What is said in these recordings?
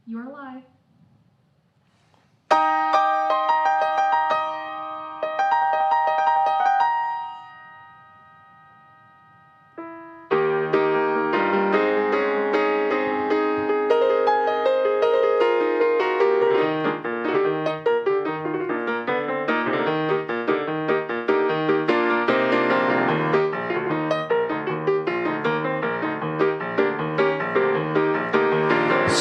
You're live.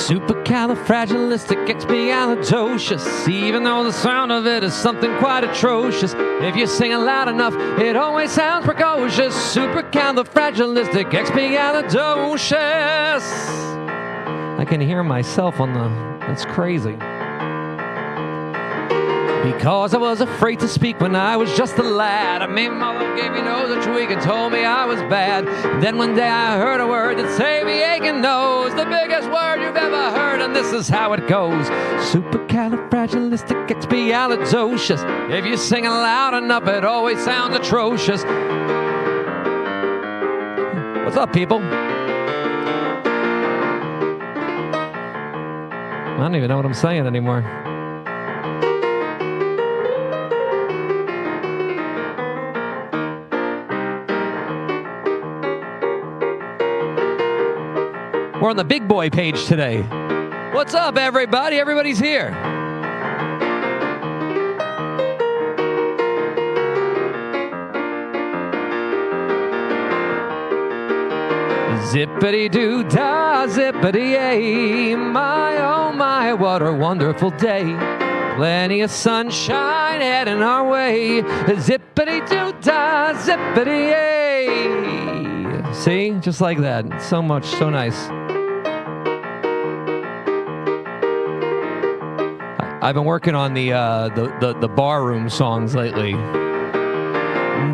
Supercalifragilisticexpialidocious. Even though the sound of it is something quite atrocious, if you sing it loud enough, it always sounds precocious. Supercalifragilisticexpialidocious. I can hear myself on the... That's crazy. Because I was afraid to speak when I was just a lad. I mean, mother gave me nose a tweak and told me I was bad. And then one day I heard a word that saved me aching nose. The biggest word you've ever heard, and this is how it goes. Supercalifragilisticexpialidocious. If you sing it loud enough, it always sounds atrocious. What's up, people? I don't even know what I'm saying anymore. We're on the big boy page today. What's up, everybody? Everybody's here. Zippity-doo-dah, zippity-yay. My, oh my, what a wonderful day. Plenty of sunshine heading our way. Zippity-doo-dah, zippity-yay. See? Just like that. So much, so nice. I've been working on the barroom songs lately.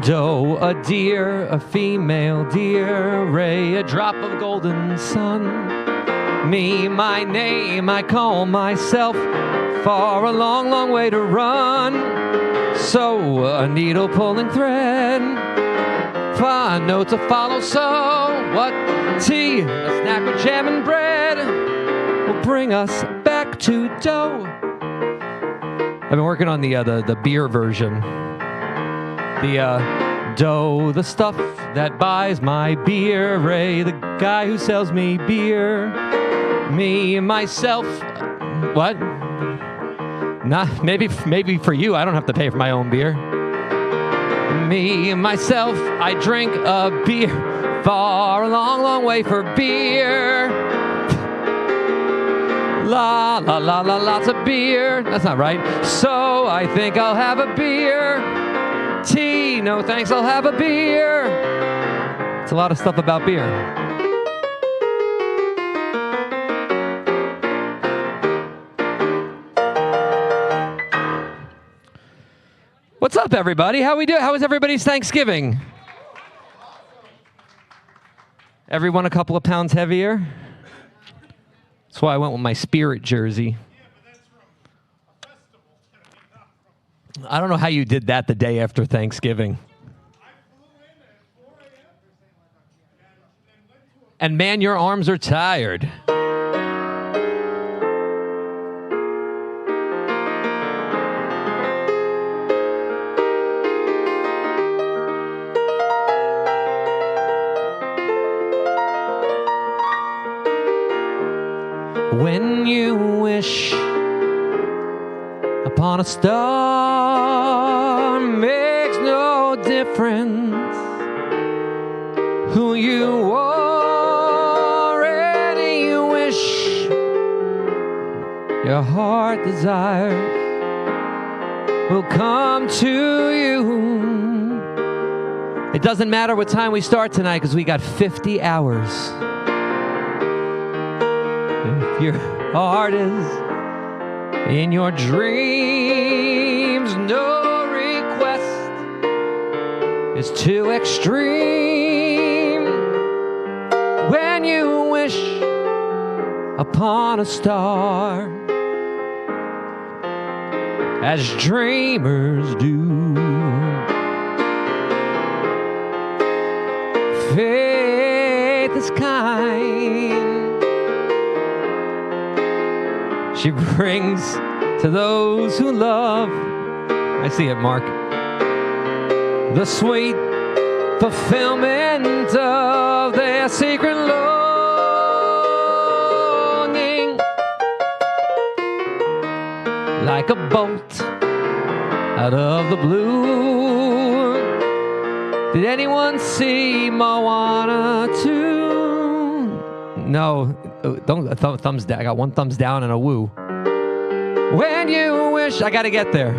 Doe, a deer, a female deer, ray, a drop of golden sun. Me, my name, I call myself, for a long, long way to run. So, a needle pulling thread, a note to follow, so what? Tea, a snack with jam and bread will bring us back to dough. I've been working on the beer version. The dough, the stuff that buys my beer. Ray, the guy who sells me beer. Me, myself. What? Nah, maybe for you, I don't have to pay for my own beer. Me, myself, I drink a beer. Far, a long, long way for beer. La, la, la, la, lots of beer. That's not right. So I think I'll have a beer. Tea, no thanks, I'll have a beer. It's a lot of stuff about beer. What's up, everybody? How we do? How was everybody's Thanksgiving? Everyone a couple of pounds heavier? That's why I went with my Spirit jersey. I don't know how you did that the day after Thanksgiving. And man, your arms are tired. When you wish upon a star, makes no difference who you are. Any wish your heart desires will come to you. It doesn't matter what time we start tonight because we got 50 hours. If your heart is in your dreams, no request is too extreme. When you wish upon a star, as dreamers do, faith is kind. she brings to those who love. I see it, Mark. The sweet fulfillment of their secret longing, like a bolt out of the blue. Did anyone see Moana 2? No, don't thumbs down. I got one thumbs down and a woo. When you wish, I gotta get there.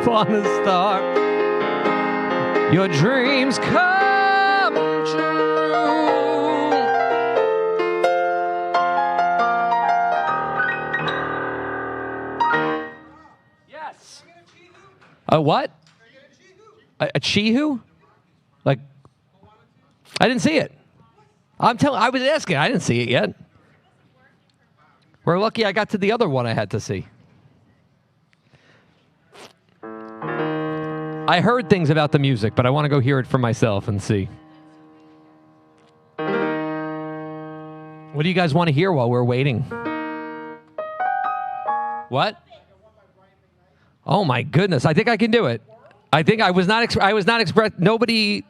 On a star, your dreams come true. Yes. A what? A Chihu? Like, I didn't see it. I was asking. I didn't see it yet. We're lucky I got to the other one I had to see. I heard things about the music, but I want to go hear it for myself and see. What do you guys want to hear while we're waiting? What? Oh my goodness! I think I can do it. I think I was not expressed. Nobody.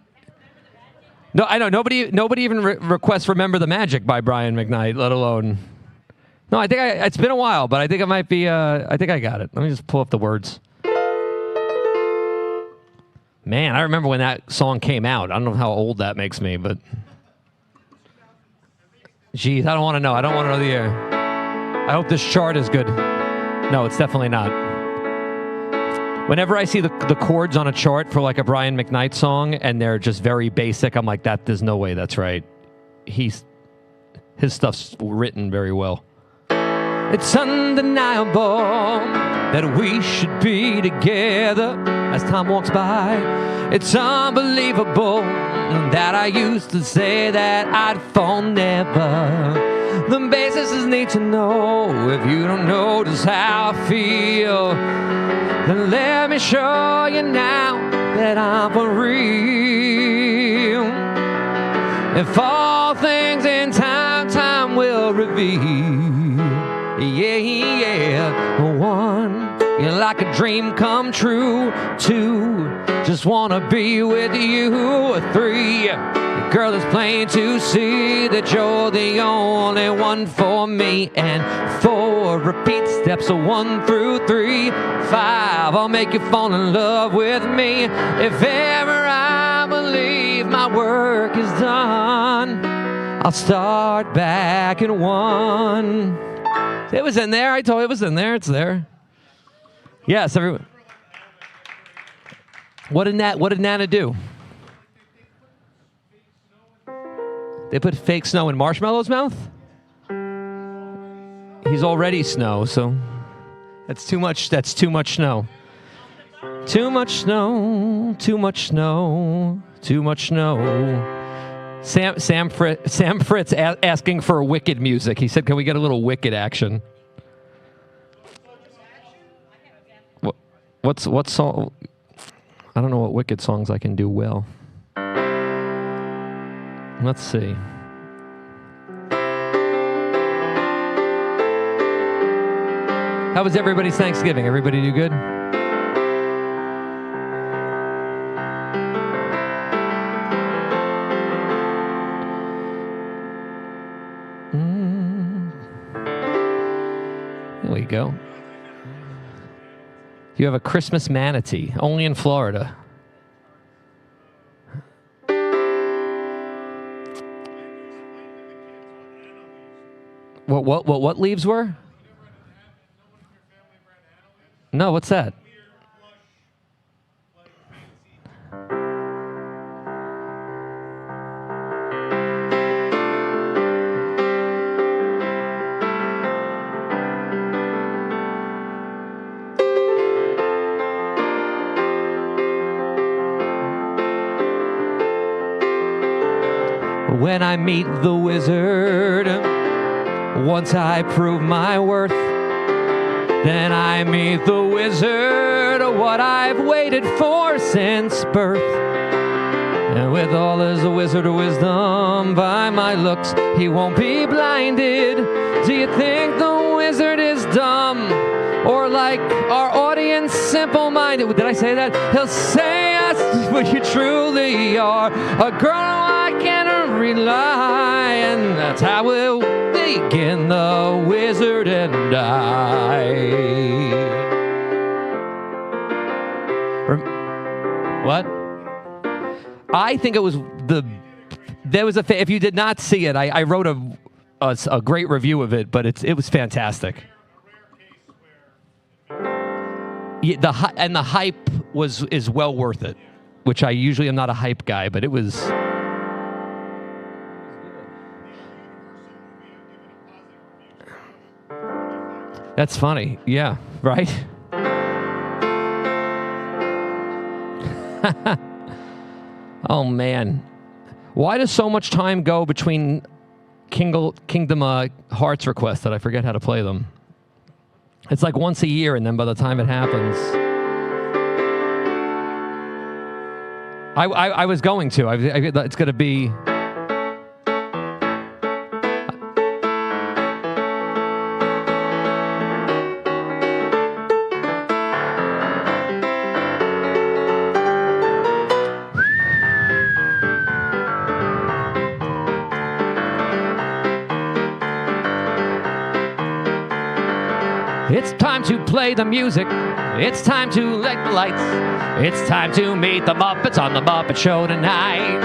No, I know nobody. Nobody even requests "Remember the Magic" by Brian McKnight, let alone. No, I think it's been a while, but I think it might be. I think I got it. Let me just pull up the words. Man, I remember when that song came out. I don't know how old that makes me, but... Geez, I don't want to know. I don't want to know the year. I hope this chart is good. No, it's definitely not. Whenever I see the chords on a chart for like a Brian McKnight song, and they're just very basic, I'm like, there's no way that's right. His stuff's written very well. It's undeniable that we should be together as time walks by. It's unbelievable that I used to say that I'd fall never. The basis is need to know. If you don't know just how I feel, then let me show you now that I'm for real. If all things in time will reveal. Yeah. One, you're like a dream come true. Two, just wanna be with you. Three, the girl is plain to see that you're the only one for me. And four, repeat steps of 1 through 3. 5, I'll make you fall in love with me. If ever I believe my work is done, I'll start back at 1. It was in there. I told you it was in there. It's there. Yes, everyone. What did Nana do? They put fake snow in Marshmallow's mouth? He's already snow, so that's too much. That's too much snow. Too much snow. Too much snow. Too much snow. Sam Fritz asking for Wicked music. He said, "Can we get a little Wicked action?" What song? I don't know what Wicked songs I can do well. Let's see. How was everybody's Thanksgiving? Everybody do good? There we go. You have a Christmas manatee, only in Florida. What leaves were? No, what's that? When I meet the wizard, once I prove my worth, then I meet the wizard, what I've waited for since birth. And with all his wizard wisdom, by my looks, he won't be blinded. Do you think the wizard like our audience simple-minded. Did I say that? He'll say us what you truly are. A girl I can rely. And that's how we'll begin, the wizard and I. What? I think it was if you did not see it, I wrote a great review of it, but it was fantastic. Yeah, the hype is well worth it, which I usually am not a hype guy, but it was. That's funny. Yeah, right? Oh, man. Why does so much time go between Kingdom Hearts requests that I forget how to play them? It's like once a year, and then by the time it happens... I was going to. It's going to be... It's time to play the music. It's time to light the lights. It's time to meet the Muppets on the Muppet Show tonight.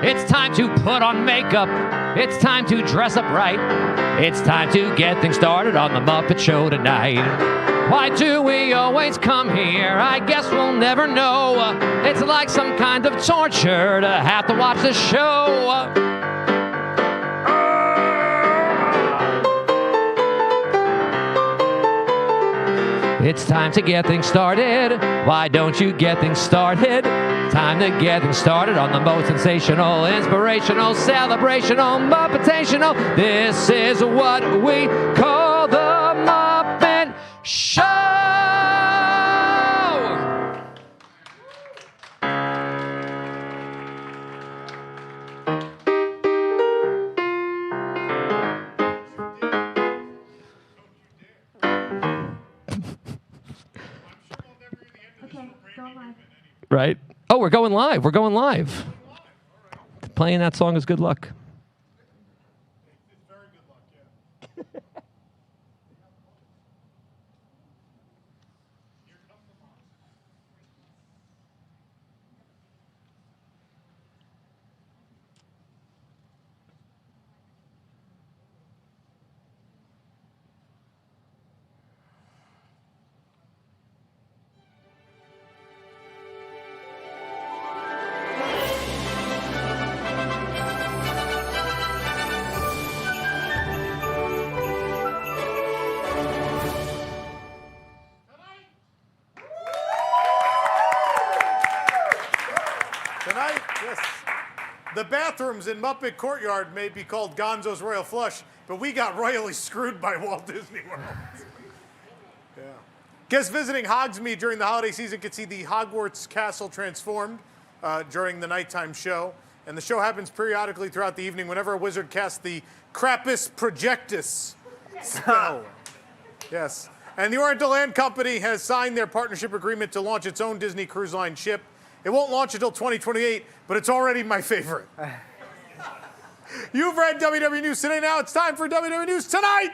It's time to put on makeup. It's time to dress up right. It's time to get things started on the Muppet Show tonight. Why do we always come here? I guess we'll never know. It's like some kind of torture to have to watch the show. It's time to get things started. Why don't you get things started? Time to get things started on the most sensational, inspirational, celebrational, Muppetational. This is what we call the Muppet Show! Right? Oh, we're going live. We're going live. Playing that song is good luck. It's very good luck, yeah. Here comes the monster. Tonight, yes, the bathrooms in Muppet Courtyard may be called Gonzo's Royal Flush, but we got royally screwed by Walt Disney World. Yeah. Guests visiting Hogsmeade during the holiday season could see the Hogwarts Castle transformed during the nighttime show. And the show happens periodically throughout the evening whenever a wizard casts the Crapus Projectus spell. Yes. And the Oriental Land Company has signed their partnership agreement to launch its own Disney Cruise Line ship. It won't launch until 2028, but it's already my favorite. You've read WDW News Today. Now it's time for WDW News Tonight.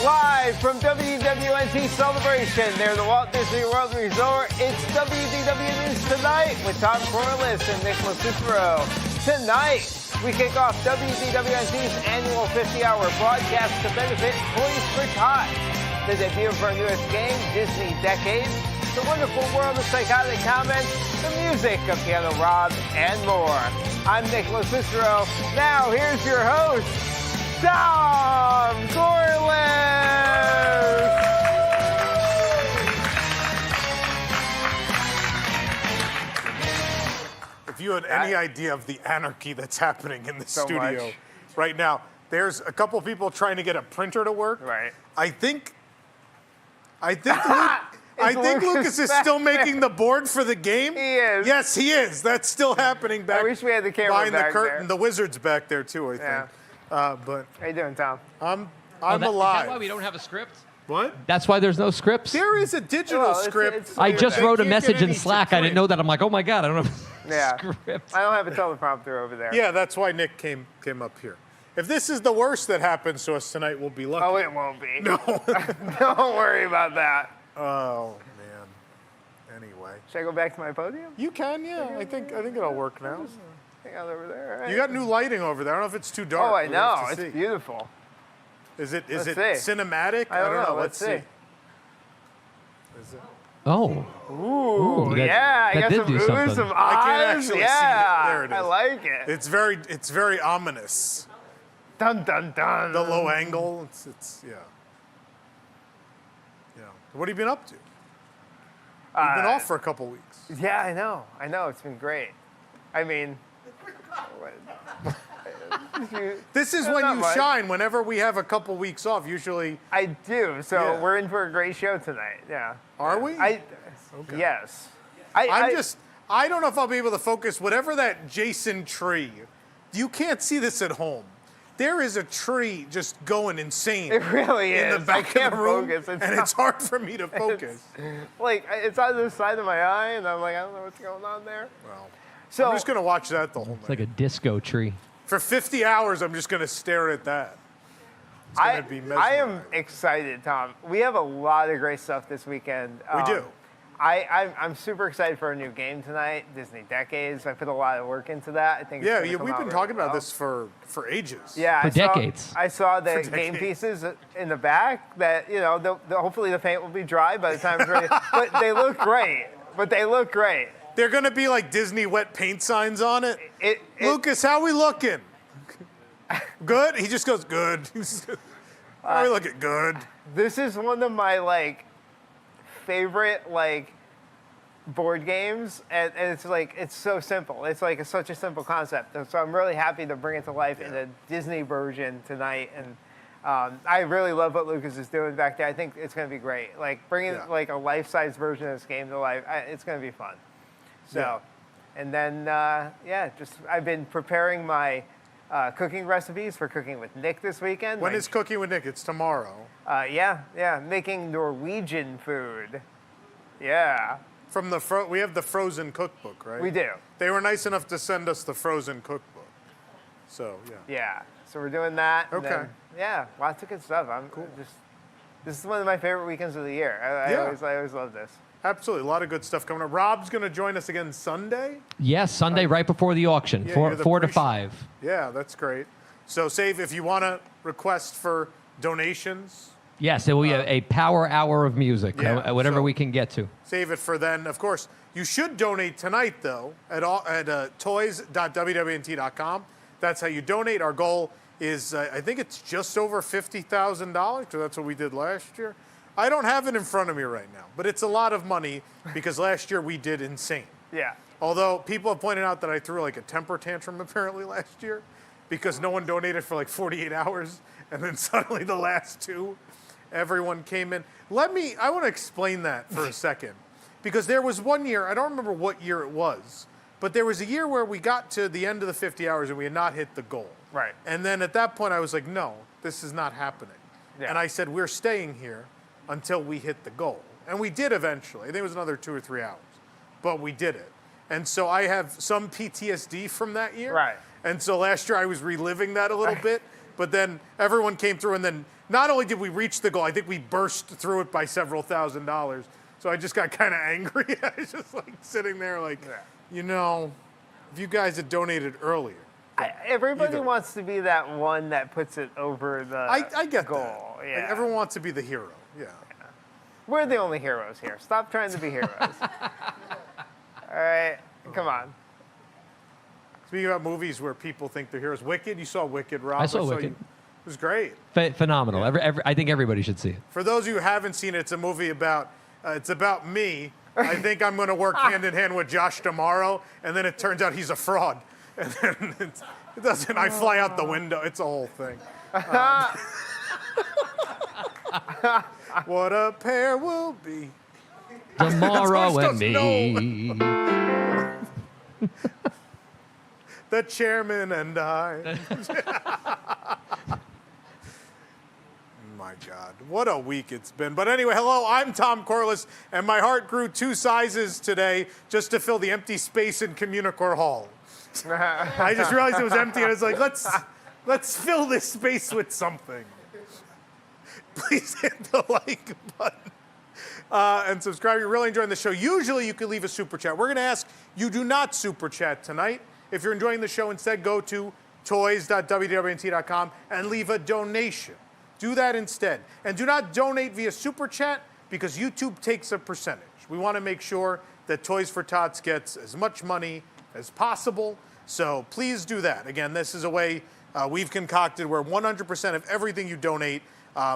Live from WDWNT Celebration, near the Walt Disney World Resort, it's WDW News Tonight with Tom Corliss and Nicholas Cicero. Tonight, we kick off WDWNT's annual 50-hour broadcast to benefit Toys For Tots, the debut of our newest game, Disney Decades, the wonderful world of psychotic comments, the music of Piano Rob, and more. I'm Nicholas Cicero. Now, here's your host, Tom Corliss! If you had any idea of the anarchy that's happening in the studio right now, there's a couple people trying to get a printer to work. Right. I think I think Lucas is still making the board for the game. He is. Yes, he is. That's still happening back. I wish we had the camera behind back the curtain. there. The wizard's back there too, I think. Yeah. But How you doing, Tom? I'm Is alive. that why we don't have a script? What? That's why there's no scripts? There is a digital Well, script. I just wrote a can't message get in any Slack. I didn't point. know that. I'm like, oh my God, I don't have a Yeah. script. I don't have a teleprompter over there. Yeah, that's why Nick came up here. If this is the worst that happens to us tonight, we'll be lucky. Oh, it won't be. No. Don't worry about that. Oh man. Anyway, Should I go back to my podium? you can. Yeah, I think it'll work now. Hang on over there. All right. You got new lighting over there. I don't know if it's too dark. Oh, I We'll know. have to It's see. beautiful. Is it Let's see. cinematic? I don't know. Let's see. see. Is it? Oh. Ooh, that- yeah. that I got did some do oohs, something. some I can't eyes. actually see it. Yeah. There it I is. like it. It's very ominous. Dun, dun, dun. The low angle. It's yeah. Yeah. What have you been up to? You've been off for a couple weeks. Yeah, I know. I know. It's been great. I mean, This is Not when you much. shine. Whenever we have a couple weeks off, usually. I do. So Yeah. we're in for a great show tonight. Yeah. Are we? Yes. I don't know if I'll be able to focus. Whatever that Jason tree, you can't see this at home. There is a tree just going insane. It really in is. the back I can't of the room, focus. and it's hard for me to focus. Like it's on the side of my eye, and I'm like, I don't know what's going on there. Well, So I'm just gonna watch that the whole It's night. like a disco tree. For 50 hours, I'm just gonna stare at that. It's gonna be I am mesmerizing. excited, Tom. We have a lot of great stuff this weekend. We do. I'm super excited for a new game tonight, Disney Decades. I put a lot of work into that. I think it's Yeah, gonna come we've out been really talking about well. this for ages. Yeah, For decades. I saw the For game decades. pieces in the back that, you know, hopefully the paint will be dry by the time it's ready. But they look great. They're gonna be like Disney wet paint signs on it. Lucas, how we looking? Good? He just goes, good. How we looking? Good. This is one of my, favorite, board games, and it's it's so simple. It's such a simple concept. And so I'm really happy to bring it to life in a Disney version tonight. And I really love what Lucas is doing back there. I think it's going to be great. Bringing a life-size version of this game to life, it's going to be fun. So, Yeah. and then I've been preparing my cooking recipes for Cooking with Nick this weekend. When is Cooking with Nick? It's tomorrow. Making Norwegian food. Yeah. From we have the Frozen cookbook, right? We do. They were nice enough to send us the Frozen cookbook. So, yeah. Yeah. So we're doing that. and Okay. then, yeah, lots of good stuff. This is one of my favorite weekends of the year. I always love this. Absolutely. A lot of good stuff coming up. Rob's going to join us again Sunday. Yes, Sunday right before the auction, Yeah, four you're the 4 to pre-show. 5. Yeah, that's great. So, if you want to request for donations, Yes, it will be a power hour of music, Yeah, whatever so- we can get to. save it for then. Of course, you should donate tonight, though, at toys.wdwnt.com. That's how you donate. Our goal is, I think it's just over $50,000, because that's what we did last year. I don't have it in front of me right now, but it's a lot of money because last year we did insane. Yeah. Although people have pointed out that I threw like a temper tantrum apparently last year because no one donated for like 48 hours, and then suddenly the last two, everyone came in. I want to explain that for a second, because there was one year, I don't remember what year it was, but there was a year where we got to the end of the 50 hours and we had not hit the goal. Right. And then at that point I was like, no, this is not happening. Yeah. And I said, we're staying here until we hit the goal. And we did eventually. I think it was another 2 or 3 hours, but we did it. And so I have some PTSD from that year. Right. And so last year I was reliving that a little bit, but then everyone came through, and then not only did we reach the goal, I think we burst through it by several $1,000s. So I just got kind of angry. I was just sitting there if you guys had donated earlier. Everybody Either. wants to be that one that puts it over the I get goal. that. Yeah. Like, everyone wants to be the hero. Yeah. We're the only heroes here. Stop trying to be heroes. All right. Come on. Speaking about movies where people think they're heroes, Wicked. You saw Wicked, Rob. I saw Wicked. It was great. Phenomenal. I think everybody should see it. For those of you who haven't seen it, it's a movie about me. I think I'm going to work hand in hand with Josh tomorrow, and then it turns out he's a fraud. And then it doesn't. I fly out the window. It's a whole thing. What a pair we'll be. tomorrow and me. The chairman and I. My God, what a week it's been. But anyway, hello, I'm Tom Corliss, and my heart grew 2 sizes today just to fill the empty space in Communicore Hall. I just realized it was empty, and I was like, let's fill this space with something. Please hit the like button and subscribe. You're really enjoying the show. Usually you could leave a super chat. We're going to ask you do not super chat tonight. If you're enjoying the show, instead go to toys.wdwnt.com and leave a donation. Do that instead. And do not donate via super chat because YouTube takes a percentage. We want to make sure that Toys for Tots gets as much money as possible. So please do that. Again, this is a way we've concocted where 100% of everything you donate,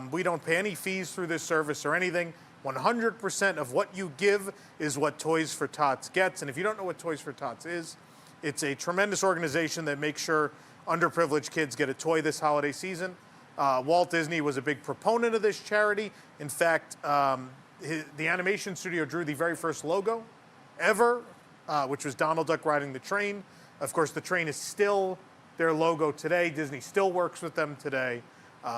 we don't pay any fees through this service or anything. 100% of what you give is what Toys for Tots gets. And if you don't know what Toys for Tots is, it's a tremendous organization that makes sure underprivileged kids get a toy this holiday season. Walt Disney was a big proponent of this charity. In fact, the animation studio drew the very first logo ever, which was Donald Duck riding the train. Of course, the train is still their logo today. Disney still works with them today.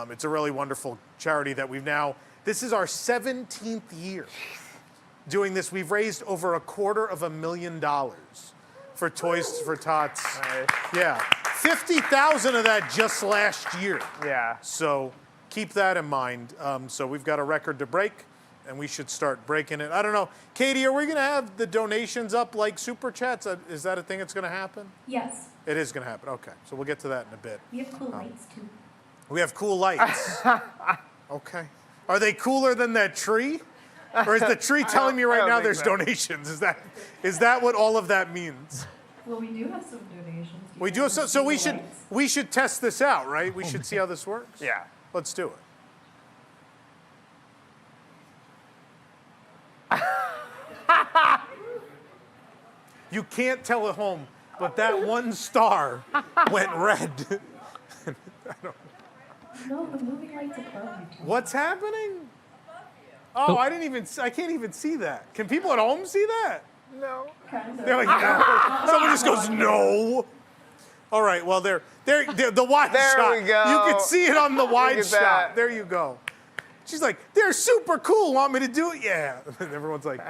It's a really wonderful charity that we've now, this is our 17th year doing this. We've raised over $250,000 for Toys for Tots. Nice. Yeah. 50,000 of that just last year. Yeah. So keep that in mind. So we've got a record to break, and we should start breaking it. I don't know. Katie, are we going to have the donations up like Super Chats? Is that a thing that's going to happen? Yes. It is going to happen. Okay. So we'll get to that in a bit. We have cool lights, too. We have cool lights. Okay. Are they cooler than that tree? Or is the tree telling me right now there's donations? Is that what all of that means? Well, we do have some donations. We do have so we should test this out, right? We should see how this works. Yeah. Let's do it. You can't tell at home, but that one star went red. No, the moving lights above you, too. What's happening? Oh, I can't even see that. Can people at home see that? No. Kind of. They're like, no. Someone just goes, no. All right, well, they're the wide There shot. we go. You can see it on the wide at shot. that. There you go. She's like, they're super cool. Want me to do it? Yeah. And everyone's like,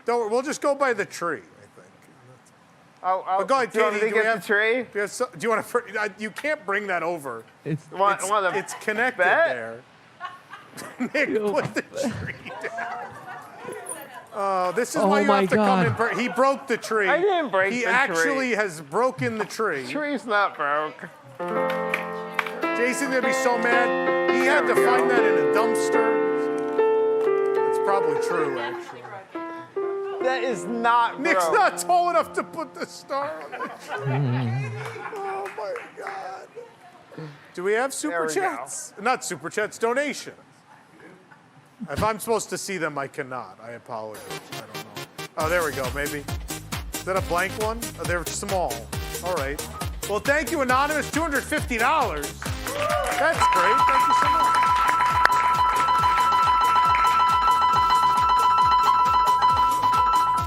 don't. We'll just go by the tree, I think. Oh, Go ahead, do you want Katie. me to get the tree? Do you want to? You can't bring that over. It's It's connected bet? there. Nick, put the tree down. Oh, this is why you have to come in. He broke the tree. I didn't break the tree. He tree. actually has broken the tree. Tree's not broke. Jason's gonna be so mad. He had to find that in a dumpster. It's probably true, actually. That is not broke. Nick's not tall enough to put the star on the tree. Oh my God. Do we have super chats? Not super chats, donations. If I'm supposed to see them, I cannot. I apologize. I don't know. Oh, there we go, maybe. Is that a blank one? Oh, they're small. All right. Well, thank you, Anonymous. $250. That's great. Thank you so much.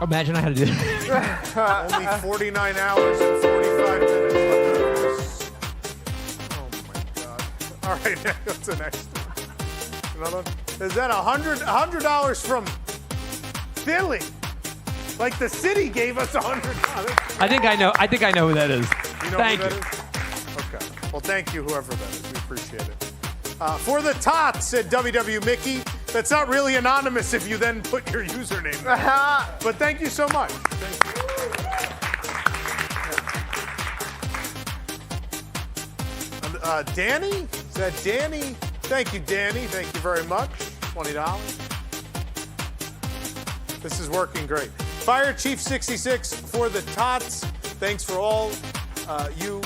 Imagine I had to do that. Only 49 hours and 45 minutes. Oh, my God. All right, what's the next one? Another one? Is that $100 from Philly? Like the city gave us $100. I think I know who that is. You know Thank who you. that is? Okay. Well, thank you, whoever that is. We appreciate it. For the Tots at WW Mickey. That's not really anonymous if you then put your username there. But thank you so much. Thank you. Danny? Is that Danny? Thank you, Danny. Thank you very much. $20. This is working great. Fire Chief 66 for the Tots. Thanks for all you.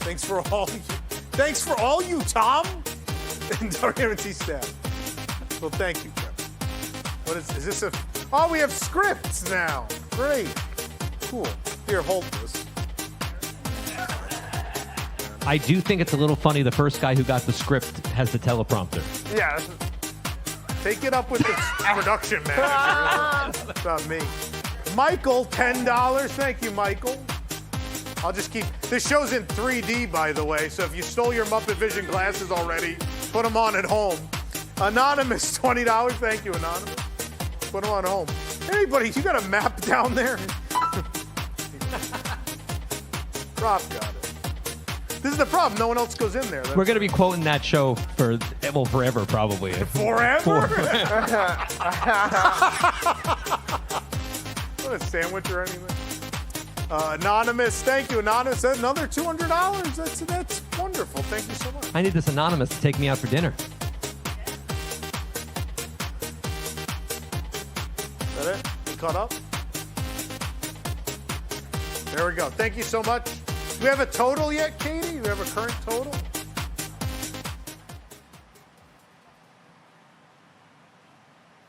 Thanks for all you. Thanks for all you, Tom, and WDWNT staff. Well, thank you, Kevin. What is this? Oh, we have scripts now. Great. Cool. Here, hold this. I do think it's a little funny. The first guy who got the script has the teleprompter. Yeah. Take it up with the production manager. It's not me. Michael, $10. Thank you, Michael. I'll just keep. This show's in 3D, by the way, so if you stole your Muppet Vision glasses already, put them on at home. Anonymous, $20. Thank you, Anonymous. Put them on home. Hey, buddy, you got a map down there? Rob got it. This is the problem. No one else goes in there. We're going to be quoting that show for, well, forever, probably. Forever? What, a sandwich or anything? Anonymous, thank you, Anonymous. Another $200. That's wonderful. Thank you so much. I need this Anonymous to take me out for dinner. Is that it? You caught up? There we go. Thank you so much. Do we have a total yet, Katie? Do we have a current total?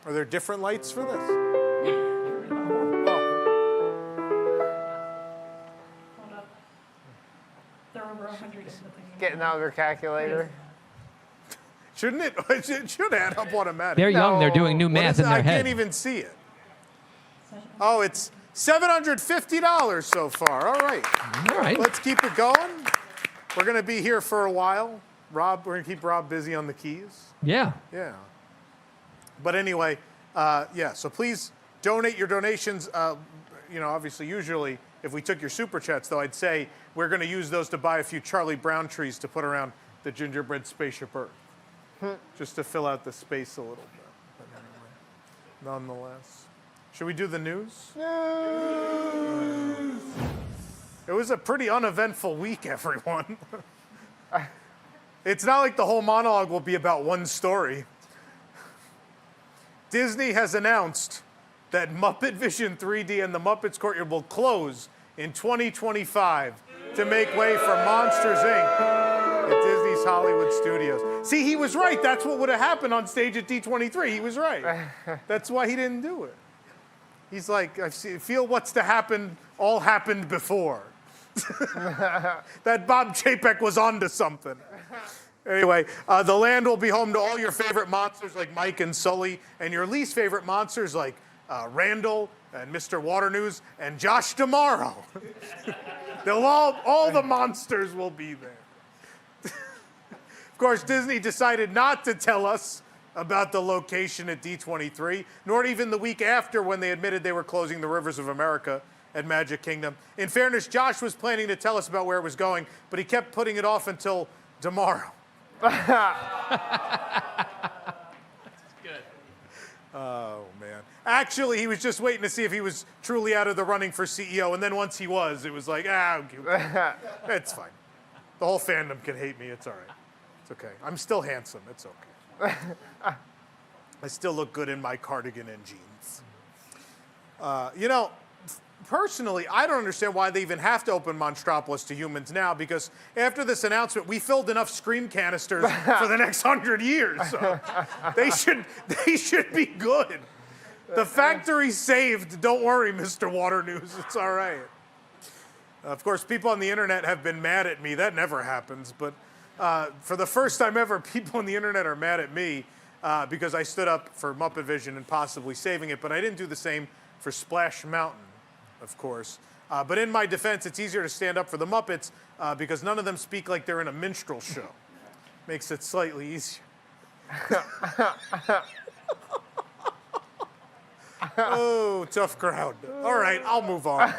Are there different lights for this? Getting out their calculator. Shouldn't it? It should add up automatically. They're young. They're doing new math in their I head. can't even see it. Oh, it's $750 so far. All right. All right. Let's keep it going. We're going to be here for a while. Rob, we're going to keep Rob busy on the keys. Yeah. Yeah. But anyway, yeah, so please donate your donations. Obviously, usually, if we took your super chats, though, I'd say we're going to use those to buy a few Charlie Brown trees to put around the gingerbread spaceship Earth. Just to fill out the space a little bit. But anyway, nonetheless. Should we do the news? News! It was a pretty uneventful week, everyone. It's not like the whole monologue will be about one story. Disney has announced that Muppet Vision 3D and the Muppets Courtyard will close in 2025 to make way for Monsters, Inc. at Disney's Hollywood Studios. See, he was right. That's what would have happened on stage at D23. He was right. That's why he didn't do it. He's like, I feel what's to happen all happened before. That Bob Chapek was onto something. Anyway, the land will be home to all your favorite monsters like Mike and Sully, and your least favorite monsters like Randall and Mr. Water News and Josh Tomorrow. All the monsters will be there. Of course, Disney decided not to tell us about the location at D23, nor even the week after when they admitted they were closing the Rivers of America at Magic Kingdom. In fairness, Josh was planning to tell us about where it was going, but he kept putting it off until tomorrow. Oh, man. Actually, he was just waiting to see if he was truly out of the running for CEO, and then once he was, it was like, it's fine. The whole fandom can hate me. It's all right. It's okay. I'm still handsome. It's okay. I still look good in my cardigan and jeans. Personally, I don't understand why they even have to open Monstropolis to humans now, because after this announcement, we filled enough scream canisters for the next 100 years. So they should be good. The factory's saved. Don't worry, Mr. Water News. It's all right. Of course, people on the internet have been mad at me. That never happens. But for the first time ever, people on the internet are mad at me because I stood up for Muppet Vision and possibly saving it. But I didn't do the same for Splash Mountain, of course. But in my defense, it's easier to stand up for the Muppets because none of them speak like they're in a minstrel show. Makes it slightly easier. Oh, tough crowd. All right, I'll move on.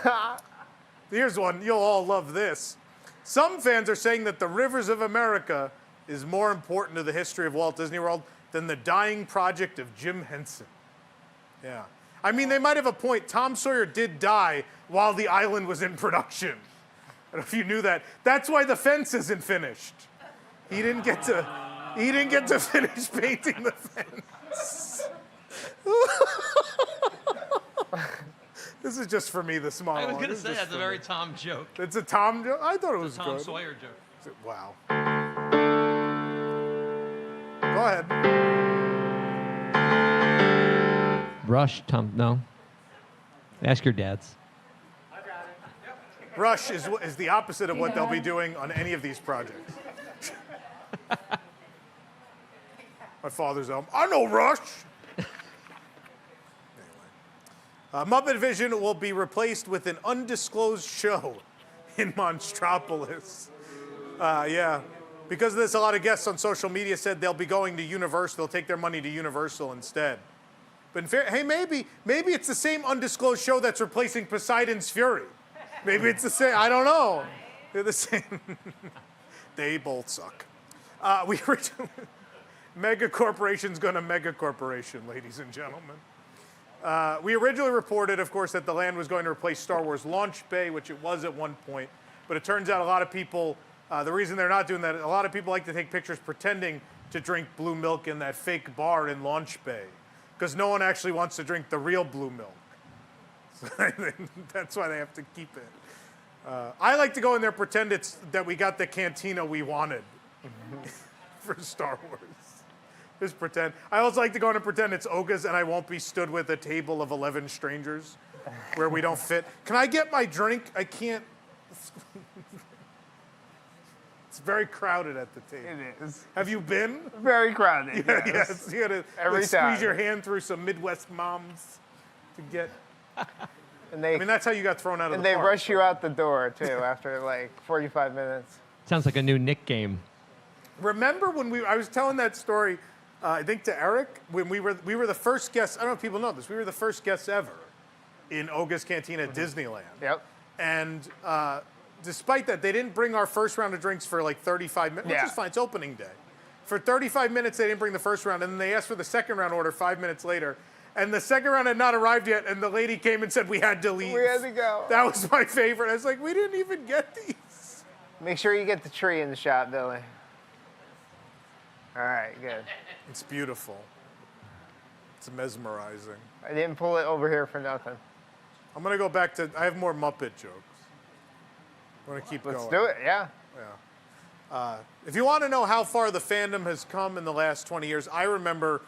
Here's one. You'll all love this. Some fans are saying that the Rivers of America is more important to the history of Walt Disney World than the dying project of Jim Henson. Yeah. I mean, they might have a point. Tom Sawyer did die while the island was in production. I don't know if you knew that. That's why the fence isn't finished. He didn't get to finish painting the fence. This is just for me, the small one. I was going to say that's a very Tom joke. It's a Tom joke? I thought it was Tom good. Sawyer joke. Wow. Go ahead. Rush, Tom, no. Ask your dads. Rush is the opposite of what they'll be doing on any of these projects. My father's home. I know Rush. Anyway. Muppet Vision will be replaced with an undisclosed show in Monstropolis. Yeah. Because of this, a lot of guests on social media said they'll be going to Universal. They'll take their money to Universal instead. But in fair, hey, maybe it's the same undisclosed show that's replacing Poseidon's Fury. Maybe it's the same. I don't know. They're the same. They both suck. Mega corporation's gonna mega corporation, ladies and gentlemen. We originally reported, of course, that the land was going to replace Star Wars Launch Bay, which it was at one point. But it turns out a lot of people, the reason they're not doing that, a lot of people like to take pictures pretending to drink blue milk in that fake bar in Launch Bay, because no one actually wants to drink the real blue milk. So that's why they have to keep it. I like to go in there and pretend that we got the cantina we wanted for Star Wars. Just pretend. I also like to go in and pretend it's Oga's and I won't be stood with a table of 11 strangers where we don't fit. Can I get my drink? I can't. It's very crowded at the table. It is. Have you been? Very crowded. Yeah, yes. yes. You gotta Every squeeze time. your hand through some Midwest moms to get. And they, I mean, that's how you got thrown out of and the they park. rush you out the door, too, after like 45 minutes. Sounds like a new Nick game. Remember when I was telling that story, I think to Eric, when we were the first guests, I don't know if people know this, we were the first guests ever in Oga's Cantina at Disneyland. Yep. And despite that, they didn't bring our first round of drinks for like 35 minutes, which Yeah. is fine, it's opening day. For 35 minutes, they didn't bring the first round, and then they asked for the second round order 5 minutes later. And the second round had not arrived yet, and the lady came and said we had to leave. We had to go. That was my favorite. I was like, we didn't even get these. Make sure you get the tree in the shot, Billy. All right, good. It's beautiful. It's mesmerizing. I didn't pull it over here for nothing. I'm going to go back to, I have more Muppet jokes. I'm going to keep Let's going. do it, yeah. If you want to know how far the fandom has come in the last 20 years, I remember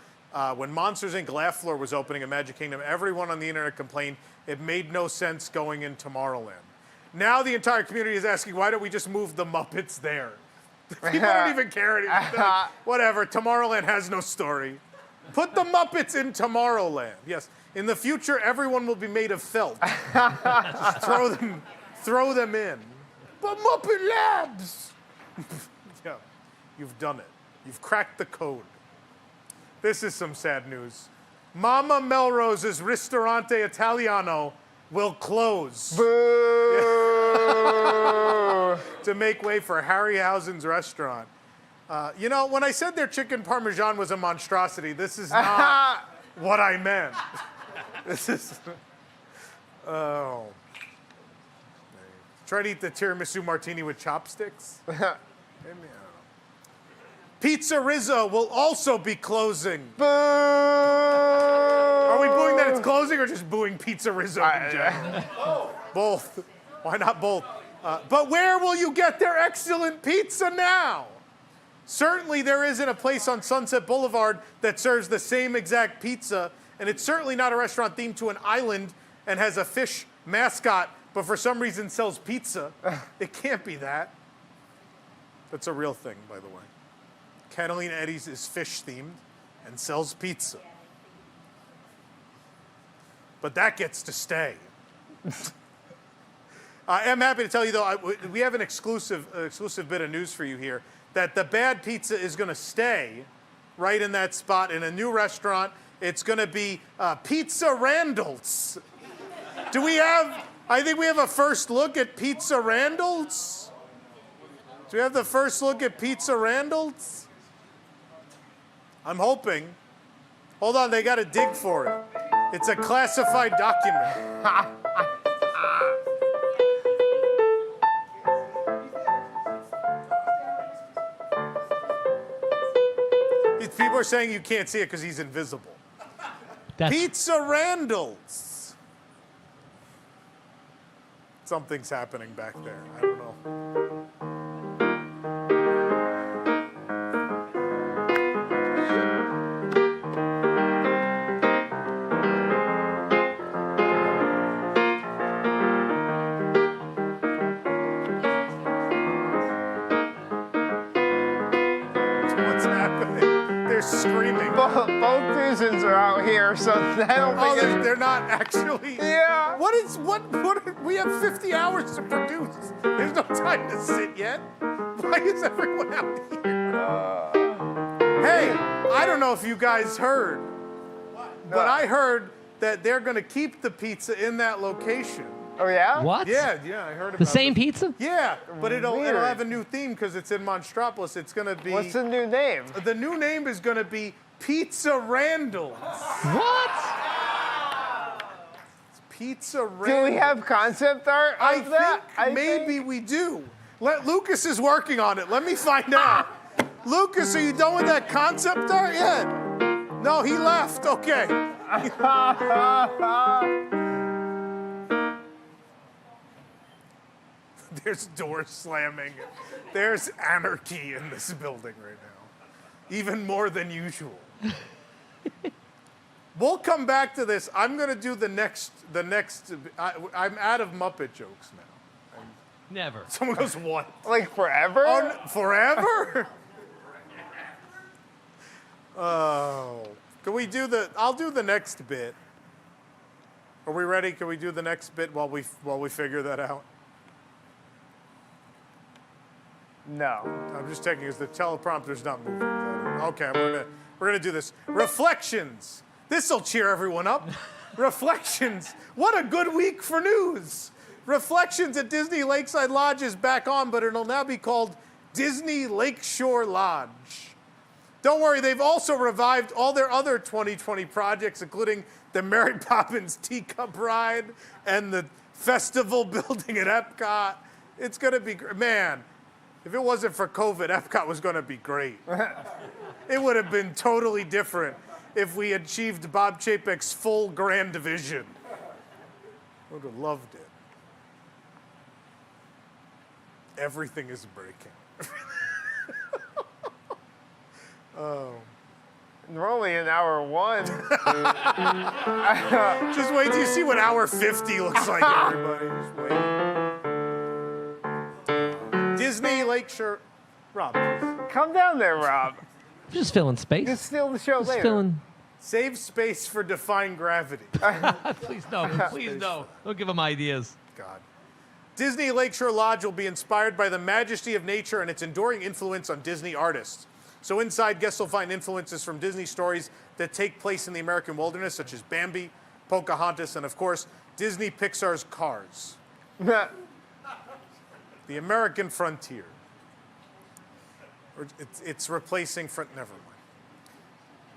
when Monsters, Inc. Laugh Floor was opening in Magic Kingdom, everyone on the internet complained it made no sense going in Tomorrowland. Now the entire community is asking, why don't we just move the Muppets there? People don't even care anymore. They're like, whatever, Tomorrowland has no story. Put the Muppets in Tomorrowland. Yes, in the future, everyone will be made of felt. Just throw them in. But Muppet Labs! Yeah, you've done it. You've cracked the code. This is some sad news. Mama Melrose's Ristorante Italiano will close. Boo! To make way for Harryhausen's restaurant. You know, when I said their chicken parmesan was a monstrosity, this is not what I meant. This is, oh. Try to eat the tiramisu martini with chopsticks. Maybe, I don't know. Pizza Rizzo will also be closing. Boo! Are we booing that it's closing or just booing Pizza Rizzo in general? Both. Why not both? But where will you get their excellent pizza now? Certainly there isn't a place on Sunset Boulevard that serves the same exact pizza, and it's certainly not a restaurant themed to an island and has a fish mascot, but for some reason sells pizza. It can't be that. That's a real thing, by the way. Catalina Eddie's is fish themed and sells pizza. But that gets to stay. I am happy to tell you, though, we have an exclusive bit of news for you here, that the bad pizza is going to stay right in that spot in a new restaurant. It's going to be Pizza Randall's. Do we have, I think we have a first look at Pizza Randall's? Do we have the first look at Pizza Randall's? I'm hoping. Hold on, they got to dig for it. It's a classified document. People are saying you can't see it because he's invisible. Pizza Randall's. Something's happening back there. I don't know. What's happening? They're screaming. Visions are out here, so I don't Oh, think they're not actually. Yeah. What? We have 50 hours to produce. There's no time to sit yet. Why is everyone out here? Hey, I don't know if you guys heard, but I heard that they're going to keep the pizza in that location. Oh, yeah? What? Yeah, I heard about The same this. pizza? Yeah, but it'll Weird. have a new theme because it's in Monstropolis. It's going to be. What's the new name? The new name is going to be Pizza Randall's. What? Pizza Randall's. Do we have concept art of that? I think maybe we do. Lucas is working on it. Let me find out. Lucas, are you done with that concept art yet? No, he left. Okay. There's doors slamming. There's anarchy in this building right now. Even more than usual. We'll come back to this. I'm going to do the next. I'm out of Muppet jokes now. Never. Someone goes, what? Like forever? Oh, forever? Oh. Can we do I'll do the next bit. Are we ready? Can we do the next bit while we figure that out? No. I'm just checking because the teleprompter's not moving. Okay, we're gonna do this. Reflections. This'll cheer everyone up. Reflections. What a good week for news. Reflections at Disney Lakeside Lodge is back on, but it'll now be called Disney Lakeshore Lodge. Don't worry, they've also revived all their other 2020 projects, including the Mary Poppins Teacup Ride and the festival building at Epcot. It's gonna be, man, if it wasn't for COVID, Epcot was gonna be great. It would have been totally different if we achieved Bob Chapek's full grand vision. I would have loved it. Everything is breaking. Oh. We're only in hour 1. Just wait till you see what hour 50 looks like, everybody. Just wait. Disney Lakeshore. Rob. Come down there, Rob. Just filling space. Just steal the show Just later. filling. Save space for Defying Gravity. Please no. Please no. Don't give them ideas. God. Disney Lakeshore Lodge will be inspired by the majesty of nature and its enduring influence on Disney artists. So inside, guests will find influences from Disney stories that take place in the American wilderness, such as Bambi, Pocahontas, and of course, Disney Pixar's Cars. The American frontier. It's replacing never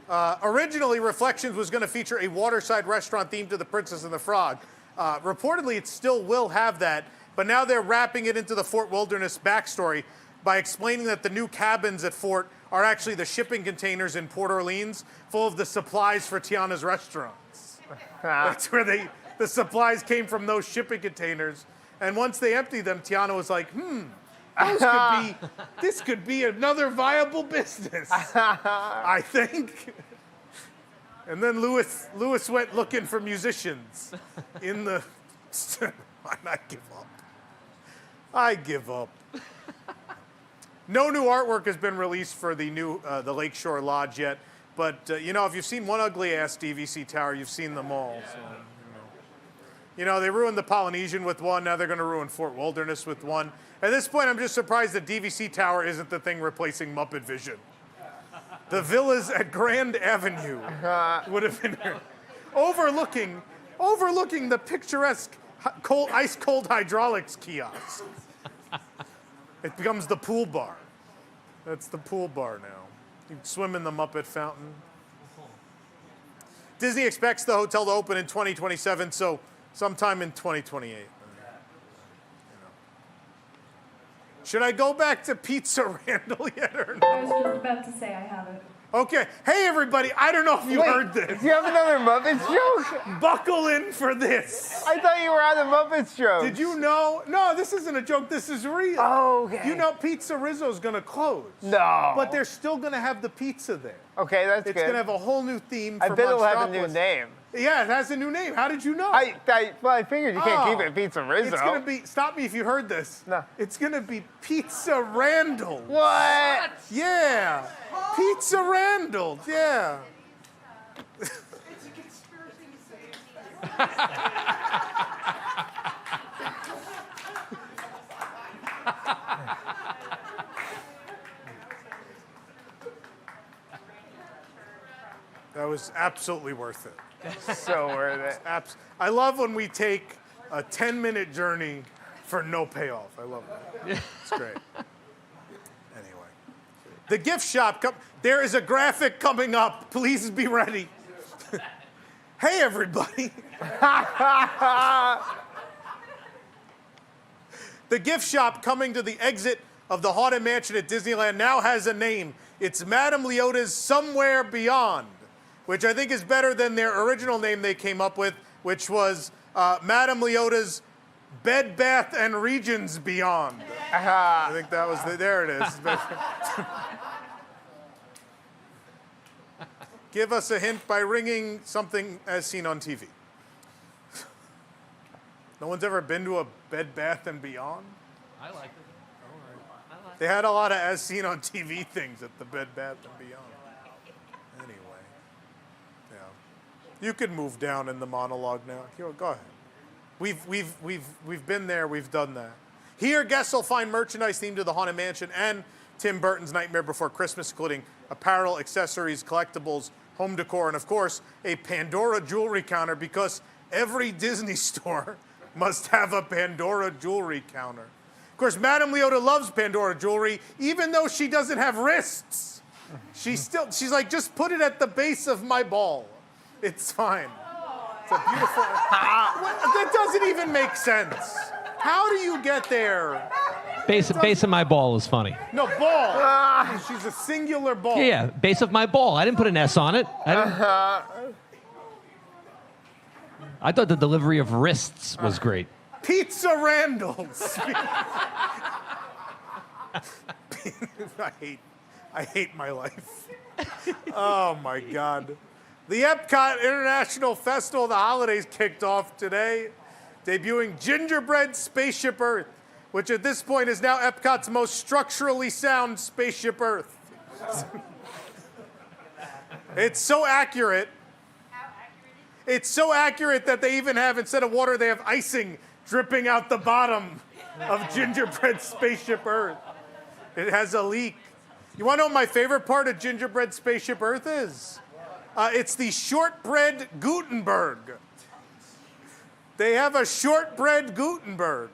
mind. Originally, Reflections was going to feature a waterside restaurant themed to The Princess and the Frog. Reportedly, it still will have that, but now they're wrapping it into the Fort Wilderness backstory by explaining that the new cabins at Fort are actually the shipping containers in Port Orleans full of the supplies for Tiana's restaurants. That's where the supplies came from, those shipping containers. And once they emptied them, Tiana was like, this could be another viable business, I think. And then Lewis went looking for musicians in the, I give up. No new artwork has been released for the new the Lakeshore Lodge yet, but if you've seen one ugly ass DVC tower, you've seen them all. So, they ruined the Polynesian with one. Now they're going to ruin Fort Wilderness with one. At this point, I'm just surprised that DVC tower isn't the thing replacing Muppet Vision. The villas at Grand Avenue would have been overlooking the picturesque ice cold hydraulics kiosk. It becomes the pool bar. That's the pool bar now. You can swim in the Muppet Fountain. Disney expects the hotel to open in 2027, so sometime in 2028. Should I go back to Pizza Randall yet or no? I was just about to say I haven't. Okay. Hey, everybody. I don't know if you heard this. Do you have another Muppets joke? Buckle in for this. I thought you were on the Muppets joke. Did you know? No, this isn't a joke. This is real. Oh, okay. You know Pizza Rizzo's going to close. No. But they're still going to have the pizza there. Okay, that's It's good. going to have a whole new theme for I bet it'll have a new Monstropolis. name. Yeah, it has a new name. How did you know? I figured you can't keep it Pizza Rizzo. It's going to be, stop me if you heard this. No. It's going to be Pizza Randall. What? Yeah. Pizza Randall. Yeah. That was absolutely worth it. So worth it. I love when we take a 10-minute journey for no payoff. I love that. It's great. Anyway, the gift shop. There is a graphic coming up. Please be ready. Hey, everybody. The gift shop coming to the exit of the Haunted Mansion at Disneyland now has a name. It's Madame Leota's Somewhere Beyond, which I think is better than their original name they came up with, which was Madame Leota's Bed Bath and Regions Beyond. I think that was there it is. Give us a hint by ringing something as seen on TV. No one's ever been to a Bed Bath and Beyond? I like it. They had a lot of as seen on TV things at the Bed Bath and Beyond. Anyway, yeah, you can move down in the monologue now. Here, go ahead. We've been there. We've done that. Here, guests will find merchandise themed to the Haunted Mansion and Tim Burton's Nightmare Before Christmas, including apparel, accessories, collectibles, home decor, and of course, a Pandora jewelry counter, because every Disney store must have a Pandora jewelry counter. Of course, Madame Leota loves Pandora jewelry, even though she doesn't have wrists. She's like, just put it at the base of my ball. It's fine. It's a beautiful. That doesn't even make sense. How do you get there? Base of my ball is funny. No, ball. She's a singular ball. Yeah, base of my ball. I didn't put an S on it. I thought the delivery of wrists was great. Pizza Randall's. I hate my life. Oh my God. The Epcot International Festival of the Holidays kicked off today, debuting Gingerbread Spaceship Earth, which at this point is now Epcot's most structurally sound Spaceship Earth. It's so accurate. It's so accurate that they even have, instead of water, they have icing dripping out the bottom of Gingerbread Spaceship Earth. It has a leak. You want to know what my favorite part of Gingerbread Spaceship Earth is? It's the shortbread Gutenberg. They have a shortbread Gutenberg.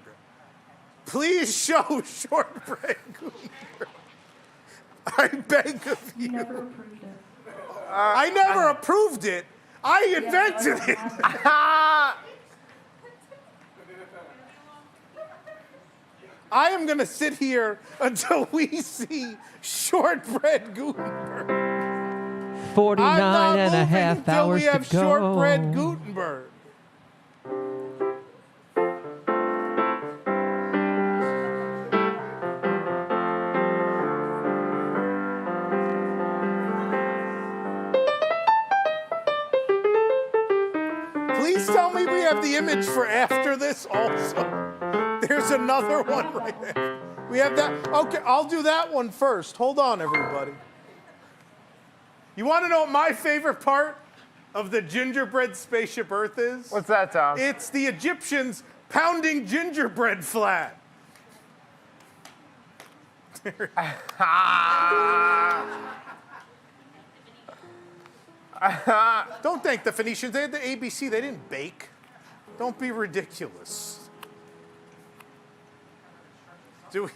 Please show shortbread Gutenberg. I beg of you. You never approved it. I never approved it. I invented it. I am going to sit here until we see shortbread Gutenberg. 49 and a half hours to go. We have to go. shortbread Gutenberg. Please tell me we have the image for after this also. There's another one right there. We have that. Okay, I'll do that one first. Hold on, everybody. You want to know what my favorite part of the Gingerbread Spaceship Earth is? What's that, Tom? It's the Egyptians pounding gingerbread flat. Don't thank the Phoenicians. They had the ABC. They didn't bake. Don't be ridiculous. Do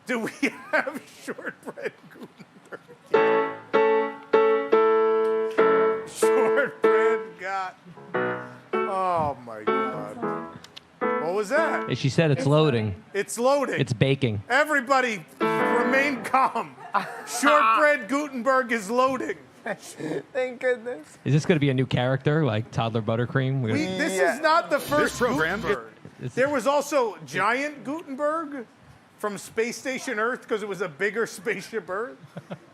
we have shortbread Gutenberg? Shortbread got. Oh my God. What was that? She said it's loading. It's loading. It's baking. Everybody remain calm. Shortbread Gutenberg is loading. Thank goodness. Is this going to be a new character, like Toddler Buttercream? This is not the first program- Gutenberg. There was also Giant Gutenberg from Space Station Earth, because it was a bigger Spaceship Earth.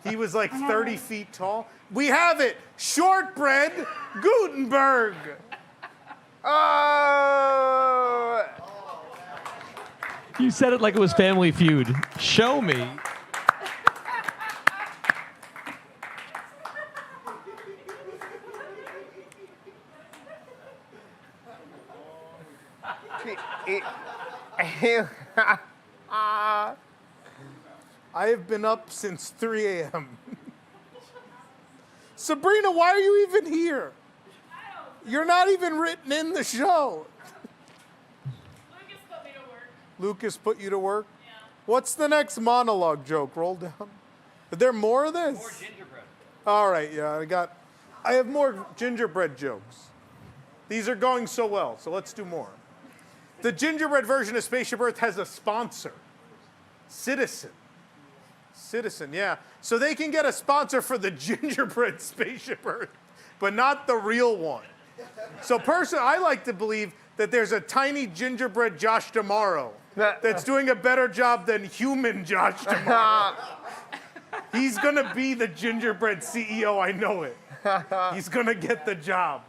He was like 30 feet tall. We have it. Shortbread Gutenberg. Oh! You said it like it was Family Feud. Show me. I have been up since 3 a.m. Sabrina, why are you even here? You're not even written in the show. Lucas put me to work. Lucas put you to work? Yeah. What's the next monologue joke? Roll down. Are there more of this? More gingerbread. All right, yeah, I have more gingerbread jokes. These are going so well, so let's do more. The gingerbread version of Spaceship Earth has a sponsor. Citizen, yeah. So they can get a sponsor for the gingerbread Spaceship Earth, but not the real one. So personally, I like to believe that there's a tiny gingerbread Josh Tomorrow that's doing a better job than human Josh Tomorrow. He's gonna be the gingerbread CEO, I know it. He's gonna get the job.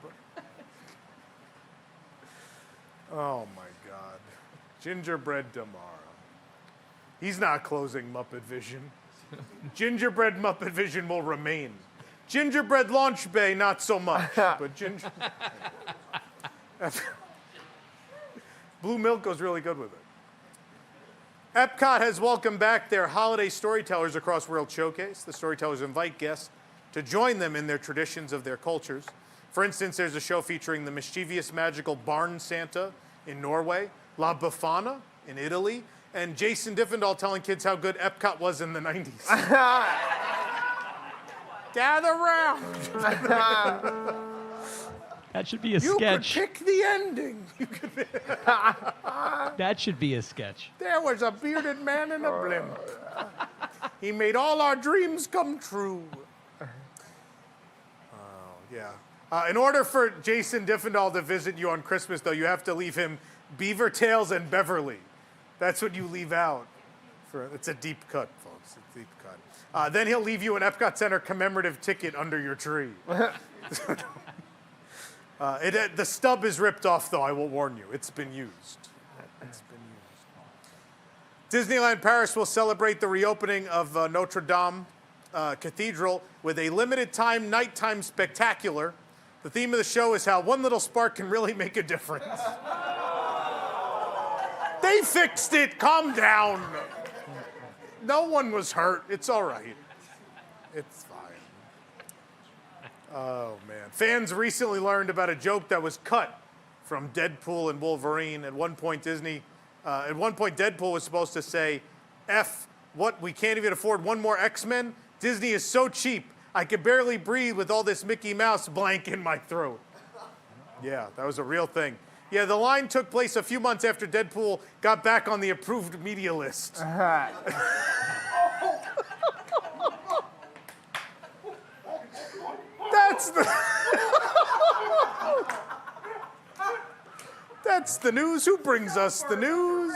Oh my God. Gingerbread tomorrow. He's not closing Muppet Vision. Gingerbread Muppet Vision will remain. Gingerbread Launch Bay, not so much. But Blue Milk goes really good with it. Epcot has welcomed back their holiday storytellers across World Showcase. The storytellers invite guests to join them in their traditions of their cultures. For instance, there's a show featuring the mischievous magical Barn Santa in Norway, La Befana in Italy, and Jason Diffendahl telling kids how good Epcot was in the 90s. Gather round. That should be a You sketch. could pick the ending. That should be a sketch. There was a bearded man in a blimp. He made all our dreams come true. Oh, yeah. In order for Jason Diffendahl to visit you on Christmas, though, you have to leave him Beaver Tails and Beverly. That's what you leave out. It's a deep cut, folks. It's a deep cut. Then he'll leave you an Epcot Center commemorative ticket under your tree. The stub is ripped off, though, I will warn you. It's been used. It's been used. Disneyland Paris will celebrate the reopening of Notre Dame Cathedral with a limited-time nighttime spectacular. The theme of the show is how one little spark can really make a difference. They fixed it. Calm down. No one was hurt. It's all right. It's fine. Oh, man. Fans recently learned about a joke that was cut from Deadpool and Wolverine. At one point, Deadpool was supposed to say, F, what, we can't even afford one more X-Men? Disney is so cheap. I could barely breathe with all this Mickey Mouse blank in my throat. Yeah, that was a real thing. Yeah, the line took place a few months after Deadpool got back on the approved media list. That's the news. Who brings us the news?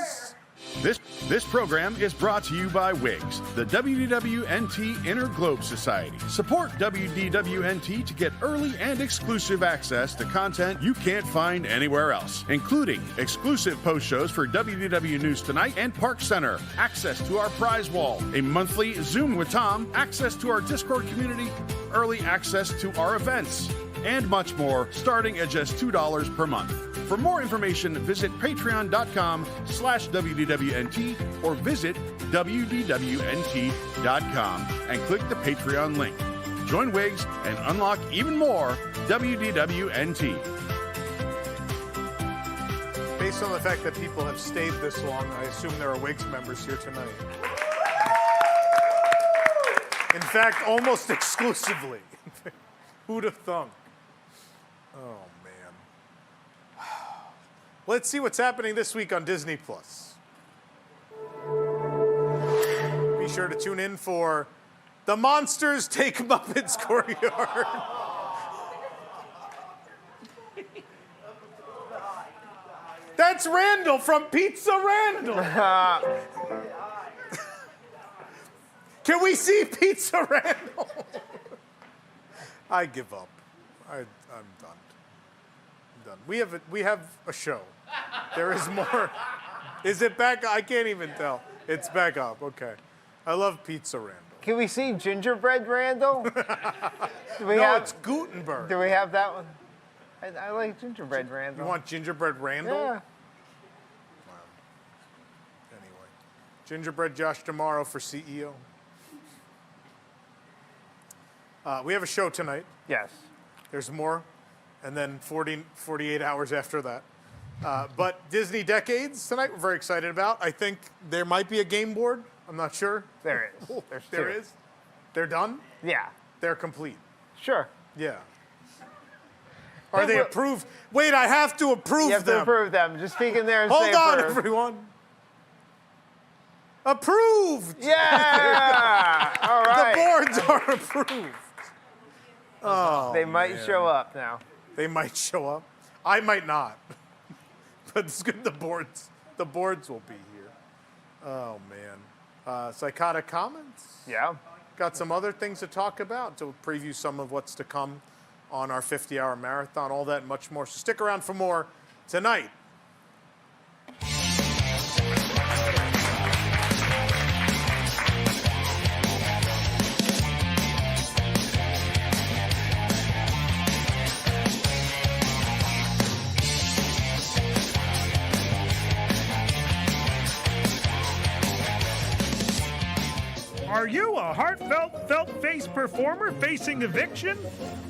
This program is brought to you by WIGS, the WDWNT Interglobe Society. Support WDWNT to get early and exclusive access to content you can't find anywhere else, including exclusive post shows for WDW News Tonight and Park Center, access to our prize wall, a monthly Zoom with Tom, access to our Discord community, early access to our events, and much more, starting at just $2 per month. For more information, visit patreon.com/WDWNT or visit WDWNT.com and click the Patreon link. Join WIGS and unlock even more WDWNT. Based on the fact that people have stayed this long, I assume there are WIGS members here tonight. In fact, almost exclusively. Who'd have thunk? Oh, man. Let's see what's happening this week on Disney+. Be sure to tune in for The Monsters Take Muppets Courtyard. That's Randall from Pizza Randall. Can we see Pizza Randall? I give up. I'm done. I'm done. We have a show. There is more. Is it back? I can't even tell. It's back up. Okay. I love Pizza Randall. Can we see Gingerbread Randall? It's Gutenberg. Do we have that one? I like Gingerbread Randall. You want Gingerbread Randall? Yeah. Gingerbread Josh tomorrow for CEO. We have a show tonight. Yes. There's more, and then 48 hours after that. But Disney Decades tonight, we're very excited about. I think there might be a game board. I'm not sure. There is. There is. They're done? Yeah. They're complete. Sure. Yeah. Are they approved? Wait, I have to approve them. You have to approve them. Just speak in there and say Hold on, approve. everyone. Approved. Yeah. All right. The boards are approved. Oh, They might show up now. They might show up. I might not. But it's good the boards will be here. Oh, man. Psychotic comments? Yeah. Got some other things to talk about to preview some of what's to come on our 50-hour marathon, all that and much more. So stick around for more tonight. Are you a heartfelt, felt-faced performer facing eviction?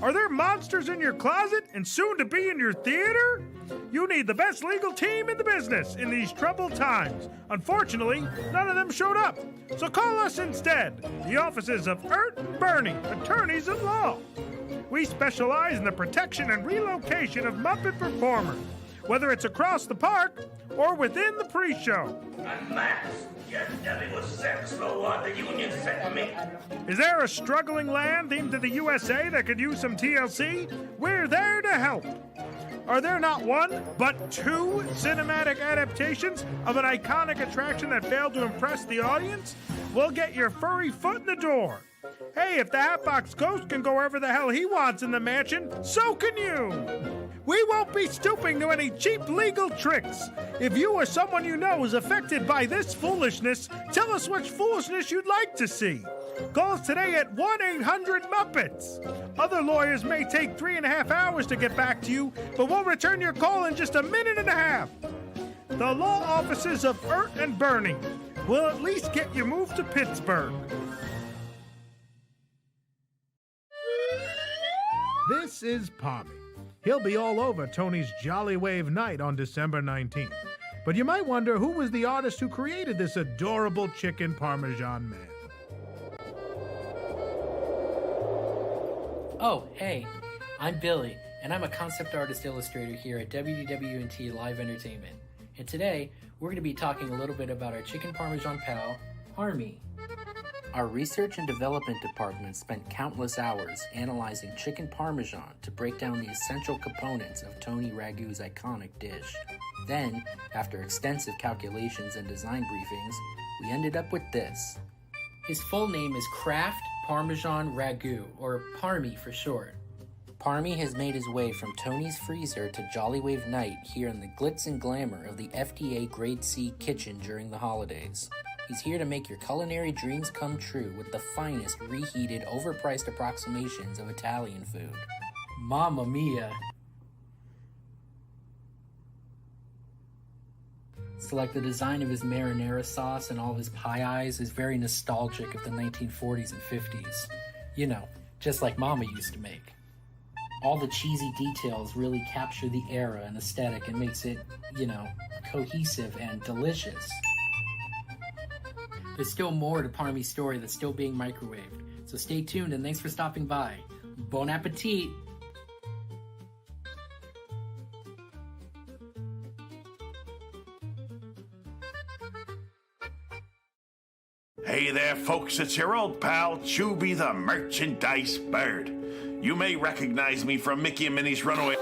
Are there monsters in your closet and soon to be in your theater? You need the best legal team in the business in these troubled times. Unfortunately, none of them showed up. So call us instead, the offices of Ert and Bernie, attorneys at law. We specialize in the protection and relocation of Muppet performers, whether it's across the park or within the pre-show. Unmasked. Yes, Debbie was sex for what the union sent me. Is there a struggling land themed to the USA that could use some TLC? We're there to help. Are there not one, but two cinematic adaptations of an iconic attraction that failed to impress the audience? We'll get your furry foot in the door. Hey, if the Hatbox Ghost can go wherever the hell he wants in the mansion, so can you. We won't be stooping to any cheap legal tricks. If you or someone you know is affected by this foolishness, tell us which foolishness you'd like to see. Call us today at 1-800-MUPPETS. Other lawyers may take 3.5 hours to get back to you, but we'll return your call in just 1.5 minutes. The law offices of Ert and Bernie will at least get you moved to Pittsburgh. This is Pommy. He'll be all over Tony's Jolly Wave Night on December 19th. But you might wonder who was the artist who created this adorable chicken Parmesan man. Oh, hey, I'm Billy, and I'm a concept artist illustrator here at WDWNT Live Entertainment. And today, we're going to be talking a little bit about our chicken Parmesan pal, Parmy. Our research and development department spent countless hours analyzing chicken Parmesan to break down the essential components of Tony Ragu's iconic dish. Then, after extensive calculations and design briefings, we ended up with this. His full name is Kraft Parmesan Ragu, or Parmy for short. Parmy has made his way from Tony's freezer to Jolly Wave Night here in the glitz and glamour of the FDA Grade C kitchen during the holidays. He's here to make your culinary dreams come true with the finest reheated, overpriced approximations of Italian food. Mamma mia! So like the design of his marinara sauce and all of his pie eyes is very nostalgic of the 1940s and 50s. You know, just like Mama used to make. All the cheesy details really capture the era and aesthetic and makes it, you know, cohesive and delicious. There's still more to Parmy's story that's still being microwaved, so stay tuned and thanks for stopping by. Bon appetit! Hey there, folks, it's your old pal, Chubby the Merchandise Bird. You may recognize me from Mickey and Minnie's Runaway.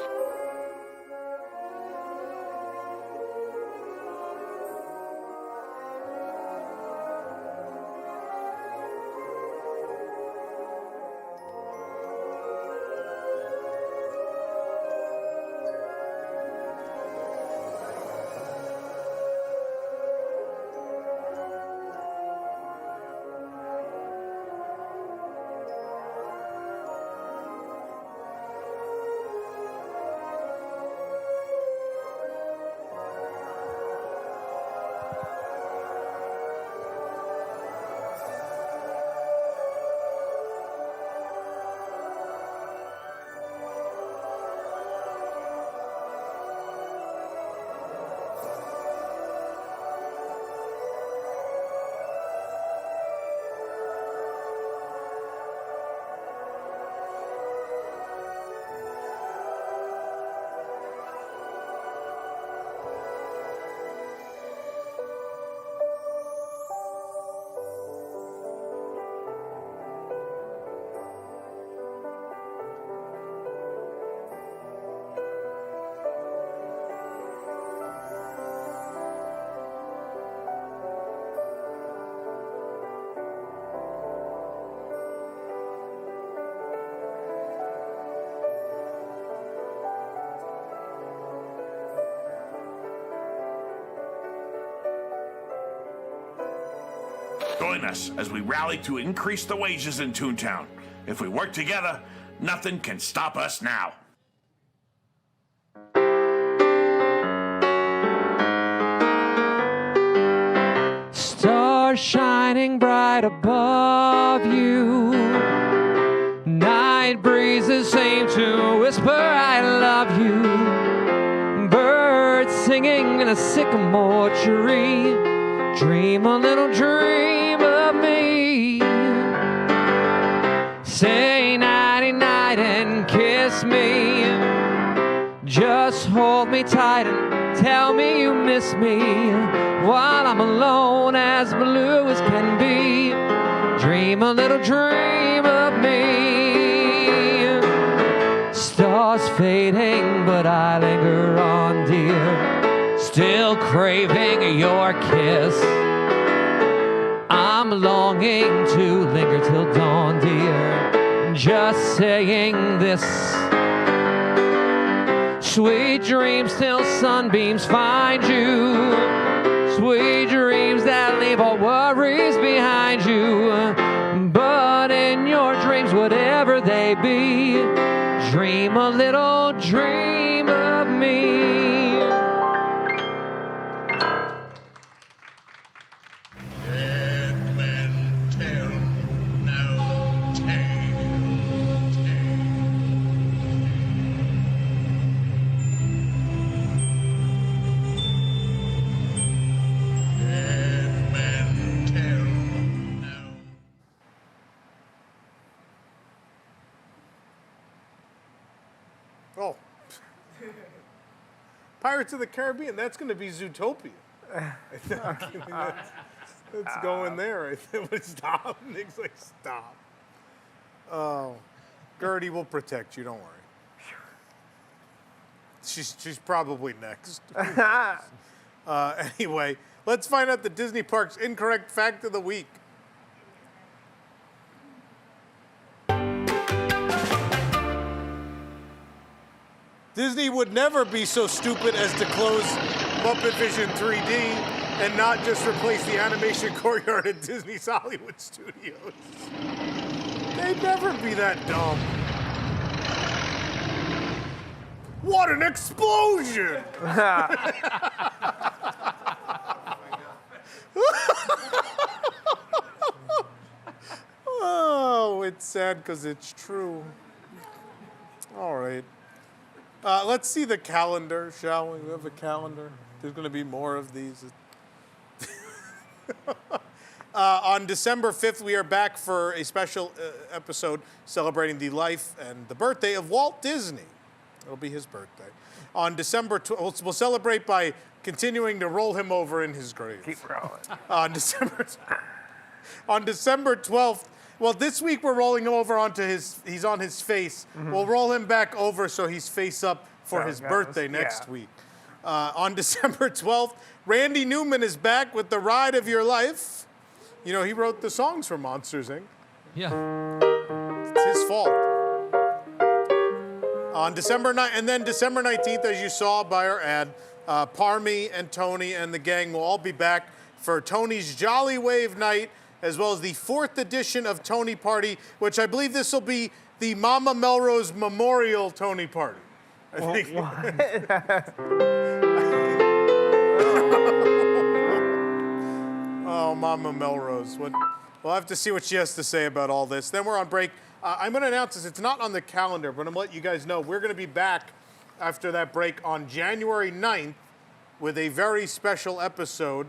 Join us as we rally to increase the wages in Toontown. If we work together, nothing can stop us now. Stars shining bright above you. Night breezes seem to whisper, I love you. Birds singing in a sycamore tree. Dream a little dream of me. Say nighty night and kiss me. Just hold me tight and tell me you miss me. While I'm alone as blue as can be. Dream a little dream of me. Stars fading, but I linger on, dear. Still craving your kiss. I'm longing to linger till dawn, dear. Just saying this. Sweet dreams till sunbeams find you. Sweet dreams that leave all worries behind you. But in your dreams, whatever they be, dream a little dream of me. Oh. Pirates of the Caribbean, that's going to be Zootopia. That's going there. I think. Stop. Nick's like, stop. Oh. Gertie will protect you, don't worry. She's probably next. Anyway, let's find out the Disney Parks incorrect fact of the week. Disney would never be so stupid as to close Muppet Vision 3D and not just replace the animation courtyard at Disney's Hollywood Studios. They'd never be that dumb. What an explosion! Oh, it's sad because it's true. All right. Let's see the calendar, shall we? We have a calendar. There's going to be more of these. On December 5th, we are back for a special episode celebrating the life and the birthday of Walt Disney. It'll be his birthday. On December 12th, we'll celebrate by continuing to roll him over in his grave. Keep rolling. On December 12th, well, this week we're rolling him over onto he's on his face. Mm-hmm. We'll roll him back over so he's face up for his birthday next week. On December 12th, Randy Newman is back with The Ride of Your Life. You know, he wrote the songs for Monsters, Inc. Yeah. It's his fault. On December 9th, and then December 19th, as you saw by our ad, Parmy and Tony and the gang will all be back for Tony's Jolly Wave Night, as well as the 4th edition of Tony Party, which I believe this will be the Mama Melrose Memorial Tony Party. I think. Oh, Mama Melrose. We'll have to see what she has to say about all this. Then we're on break. I'm going to announce this. It's not on the calendar, but I'm going to let you guys know. We're going to be back after that break on January 9th with a very special episode.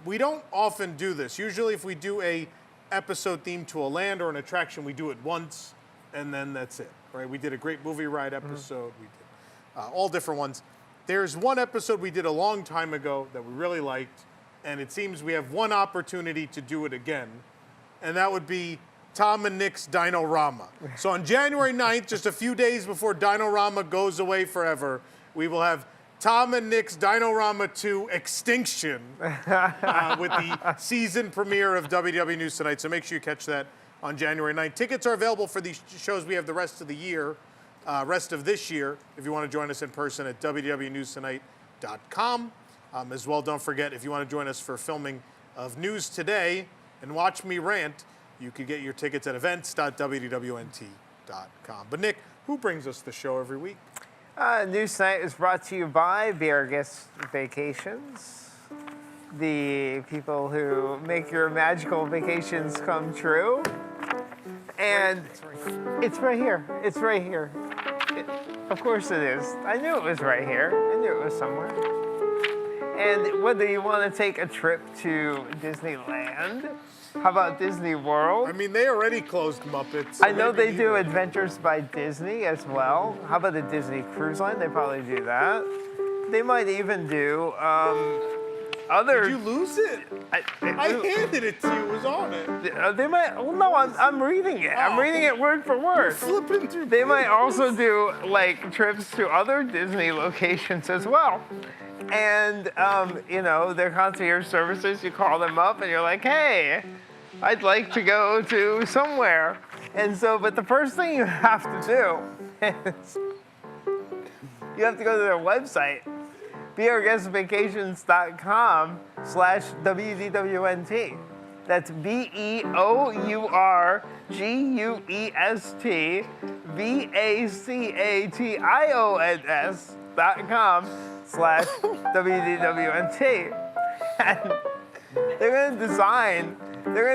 We don't often do this. Usually if we do a episode themed to a land or an attraction, we do it once, and then that's it, right? We did a great movie ride episode. We did all different ones. There's one episode we did a long time ago that we really liked, and it seems we have one opportunity to do it again, and that would be Tom and Nick's Dino-Rama. So on January 9th, just a few days before Dino-Rama goes away forever, we will have Tom and Nick's Dino-Rama 2 Extinction with the season premiere of WDW News Tonight. So make sure you catch that on January 9th. Tickets are available for these shows we have the rest of the year, rest of this year, if you want to join us in person at WDWNewsTonight.com. As well, don't forget, if you want to join us for filming of News Today, and watch me rant, you can get your tickets at events.wdwnt.com. But Nick, who brings us the show every week? News Tonight is brought to you by Be Our Guest Vacations, the people who make your magical vacations come true. And it's right here. It's right here. Of course it is. I knew it was right here. I knew it was somewhere. And whether you want to take a trip to Disneyland, how about Disney World? I mean, they already closed Muppets. I know they do Adventures by Disney as well. How about the Disney Cruise Line? They probably do that. They might even do other. Did you lose it? I handed it to you. It was on it. They might. Well, no, I'm reading it. I'm reading it word for word. Flipping through. They might also do like trips to other Disney locations as well. And you know, their concierge services. You call them up and you're like, hey, I'd like to go to somewhere. And so, but the first thing you have to do is you have to go to their website, beourguestvacations.com/WDWNT. That's BEOURGUESTVACATIONS.com/WDWNT. And they're gonna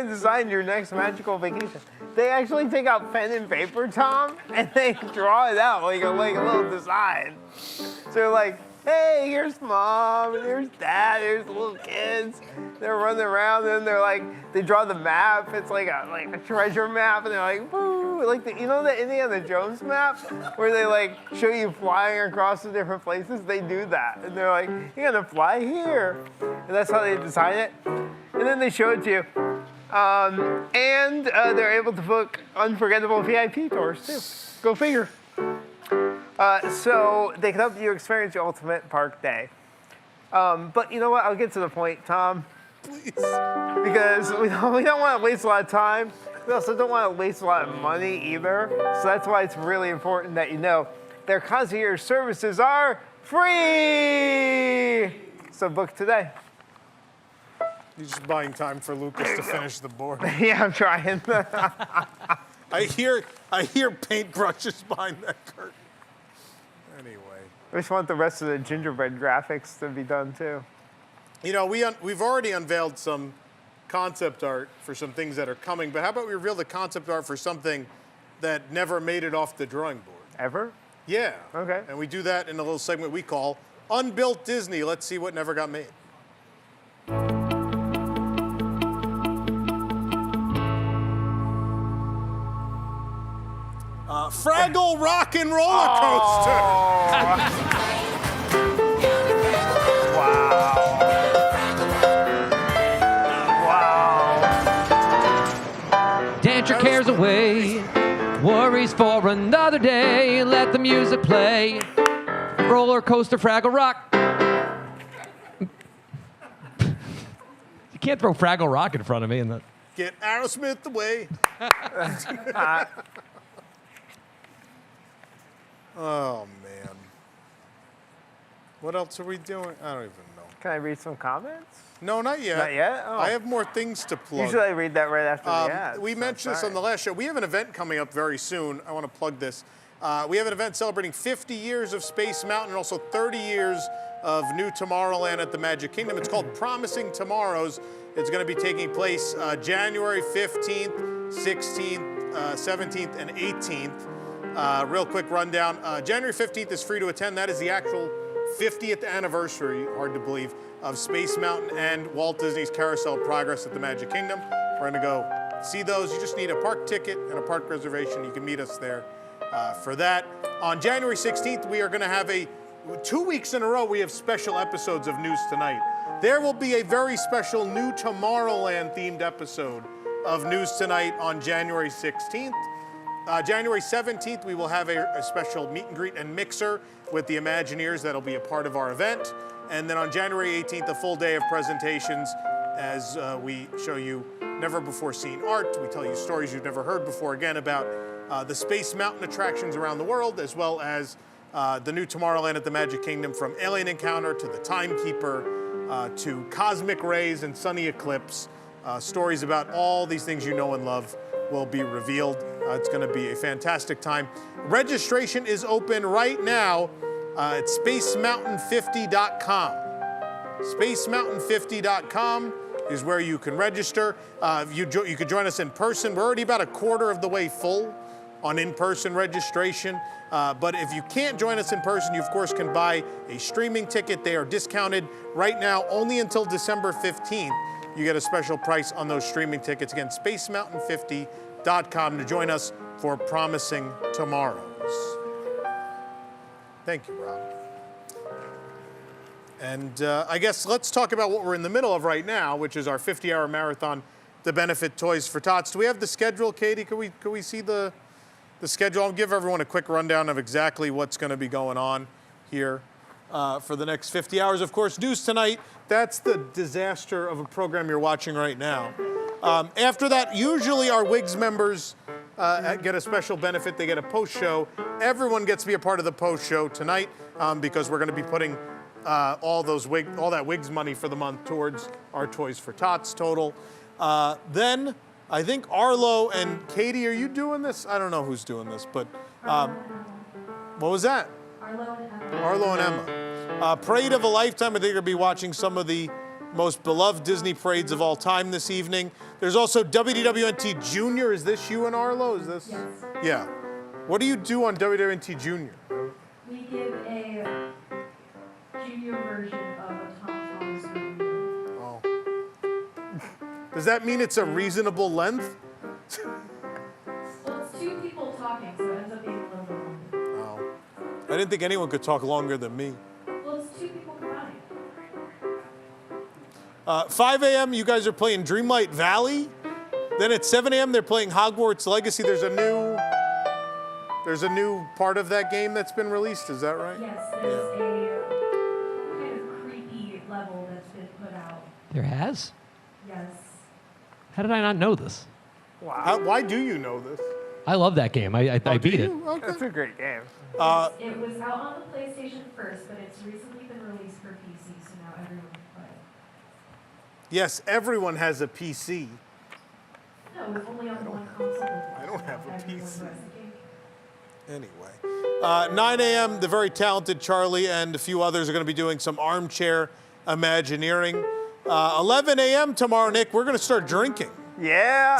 design your next magical vacation. They actually take out pen and paper, Tom, and they draw it out like a little design. So they're like, hey, here's mom, and here's dad, here's the little kids. They're running around, and they're like, they draw the map. It's like a treasure map, and they're like, woo, like you know the Indiana Jones map, where they like show you flying across the different places. They do that, and they're like, you're gonna fly here, and that's how they design it. And then they show it to you. And they're able to book unforgettable VIP tours, too. Go figure. So they can help you experience your ultimate park day. But you know what? I'll get to the point, Tom. Please. Because we don't want to waste a lot of time. We also don't want to waste a lot of money either. So that's why it's really important that you know their concierge services are free. So book today. You're just buying time for Lucas to finish the board. Yeah, I'm trying. I hear paintbrushes behind that curtain. Anyway. I just want the rest of the gingerbread graphics to be done too. You know, we've already unveiled some concept art for some things that are coming, but how about we reveal the concept art for something that never made it off the drawing board? Ever? Yeah. Okay. And we do that in a little segment we call Unbuilt Disney. Let's see what never got made. Fraggle Rock and Roller Coaster. Wow. Dance your cares away, worries for another day. Let the music play. Roller coaster, Fraggle Rock. You can't throw Fraggle Rock in front of me. And that. Get Aerosmith away. Oh, man. What else are we doing? I don't even know. Can I read some comments? No, not yet. Not yet? Oh. I have more things to plug. Usually I read that right after the ads. We mentioned this on the last show. We have an event coming up very soon. I want to plug this. We have an event celebrating 50 years of Space Mountain and also 30 years of New Tomorrowland at the Magic Kingdom. It's called Promising Tomorrows. It's going to be taking place January 15th, 16th, 17th, and 18th. Real quick rundown. January 15th is free to attend. That is the actual 50th anniversary, hard to believe, of Space Mountain and Walt Disney's Carousel Progress at the Magic Kingdom. We're going to go see those. You just need a park ticket and a park reservation. You can meet us there for that. On January 16th, we are going to have 2 weeks in a row, we have special episodes of News Tonight. There will be a very special New Tomorrowland themed episode of News Tonight on January 16th. January 17th, we will have a special meet and greet and mixer with the Imagineers that'll be a part of our event. And then on January 18th, a full day of presentations as we show you never before seen art. We tell you stories you've never heard before, again, about the Space Mountain attractions around the world, as well as the New Tomorrowland at the Magic Kingdom, from Alien Encounter to the Timekeeper to Cosmic Rays and Sunny Eclipse. Stories about all these things you know and love will be revealed. It's going to be a fantastic time. Registration is open right now at spacemountain50.com. Spacemountain50.com is where you can register. You could join us in person. We're already about a quarter of the way full on in-person registration. But if you can't join us in person, you of course can buy a streaming ticket. They are discounted right now only until December 15th. You get a special price on those streaming tickets. Again, spacemountain50.com to join us for Promising Tomorrows. Thank you, Rob. And I guess let's talk about what we're in the middle of right now, which is our 50-hour marathon to benefit Toys for Tots. Do we have the schedule, Katie? Could we see the schedule? I'll give everyone a quick rundown of exactly what's going to be going on here for the next 50 hours. Of course, News Tonight, that's the disaster of a program you're watching right now. After that, usually our WIGS members get a special benefit. They get a post-show. Everyone gets to be a part of the post-show tonight because we're going to be putting all that WIGS money for the month towards our Toys for Tots total. Then I think Arlo and Katie, are you doing this? I don't know who's doing this, but what was that? Arlo and Emma. Arlo and Emma. Parade of a Lifetime. I think you'll be watching some of the most beloved Disney parades of all time this evening. There's also WDWNT Junior. Is this you and Arlo? Is this? Yes. Yeah. What do you do on WDWNT Junior? We give a junior version of a Tom Thomas movie. Oh. Does that mean it's a reasonable length? Well, it's two people talking, so it ends up being a little bit longer. Oh. I didn't think anyone could talk longer than me. Well, it's two people combined. 5 a.m. you guys are playing Dreamlight Valley. Then at 7 a.m. they're playing Hogwarts Legacy. There's a new part of that game that's been released. Is that right? Yes, there's a kind of creepy level that's been put out. There has? Yes. How did I not know this? Wow. Why do you know this? I love that game. I beat it. Okay. That's a great game. It was out on the PlayStation first, but it's recently been released for PC, so now everyone can play it. Yes, everyone has a PC. No, it was only on one console. I don't have a Everyone PC. who has the game. Anyway. 9 a.m., the very talented Charlie and a few others are going to be doing some armchair Imagineering. 11 a.m. tomorrow, Nick, we're going to start drinking. Yeah.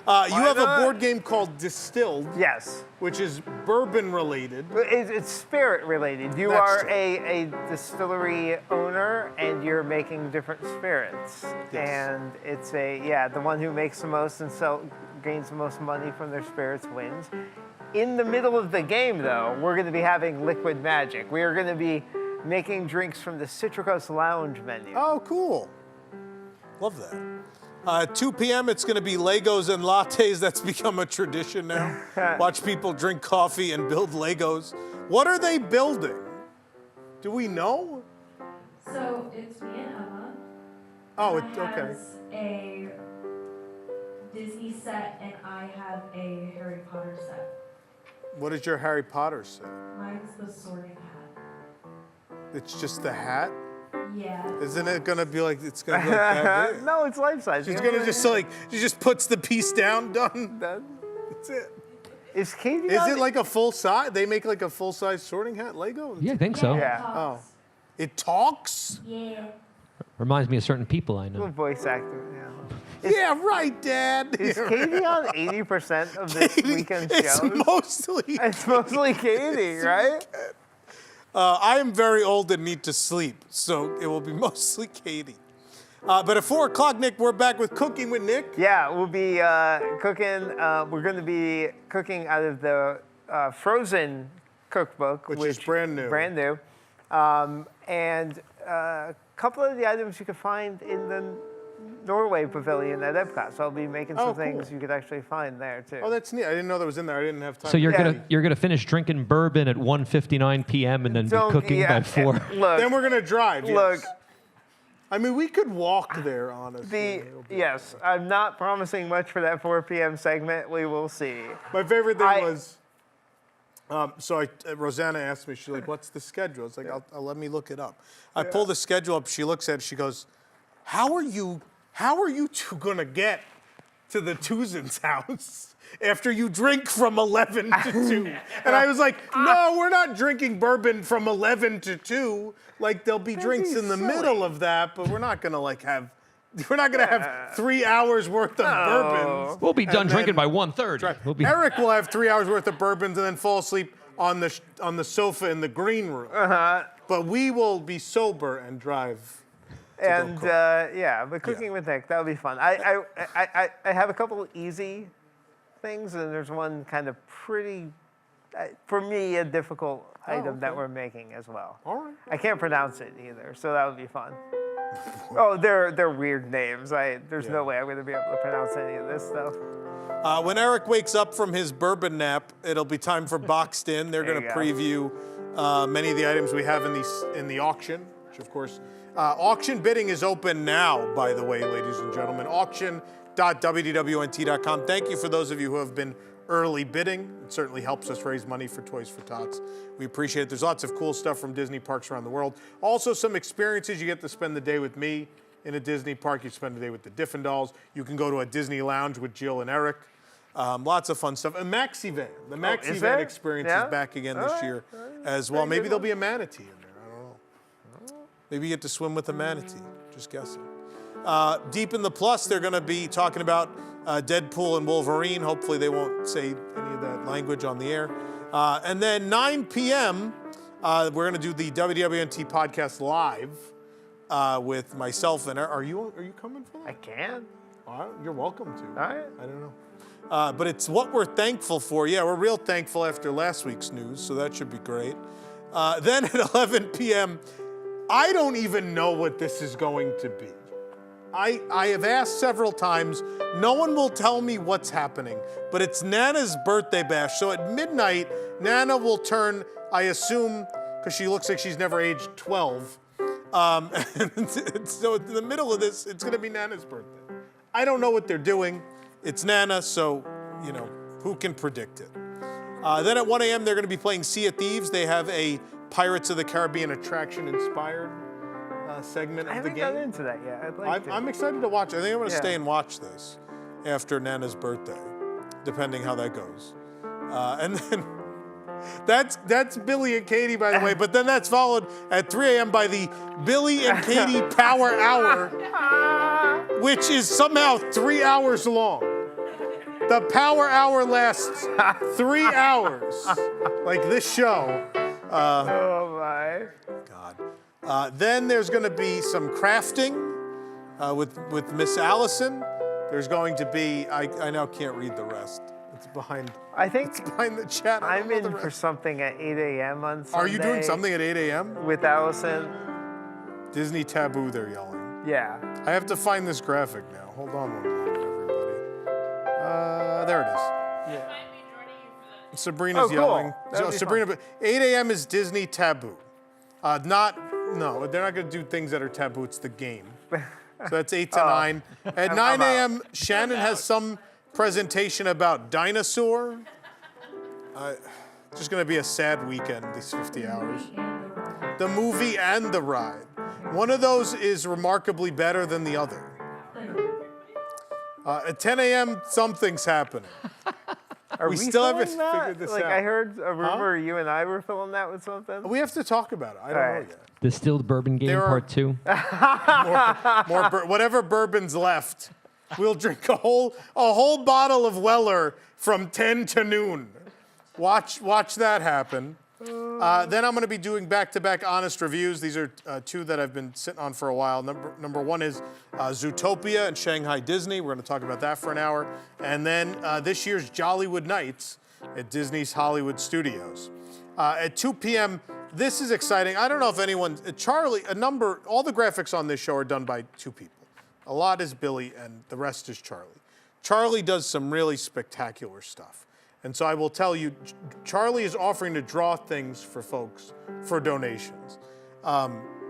You have a board game called Distilled. Yes. Which is bourbon related. It's spirit related. You That's are true. a distillery owner and you're making different spirits. Yes. And it's the one who makes the most and gains the most money from their spirits wins. In the middle of the game, though, we're going to be having liquid magic. We are going to be making drinks from the Citricos Lounge menu. Oh, cool. Love that. 2 p.m., it's going to be Legos and lattes. That's become a tradition now. Watch people drink coffee and build Legos. What are they building? Do we know? So it's me and Emma. Oh, Emma okay. has a Disney set, and I have a Harry Potter set. What is your Harry Potter set? Mine's the Sorting Hat. It's just the hat? Yeah. Isn't it going to be like, it's going to be like that big? No, it's life size. She's going to just she just puts the piece down, done. That's it. Is Katie Is it like a full size? They make like a full size Sorting Hat Lego? Yeah, I think so. Yeah. Oh. It talks? Yeah. Reminds me of certain people I Little know. voice actor, Yeah, right, Dad. Is Katie on 80% of this weekend's shows? It's mostly Katie, right? I am very old and need to sleep, so it will be mostly Katie. But at 4 o'clock, Nick, we're back with Cooking with Nick. Yeah, we'll be cooking. We're going to be cooking out of the Frozen cookbook, Which is brand new. Brand new. And a couple of the items you can find in the Norway Pavilion at Epcot. So I'll be making some things you could actually find there too. Oh, that's neat. I didn't know that was in there. I didn't have time. So you're gonna finish drinking bourbon at 1:59 p.m. and then be cooking by 4. Look, then we're gonna drive. Yes. Look. I mean, we could walk there, honestly. Yes, I'm not promising much for that 4 p.m. segment. We will see. My favorite thing was, Rosanna asked me, she's like, what's the schedule? It's like, I'll let me look it up. I pull the schedule up, she looks at it, she goes, how are you how are you two gonna get to the Tuzan's house after you drink from 11 to 2? And I was like, no, we're not drinking bourbon from 11 to 2. Like, there'll be drinks in the middle of that, but we're not gonna have 3 hours worth of bourbons. We'll be done drinking by 1:30. Eric will have 3 hours worth of bourbons and then fall asleep on the sofa in the green room. But we will be sober and drive. And but cooking with Nick, that would be fun. I have a couple of easy things, and there's one kind of pretty, for me, a difficult item that we're making as well. All right. I can't pronounce it either, so that would be fun. Oh, they're weird names. There's no way I'm going to be able to pronounce any of this stuff. When Eric wakes up from his bourbon nap, it'll be time for Boxed In. They're going to preview many of the items we have in the auction, which of course, auction bidding is open now, by the way, ladies and gentlemen. Auction.wdwnt.com. Thank you for those of you who have been early bidding. It certainly helps us raise money for Toys for Tots. We appreciate it. There's lots of cool stuff from Disney parks around the world. Also, some experiences. You get to spend the day with me in a Disney park. You spend the day with the Diffin' Dolls. You can go to a Disney lounge with Jill and Eric. Lots of fun stuff. And Maxi-Van. The Maxi-Van experience is back again this year as well. Maybe there'll be a manatee in there. I don't know. Maybe you get to swim with a manatee. Just guessing. Deep in the Plus, they're going to be talking about Deadpool and Wolverine. Hopefully they won't say any of that language on the air. And then 9 p.m., we're going to do the WDWNT podcast live with myself and are you coming for that? I can. You're welcome to. All right. I don't know. But it's what we're thankful for. Yeah, we're real thankful after last week's news, so that should be great. Then at 11 p.m., I don't even know what this is going to be. I have asked several times. No one will tell me what's happening, but it's Nana's birthday bash. So at midnight, Nana will turn, I assume, because she looks like she's never aged 12. And so in the middle of this, it's going to be Nana's birthday. I don't know what they're doing. It's Nana, so, who can predict it? Then at 1 a.m., they're going to be playing Sea of Thieves. They have a Pirates of the Caribbean attraction-inspired segment of the game. I haven't gotten into that yet. I'd like to. I'm excited to watch it. I think I'm going to stay and watch this after Nana's birthday, depending how that goes. And then that's Billy and Katie, by the way, but then that's followed at 3 a.m. by the Billy and Katie Power Hour, which is somehow 3 hours long. The Power Hour lasts 3 hours, like this show. Oh my God. Then there's going to be some crafting with Miss Allison. There's going to be, I now can't read the rest. It's behind. It's behind the chat. I'm in for something at 8 a.m. on Sunday. Are you doing something at 8 a.m.? With Allison. Disney Taboo, they're yelling. Yeah. I have to find this graphic now. Hold on one minute, everybody. There it is. Yeah. Sabrina's yelling. So Sabrina, 8 a.m. is Disney Taboo. No, they're not going to do things that are taboo. It's the game. So that's 8 to 9. At 9 a.m., Shannon has some presentation about Dinosaur. Just going to be a sad weekend, these 50 hours. The movie and the ride. One of those is remarkably better than the other. At 10 a.m., something's happening. We still haven't that? figured this out. out. I heard a rumor you and I were filling that with something. We have to talk about it. I don't know yet. Distilled Bourbon Game Part 2. Whatever bourbon's left, we'll drink a whole bottle of Weller from 10 to noon. Watch that happen. Then I'm going to be doing back-to-back honest reviews. These are two that I've been sitting on for a while. Number one is Zootopia and Shanghai Disney. We're going to talk about that for an hour. And then this year's Jollywood Nights at Disney's Hollywood Studios. At 2 p.m., this is exciting. I don't know if anyone, all the graphics on this show are done by two people. A lot is Billy and the rest is Charlie. Charlie does some really spectacular stuff. And so I will tell you, Charlie is offering to draw things for folks for donations.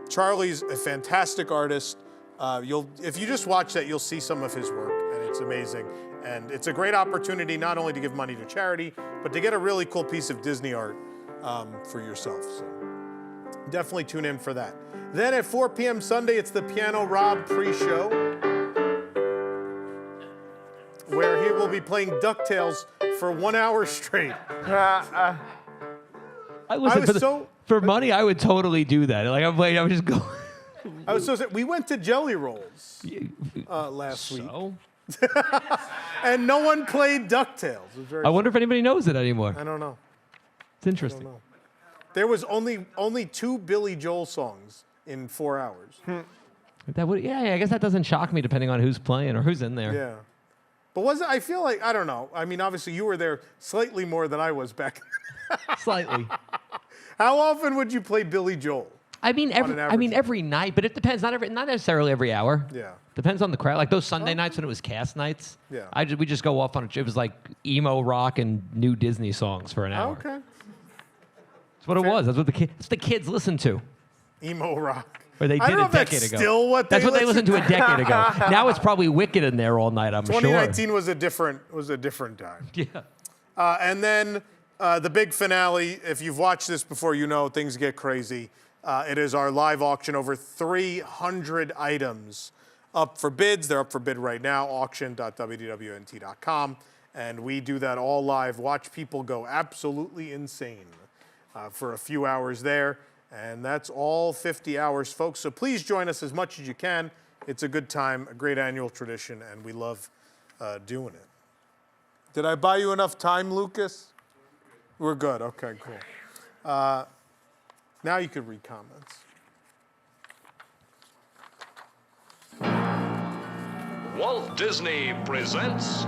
Charlie's a fantastic artist. If you just watch that, you'll see some of his work, and it's amazing. And it's a great opportunity not only to give money to charity, but to get a really cool piece of Disney art for yourself. So definitely tune in for that. Then at 4 p.m. Sunday, it's the Piano Rob pre-show. where he will be playing DuckTales for 1 hour straight. For money, I would totally do that. Like I would just go. I was so sad. We went to Jelly Rolls last week. And no one played DuckTales. I wonder if anybody knows it anymore. I don't know. It's interesting. I don't know. There was only 2 Billy Joel songs in 4 hours. I guess that doesn't shock me depending on who's playing or who's in there. Yeah. But I feel like, I don't know. I mean, obviously you were there slightly more than I was back. Slightly. How often would you play Billy Joel? I mean, every night, but it depends. Not necessarily every hour. Yeah. Depends on the crowd. Like those Sunday nights when it was cast nights. Yeah. We just go off on it. It was like emo rock and new Disney songs for an hour. Okay. That's what it was. That's what the kids listened to. Emo rock. Or they did a decade ago. Still what that's what they listened to a decade ago. Now it's probably Wicked in there all night. I'm sure. 2019 was a different time. Yeah. And then the big finale. If you've watched this before, you know things get crazy. It is our live auction. Over 300 items up for bids. They're up for bid right now. Auction.wdwnt.com. And we do that all live. Watch people go absolutely insane for a few hours there. And that's all 50 hours, folks. So please join us as much as you can. It's a good time, a great annual tradition, and we love doing it. Did I buy you enough time, Lucas? We're good. Okay, cool. Now you can read comments. Walt Disney presents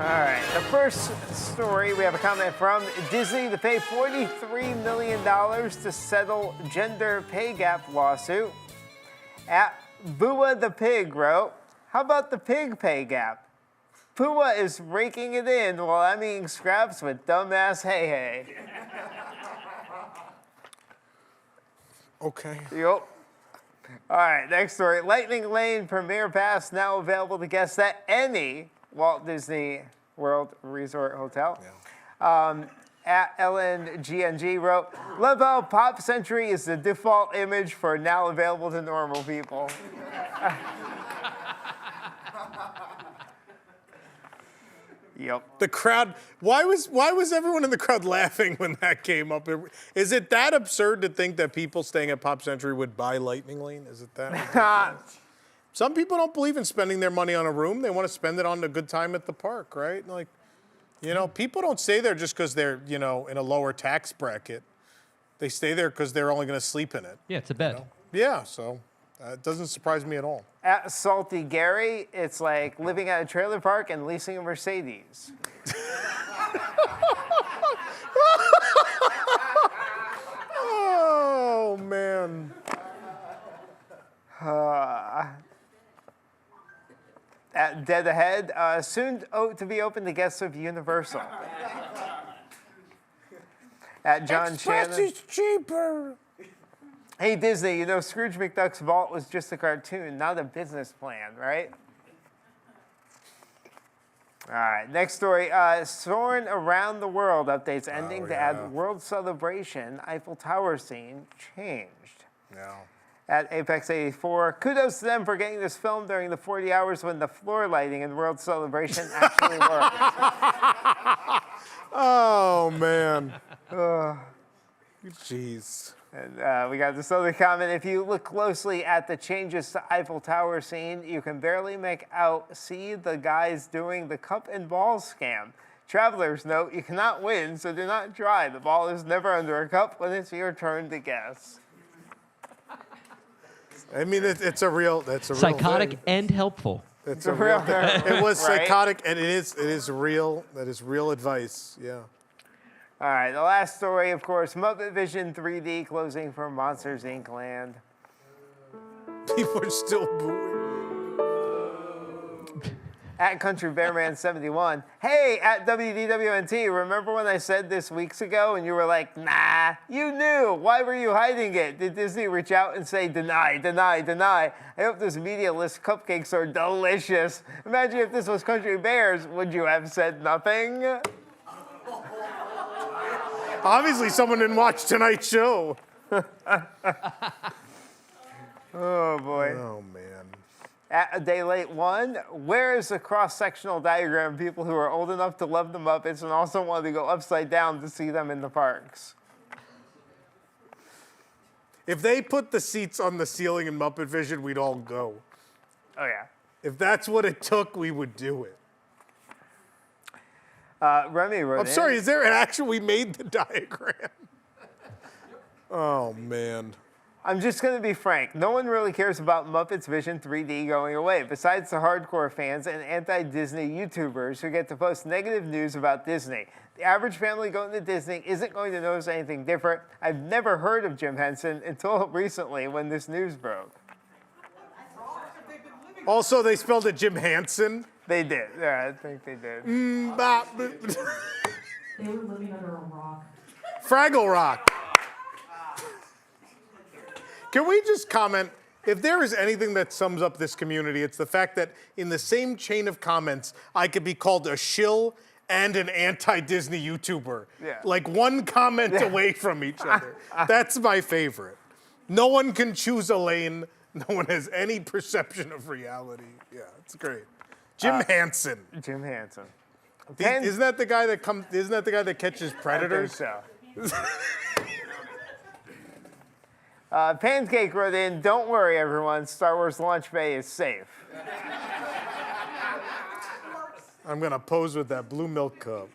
All right, the first story, we have a comment from Disney to pay $43 million to settle gender pay gap lawsuit. At Bua the Pig wrote, how about the pig pay gap? Pua is raking it in while I'm eating scraps with dumbass Hey Hey. Okay. Yep. All right, next story. Lightning Lane Premier Pass now available to guests at any Walt Disney World Resort Hotel. Yeah. At LNGNG wrote, love how Pop Century is the default image for now available to normal people. Yep. The crowd, why was everyone in the crowd laughing when that came up? Is it that absurd to think that people staying at Pop Century would buy Lightning Lane? Is it that? Some people don't believe in spending their money on a room. They want to spend it on a good time at the park, right? Like, you know, people don't stay there just because they're, you know, in a lower tax bracket. They stay there because they're only going to sleep in it. Yeah, it's a bed. You know? Yeah, so it doesn't surprise me at all. At Salty Gary, it's like living at a trailer park and leasing a Mercedes. Oh, man. At Dead Ahead, soon to be open to guests of Universal. At John Express Shannon. is cheaper. Hey, Disney, you know Scrooge McDuck's vault was just a cartoon, not a business plan, right? All right, next story. Soarin' Around the World updates ending to add World Celebration Eiffel Tower scene changed. No. At Apex 84, kudos to them for getting this filmed during the 40 hours when the floor lighting in World Celebration actually worked. Oh, man. Jeez. And we got this other comment. If you look closely at the changes to Eiffel Tower scene, you can barely make out see the guys doing the cup and ball scam. Travelers note you cannot win, so do not try. The ball is never under a cup when it's your turn to guess. I mean, it's a real. That's a psychotic real thing. and helpful. It's a real thing. It was Right? psychotic, and it is real. That is real advice. Yeah. All right, the last story, of course, Muppet Vision 3D closing for Monsters, Inc. land. People are still booing. At CountryBearman71. Hey, at WDWNT, remember when I said this weeks ago and you were like, nah, you knew. Why were you hiding it? Did Disney reach out and say, deny, deny, deny? I hope this media list cupcakes are delicious. Imagine if this was Country Bears, would you have said nothing? Obviously, someone didn't watch tonight's show. Oh, boy. Oh, man. At A Day Late 1, where is the cross-sectional diagram of people who are old enough to love the Muppets and also want to go upside down to see them in the parks? If they put the seats on the ceiling in Muppet Vision, we'd all go. Oh, yeah. If that's what it took, we would do it. Remy wrote I'm sorry, is there an actual, we made the diagram? Oh, man. I'm just going to be frank. No one really cares about Muppets Vision 3D going away, besides the hardcore fans and anti-Disney YouTubers who get to post negative news about Disney. The average family going to Disney isn't going to notice anything different. I've never heard of Jim Henson until recently when this news broke. Also, they spelled it Jim Hansen. They did. Yeah, I think they did. They were living under a rock. Fraggle Rock. Can we just comment, if there is anything that sums up this community, it's the fact that in the same chain of comments, I could be called a shill and an anti-Disney YouTuber. Yeah. Like one comment away from each other. That's my favorite. No one can choose a lane. No one has any perception of reality. Yeah, it's great. Jim Hansen. Jim Hansen. Isn't that the guy that isn't that the guy that catches predators? I think so. Pancake wrote in, don't worry, everyone. Star Wars Launch Bay is safe. I'm going to pose with that blue milk cup.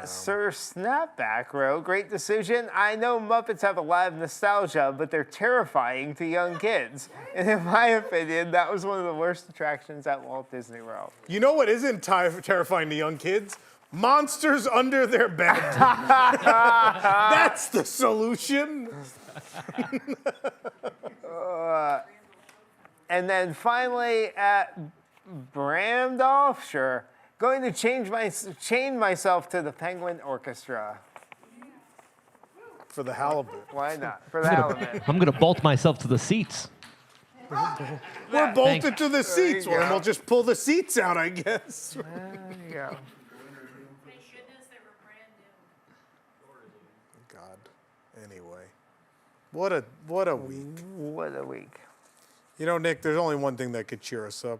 Sir Snapback wrote, great decision. I know Muppets have a lot of nostalgia, but they're terrifying to young kids. And in my opinion, that was one of the worst attractions at Walt Disney World. You know what isn't terrifying to young kids? Monsters under their bed. That's the solution. And then finally at Bramdolph, sure, going to chain myself to the Penguin Orchestra. For the halibut. Why not? For the halibut. I'm going to bolt myself to the seats. We're bolted to the seats. Well, we'll just pull the seats out, I guess. There you go. Anyway, what a week. What a week. You know, Nick, there's only one thing that could cheer us up.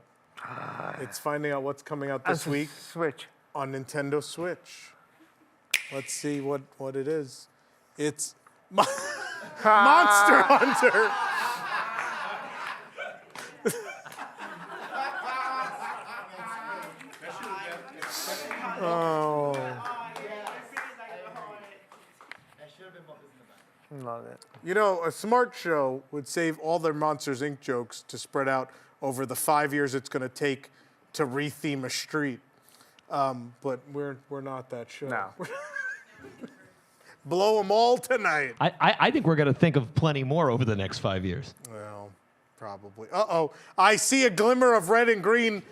It's finding out what's coming out this week Switch. on Nintendo Switch. Let's see what it is. It's Monster Hunter. Oh. Love it. You know, a smart show would save all their Monsters, Inc. jokes to spread out over the 5 years it's going to take to re-theme a street. But we're not that show. No. Blow them all tonight. I think we're going to think of plenty more over the next 5 years. Well, probably. Uh-oh. I see a glimmer of red and green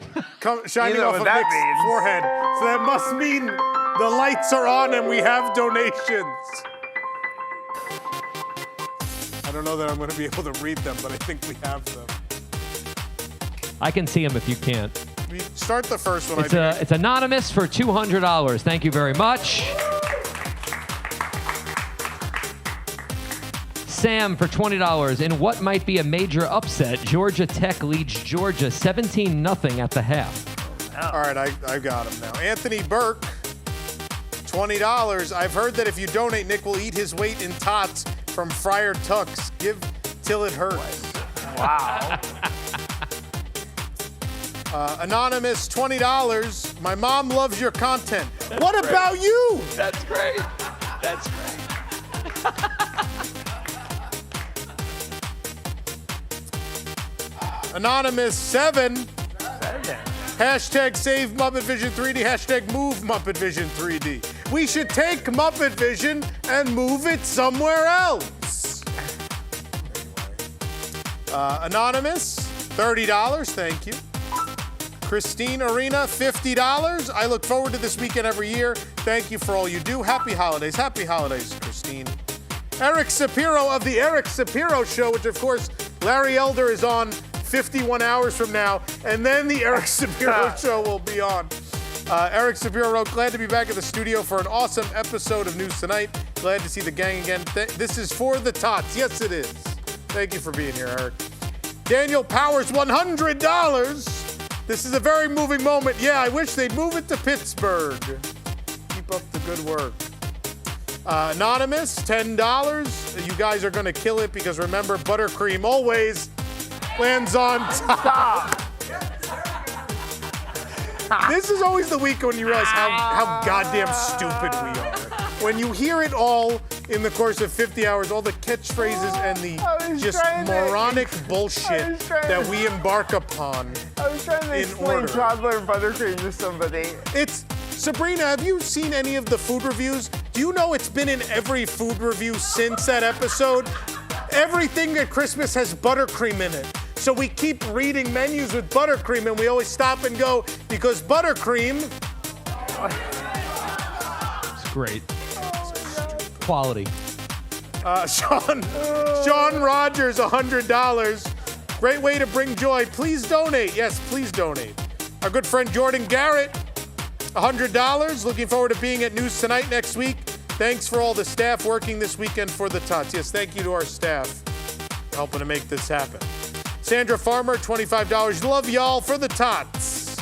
shining off of that Nick's means. forehead. So that must mean the lights are on and we have donations. I don't know that I'm going to be able to read them, but I think we have them. I can see them if you can't. We start the first one. It's anonymous for $200. Thank you very much. Sam for $20. In what might be a major upset, Georgia Tech leads Georgia 17-0 at the half. All right, I got him now. Anthony Burke, $20. I've heard that if you donate, Nick will eat his weight in tots from Friar Tuck's. Give till it hurts. Wow. Anonymous, $20. My mom loves your content. What about you? That's great. That's great. Anonymous, $7. Hashtag save Muppet Vision 3D. Hashtag move Muppet Vision 3D. We should take Muppet Vision and move it somewhere else. Anonymous, $30. Thank you. Christine Arena, $50. I look forward to this weekend every year. Thank you for all you do. Happy holidays. Happy holidays, Christine. Eric Sapiro of The Eric Sapiro Show, which, of course, Larry Elder is on 51 hours from now, and then The Eric Sapiro Show will be on. Eric Sapiro wrote, glad to be back at the studio for an awesome episode of News Tonight. Glad to see the gang again. This is for the tots. Yes, it is. Thank you for being here, Eric. Daniel Powers, $100. This is a very moving moment. Yeah, I wish they'd move it to Pittsburgh. Keep up the good work. Anonymous, $10. You guys are going to kill it because remember, buttercream always lands on top. This is always the week when you realize how goddamn stupid we are. When you hear it all in the course of 50 hours, all the catchphrases and the just moronic bullshit that we embark upon. I was trying to explain toddler buttercream to somebody. Sabrina, have you seen any of the food reviews? Do you know it's been in every food review since that episode? Everything at Christmas has buttercream in it. So we keep reading menus with buttercream and we always stop and go because buttercream. It's great. Quality. Sean Rogers, $100. Great way to bring joy. Please donate. Yes, please donate. Our good friend Jordan Garrett, $100. Looking forward to being at News Tonight next week. Thanks for all the staff working this weekend for the Tots. Yes, thank you to our staff helping to make this happen. Sandra Farmer, $25. Love y'all for the Tots.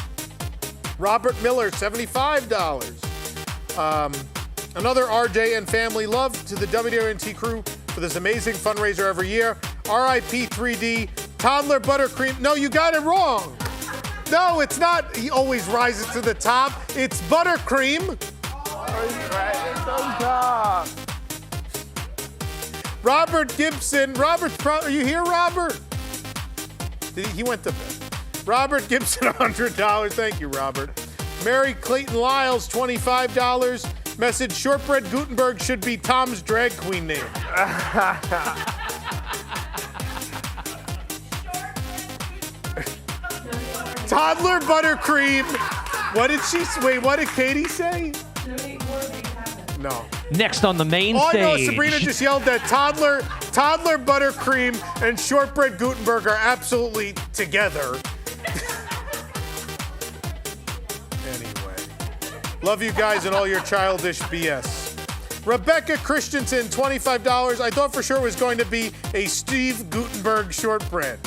Robert Miller, $75. Another RJ and family. Love to the WDWNT crew for this amazing fundraiser every year. RIP 3D, toddler buttercream. No, you got it wrong. No, it's not. He always rises to the top. It's buttercream. Robert Gibson. Are you here, Robert? He went to bed. Robert Gibson, $100. Thank you, Robert. Mary Clayton Lyles, $25. Message, Shortbread Gutenberg should be Tom's drag queen name. Toddler buttercream. What did she say? Wait, what did Katie say? No. Next on the main stage. Oh, no, Sabrina just yelled that toddler buttercream and Shortbread Gutenberg are absolutely together. Anyway. Love you guys and all your childish BS. Rebecca Christensen, $25. I thought for sure it was going to be a Steve Gutenberg shortbread.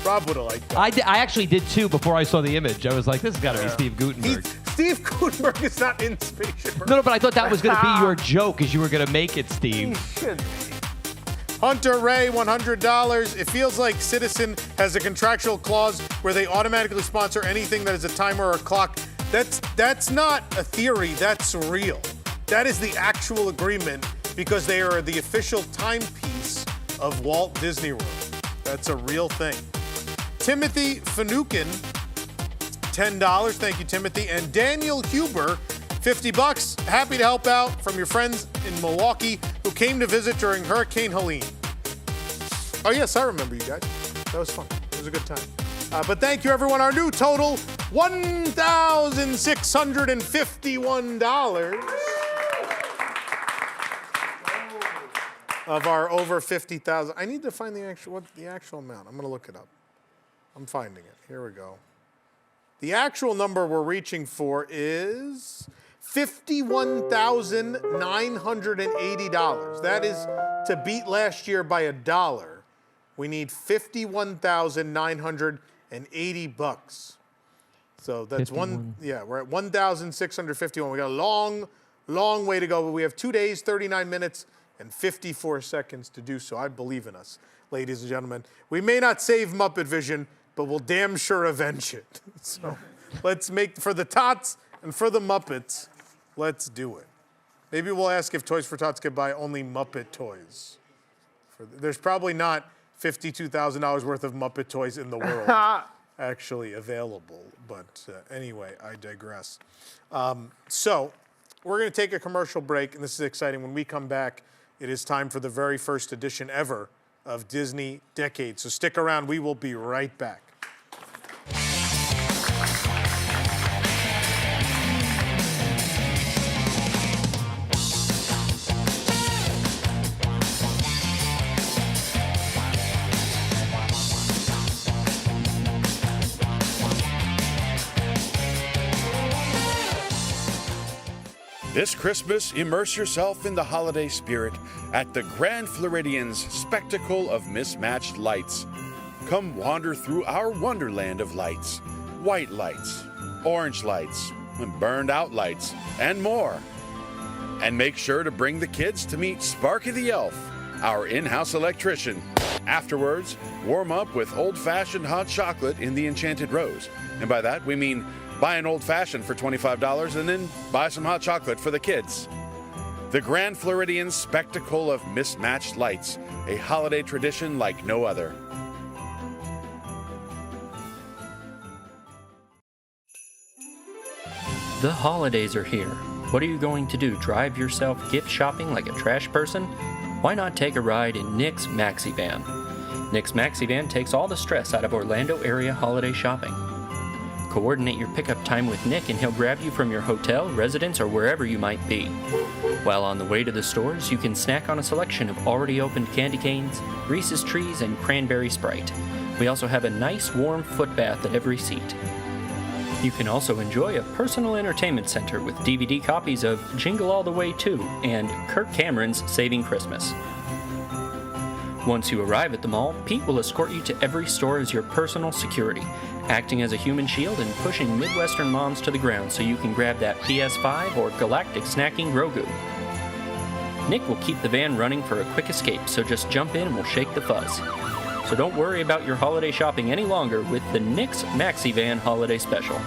Rob would have liked that. I actually did too before I saw the image. I was like, this has got to be Steve Gutenberg. Steve Gutenberg is not in Spaceship Earth. No, but I thought that was going to be your joke, is you were going to make it, Steve. He should be. Hunter Ray, $100. It feels like Citizen has a contractual clause where they automatically sponsor anything that is a timer or a clock. That's not a theory, that's real. That is the actual agreement because they are the official timepiece of Walt Disney World. That's a real thing. Timothy Finucane, $10. Thank you, Timothy. And Daniel Huber, $50. Happy to help out from your friends in Milwaukee who came to visit during Hurricane Helene. Oh, yes, I remember you guys. That was fun. It was a good time. But thank you, everyone. Our new total, $1,651 of our over 50,000. I need to find the actual amount. I'm going to look it up. I'm finding it. Here we go. The actual number we're reaching for is $51,980. That is to beat last year by $1. We need $51,980. So that's 51. we're at 1,651. We got a long, long way to go, but we have 2 days, 39 minutes, and 54 seconds to do so. I believe in us, ladies and gentlemen. We may not save Muppet Vision, but we'll damn sure avenge it. So let's make, for the Tots and for the Muppets, let's do it. Maybe we'll ask if Toys for Tots could buy only Muppet toys. There's probably not $52,000 worth of Muppet toys in the world actually available. But anyway, I digress. So we're going to take a commercial break, and this is exciting. When we come back, it is time for the very first edition ever of Disney Decade. So stick around. We will be right back. This Christmas, immerse yourself in the holiday spirit at the Grand Floridian's Spectacle of Mismatched Lights. Come wander through our wonderland of lights. White lights, orange lights, and burned out lights, and more. And make sure to bring the kids to meet Sparky the Elf, our in-house electrician. Afterwards, warm up with old-fashioned hot chocolate in the Enchanted Rose. And by that, we mean buy an old-fashioned for $25 and then buy some hot chocolate for the kids. The Grand Floridian Spectacle of Mismatched Lights, a holiday tradition like no other. The holidays are here. What are you going to do? Drive yourself gift shopping like a trash person? Why not take a ride in Nick's Maxi Van? Nick's Maxi Van takes all the stress out of Orlando area holiday shopping. Coordinate your pickup time with Nick and he'll grab you from your hotel, residence, or wherever you might be. While on the way to the stores, you can snack on a selection of already opened candy canes, Reese's Trees, and cranberry Sprite. We also have a nice warm foot bath at every seat. You can also enjoy a personal entertainment center with DVD copies of Jingle All the Way 2 and Kirk Cameron's Saving Christmas. Once you arrive at the mall, Pete will escort you to every store as your personal security, acting as a human shield and pushing Midwestern moms to the ground so you can grab that PS5 or galactic snacking Grogu. Nick will keep the van running for a quick escape, so just jump in and we'll shake the fuzz. So don't worry about your holiday shopping any longer with the Nick's Maxi Van Holiday Special.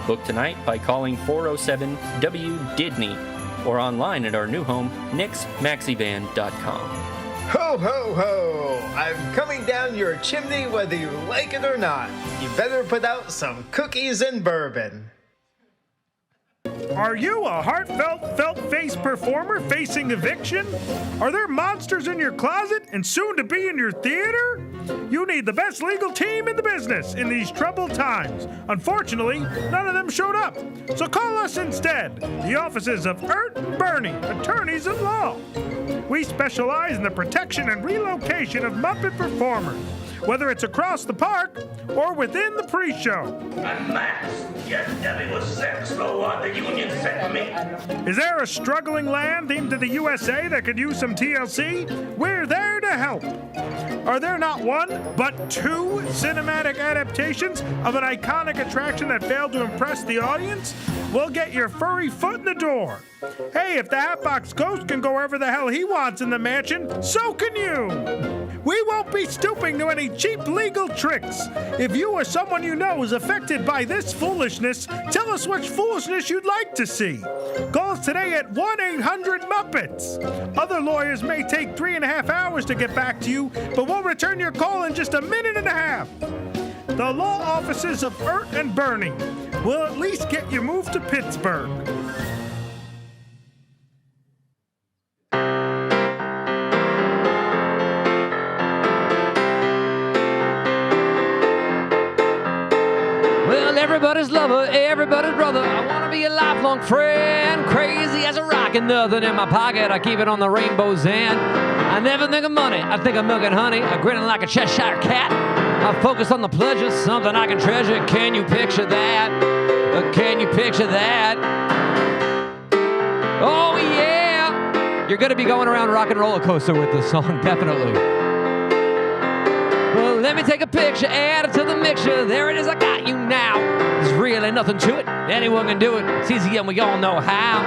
Book tonight by calling 407-WDWNT or online at our new home, nicksmaxivan.com. Ho, ho, ho! I'm coming down your chimney whether you like it or not. You better put out some cookies and bourbon. Are you a heartfelt, felt-faced performer facing eviction? Are there monsters in your closet and soon to be in your theater? You need the best legal team in the business in these troubled times. Unfortunately, none of them showed up. So call us instead, the offices of Ert and Bernie, attorneys at law. We specialize in the protection and relocation of Muppet performers, whether it's across the park or within the pre-show. Unmasked, yes, Debbie was sex, the one the union sent me. Is there a struggling land themed to the USA that could use some TLC? We're there to help. Are there not one, but two cinematic adaptations of an iconic attraction that failed to impress the audience? We'll get your furry foot in the door. Hey, if the Hatbox Ghost can go wherever the hell he wants in the mansion, so can you. We won't be stooping to any cheap legal tricks. If you or someone you know is affected by this foolishness, tell us which foolishness you'd like to see. Call us today at 1-800-MUPPETS. Other lawyers may take 3.5 hours to get back to you, but we'll return your call in just a minute and a half. The law offices of Ert and Bernie will at least get you moved to Pittsburgh. Everybody's lover, everybody's brother. I want to be a lifelong friend. Crazy as a rock and nothing in my pocket. I keep it on the rainbow's end. I never think of money. I think of milk and honey. I'm grinning like a Cheshire cat. I focus on the pleasure, something I can treasure. Can you picture that? Can you picture that? Oh, yeah. You're going to be going around Rock and Roller Coaster with this song, definitely. Well, let me take a picture, add it to the mixture. There it is, I got you now. There's really nothing to it. Anyone can do it. It's easy and we all know how.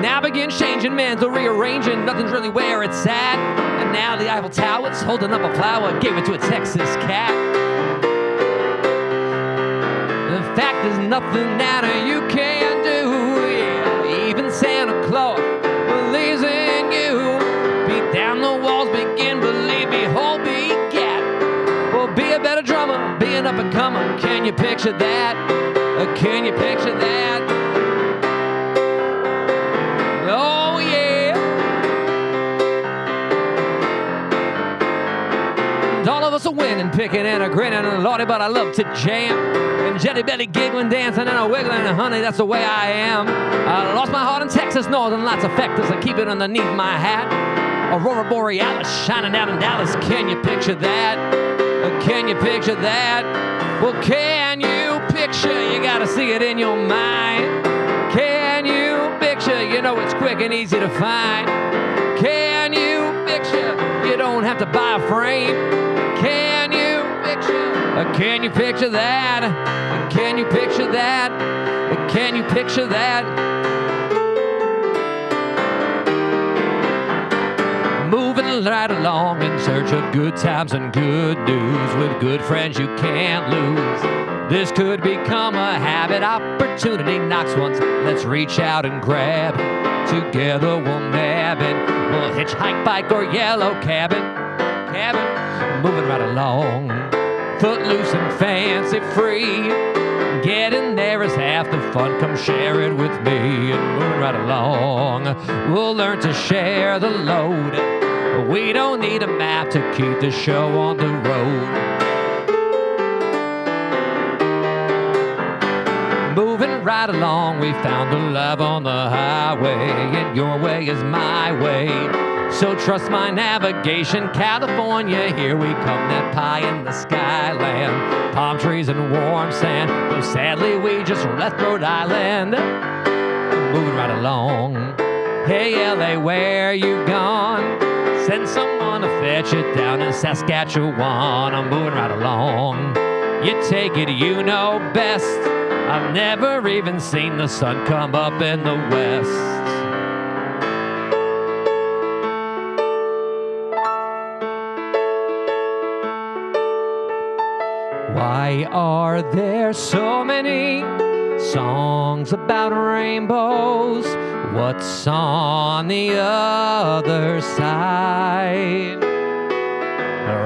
Now begins changing, man's rearranging. Nothing's really where it's at. And now the Eiffel Tower's holding up a flower. Gave it to a Texas cat. In fact, there's nothing that you can do. Yeah, even Santa Claus believes in you. Beat down the walls, begin, believe me, hold me. Be a better drummer, be an up-and-comer. Can you picture that? Can you picture that? Oh, yeah. And all of us are winning, picking and a grinning. And Lordy, but I love to jam. And Jelly Belly giggling, dancing, and a wiggling. And honey, that's the way I am. I lost my heart in Texas, Northern Lights effectors. I keep it underneath my hat. Aurora Borealis shining down in Dallas. Can you picture that? Can you picture that? Well, can you picture? You gotta see it in your mind. Can you picture? You You know it's quick and easy to find. Can you picture? You don't have to buy a frame. Can you picture? Can you picture that? Can you picture that? Can you picture that? Moving right along in search of good times and good news with good friends you can't lose. This could become a habit. Opportunity knocks once. Let's reach out and grab it. Together we'll nab it. We'll hitchhike, bike, or yellow cabin. Moving right along. Footloose and fancy free. Getting there is half the fun. Come share it with me. And moving right along. We'll learn to share the load. We don't need a map to keep the show on the road. Moving right along, we found the love on the highway, and your way is my way. So trust my navigation, California, here we come, that pie in the skyland, palm trees and warm sand. Though sadly we just left Rhode Island. Moving right along. Hey LA, where you gone? Send someone to fetch it down in Saskatchewan. I'm moving right along. You take it, you know best. I've never even seen the sun come up in the west. Why are there so many songs about rainbows? What's on the other side?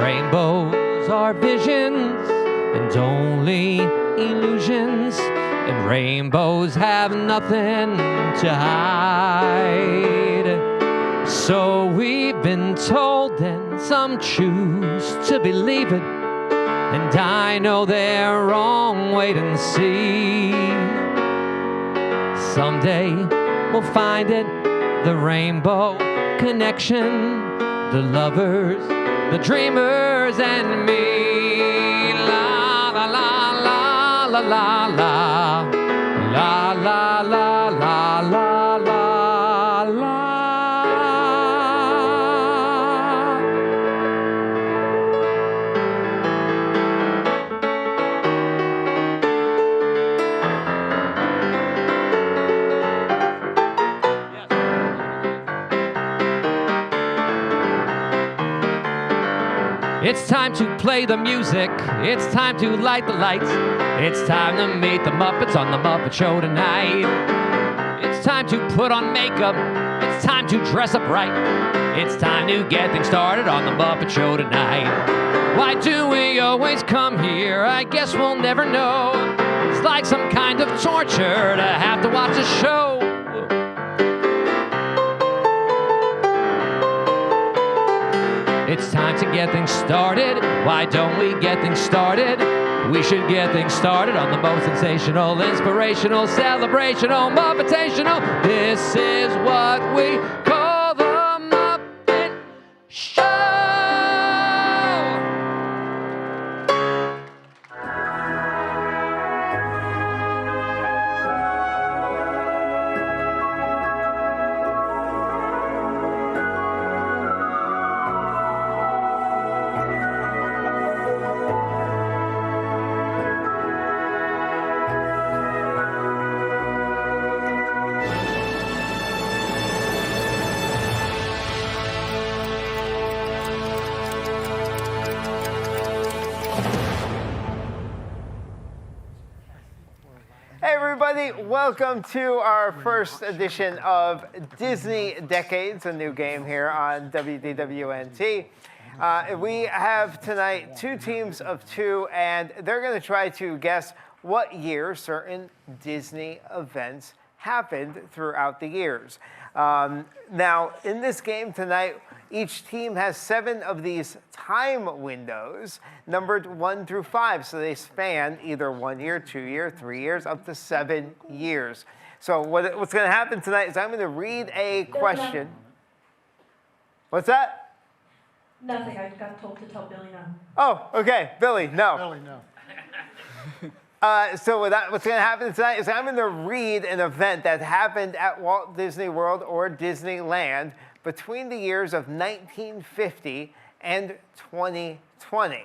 Rainbows are visions and only illusions, and rainbows have nothing to hide. So we've been told, and some choose to believe it, and I know they're wrong. Wait and see. Someday we'll find it, the rainbow connection, the lovers, the dreamers, and me. La la la la la la la la la la la la la la. It's time to play the music. It's time to light the lights. It's time to meet the Muppets on the Muppet Show tonight. It's time to put on makeup. It's time to dress up right. It's time to get things started on the Muppet Show tonight. Why do we always come here? I guess we'll never know. It's like some kind of torture to have to watch a show. It's time to get things started. Why don't we get things started? We should get things started on the most sensational, inspirational, celebrational, Muppetational. This is what we call the Muppet Show. Welcome to our first edition of Disney Decades, a new game here on WDWNT. We have tonight two teams of two, and they're going to try to guess what year certain Disney events happened throughout the years. Now, in this game tonight, each team has 7 of these time windows, numbered 1 through 5. So they span either 1 year, 2 year, 3 years, up to 7 years. So what's going to happen tonight is I'm going to read a question. What's that? Nothing. I got told to tell Billy no. Oh, okay. Billy, no. Billy, no. So what's going to happen tonight is I'm going to read an event that happened at Walt Disney World or Disneyland between the years of 1950 and 2020.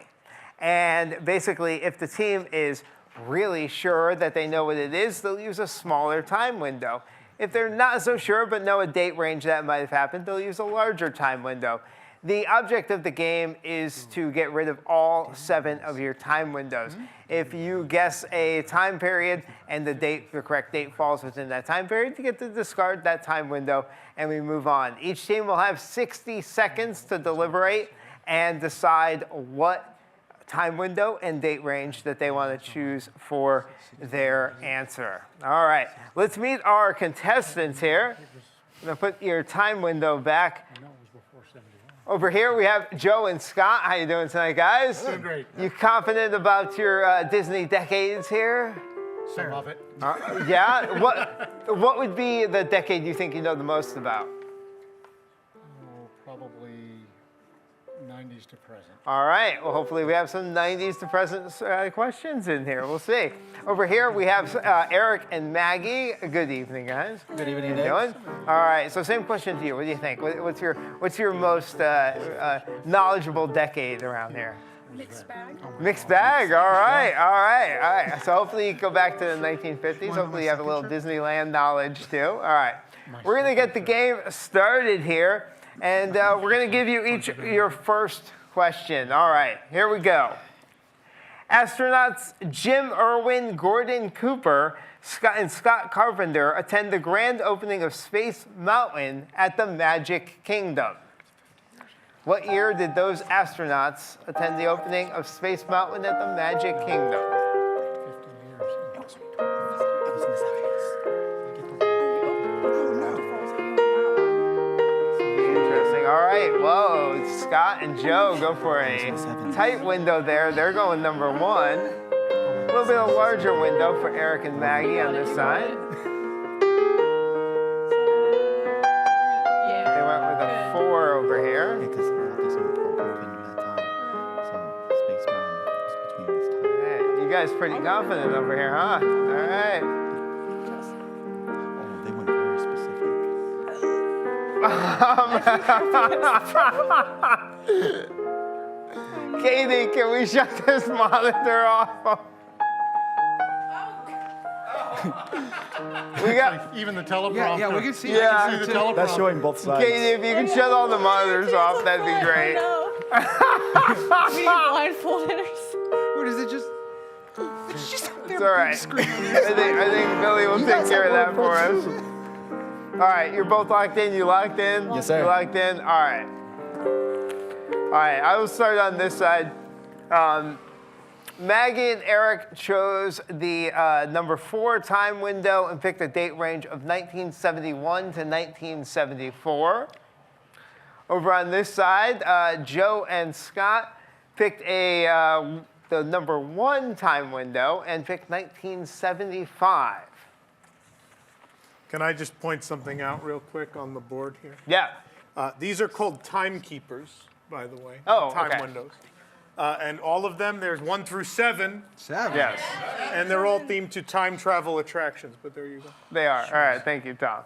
And basically, if the team is really sure that they know what it is, they'll use a smaller time window. If they're not so sure but know a date range that might have happened, they'll use a larger time window. The object of the game is to get rid of all 7 of your time windows. If you guess a time period and the correct date falls within that time period, you get to discard that time window and we move on. Each team will have 60 seconds to deliberate and decide what time window and date range that they want to choose for their answer. All right, let's meet our contestants here. I'm going to put your time window back. Over here we have Joe and Scott. How you doing tonight, guys? Doing great. You confident about your Disney decades here? Some of it. Yeah? What would be the decade you think you know the most about? Probably 90s to present. All right. Well, hopefully we have some 90s to present questions in here. We'll see. Over here we have Eric and Maggie. Good evening, guys. Good evening. How you doing? All right. So same question to you. What do you think? What's your most knowledgeable decade around here? Mixed bag. Mixed bag. All right. All right. All right. So hopefully you go back to the 1950s. Hopefully you have a little Disneyland knowledge too. All right. We're going to get the game started here. And we're going to give you each your first question. All right, here we go. Astronauts Jim Irwin, Gordon Cooper, and Scott Carpenter attend the grand opening of Space Mountain at the Magic Kingdom. What year did those astronauts attend the opening of Space Mountain at the Magic Kingdom? 50 years. All right, whoa, Scott and Joe go for a tight window there. They're going number 1. A little bit of a larger window for Eric and Maggie on this side. They went with a 4 over here. You guys pretty confident over here, huh? All right. Katie, can we shut this monitor off? We got even the teleprompter. Yeah, we can see. Yeah, I can see the teleprompter. That's showing both sides. Katie, if you can shut all the monitors off, that'd be great. We blindfolded ourselves. What is it? Just. It's all right. I think Billy will take care of that for us. All right, you're both locked in. You locked in? Yes, sir. You locked in? All right. All right, I will start on this side. Maggie and Eric chose the number 4 time window and picked a date range of 1971 to 1974. Over on this side, Joe and Scott picked the number 1 time window and picked 1975. Can I just point something out real quick on the board here? Yeah. These are called timekeepers, by the way. Oh, time okay. windows. And all of them, there's 1 through 7. 7. Yes. And they're all themed to time travel attractions, but there you go. They are. All right. Thank you, Tom.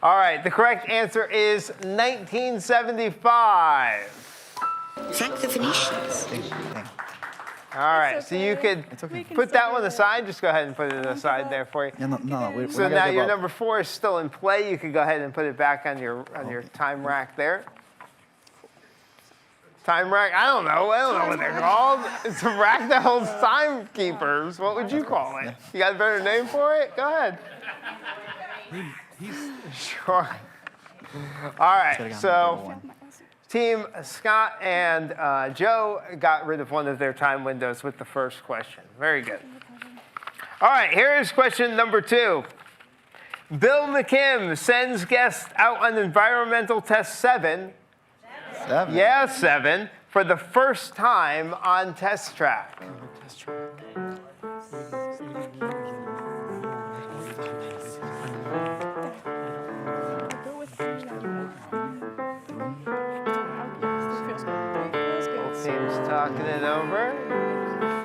All right. The correct answer is 1975. Thank the Venetians. All right. So you could put that one aside. Just go ahead and put it aside there for you. Yeah, no, we're So now your number 4 is still in play. You could go ahead and put it back on your time rack there. Time rack? I don't know what they're called. It's a rack that holds timekeepers. What would you call it? You got a better name for it? Go ahead. Sure. All right. So Team Scott and Joe got rid of one of their time windows with the first question. Very good. All right. Here's question number 2. Bill McKim sends guests out on environmental test 7. 7? Yeah, 7, for the first time on test track. Both teams talking it over.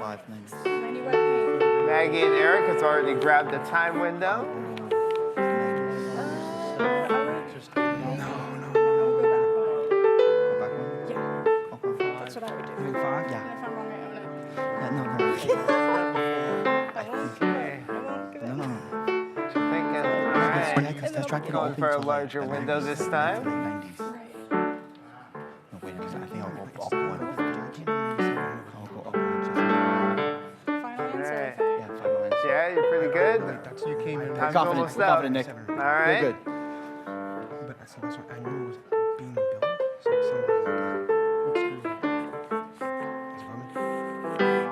5 minutes. Maggie and Eric has already grabbed the time window. That's what I would do. Maybe 5? Yeah. If I'm wrong, I own it. No. What you thinking? All right. Let's try to Going for a larger window this time. No, wait, because I think I'll go up one. I'll go up one. Final answer. Alright. Yeah, final answer. Yeah, you're pretty good. You came in. Time's Confident, almost up. confident, Nick. All right. Good. But that's what I knew it was being built. So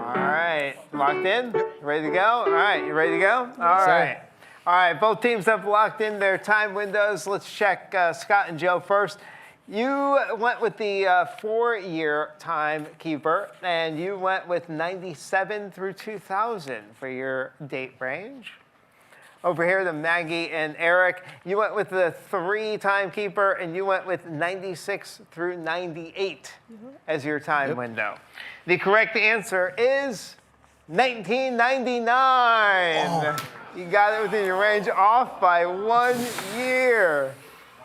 All right. Locked in? Ready to go? All right. You ready to go? All right. All right. Both teams have locked in their time windows. Let's check Scott and Joe first. You went with the 4-year timekeeper, and you went with 97 through 2000 for your date range. Over here to Maggie and Eric, you went with the 3 timekeeper, and you went with 96 through 98 as your time window. The correct answer is 1999. You got it within your range, off by 1 year.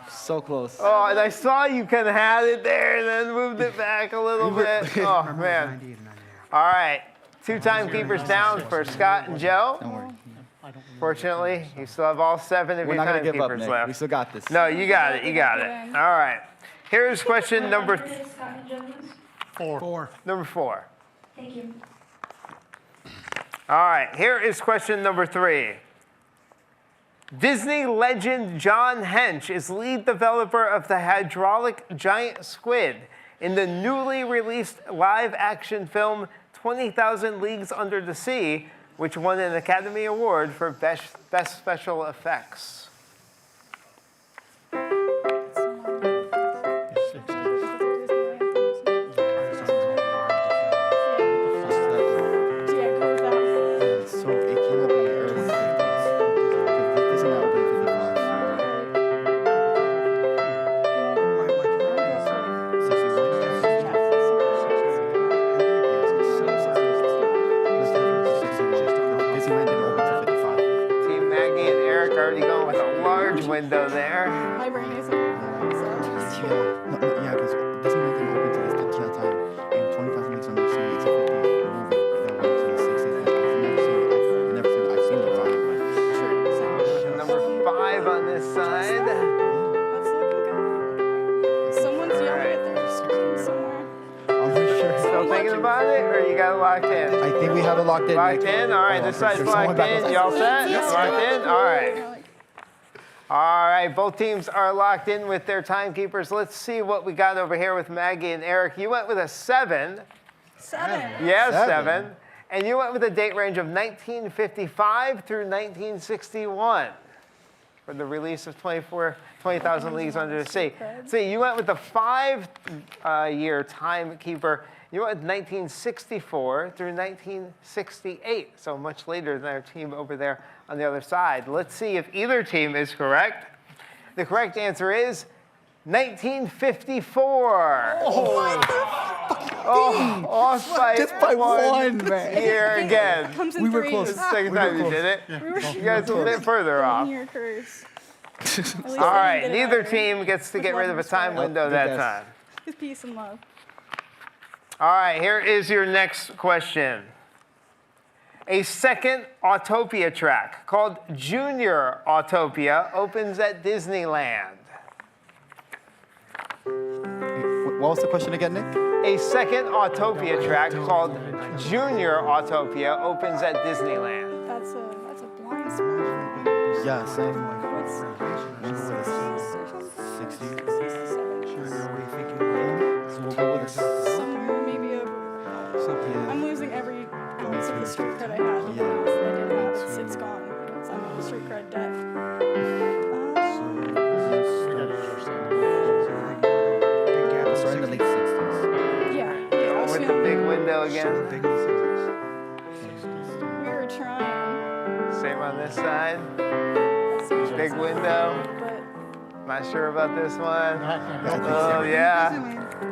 So close. Oh, and I saw you kind of had it there and then moved it back a little bit. Oh, man. All right. 2 timekeepers down for Scott and Joe. Don't worry. Fortunately, you still have all 7 of We're your not going to give up, timekeepers Nick. left. We still got this. No, you got it. You got it. All right. Here's question number 4. number 4. Thank you. All right. Here is question number 3. Disney legend John Hench is lead developer of the hydraulic giant squid in the newly released live-action film 20,000 Leagues Under the Sea, which won an Academy Award for Best Special Effects. So it came up in the early 50s. This is not open 55. Disneyland didn't open till 55. Team Maggie and Eric already going with a large window there. My brain is so. No, yeah, because Disneyland didn't open till that time. And 20,000 Leagues Under the Sea, it's a 50s movie that went to the 60s. I've never seen it. I've seen the ride, but Number 5 on this side. That's looking good. Someone's yelling Alright. at their screen somewhere. I'm pretty sure. Still thinking about it, or you got it locked in? I think we have it locked in. Locked Nick. in? All right, Oh, this I'm pretty side's sure someone locked back in. was You all like, set? Yes. Locked in? All right. All right, both teams are locked in with their timekeepers. Let's see what we got over here with Maggie and Eric. You went with a 7. 7. Yes, 7. 7. And you went with a date range of 1955 through 1961 for the release of 20,000 Leagues Under the Sea. See, you went with the 5-year timekeeper. You went with 1964 through 1968, so much later than our team over there on the other side. Let's see if either team is correct. The correct answer is 1954. Oh, off by Just by 1, man. year again. Comes in We were 3s. close. This is the second time you did it. You guys a little bit further off. Your curse. All right, neither team gets to get rid of a time window that time. With peace and love. All right, here is your next question. A second Autopia track called Junior Autopia opens at Disneyland. What was the question again, Nick? A second Autopia track called Junior Autopia opens at Disneyland. That's a blind spot. Yeah, same. What's 60. 67? So we'll go with a Somewhere, maybe I'm losing every ounce of the street cred I had. I did have. It's gone. I'm in street cred debt. So in the late 60s. Yeah. With the big window again. We were trying. Same on this side. Big window. Not sure about this one. Oh, yeah.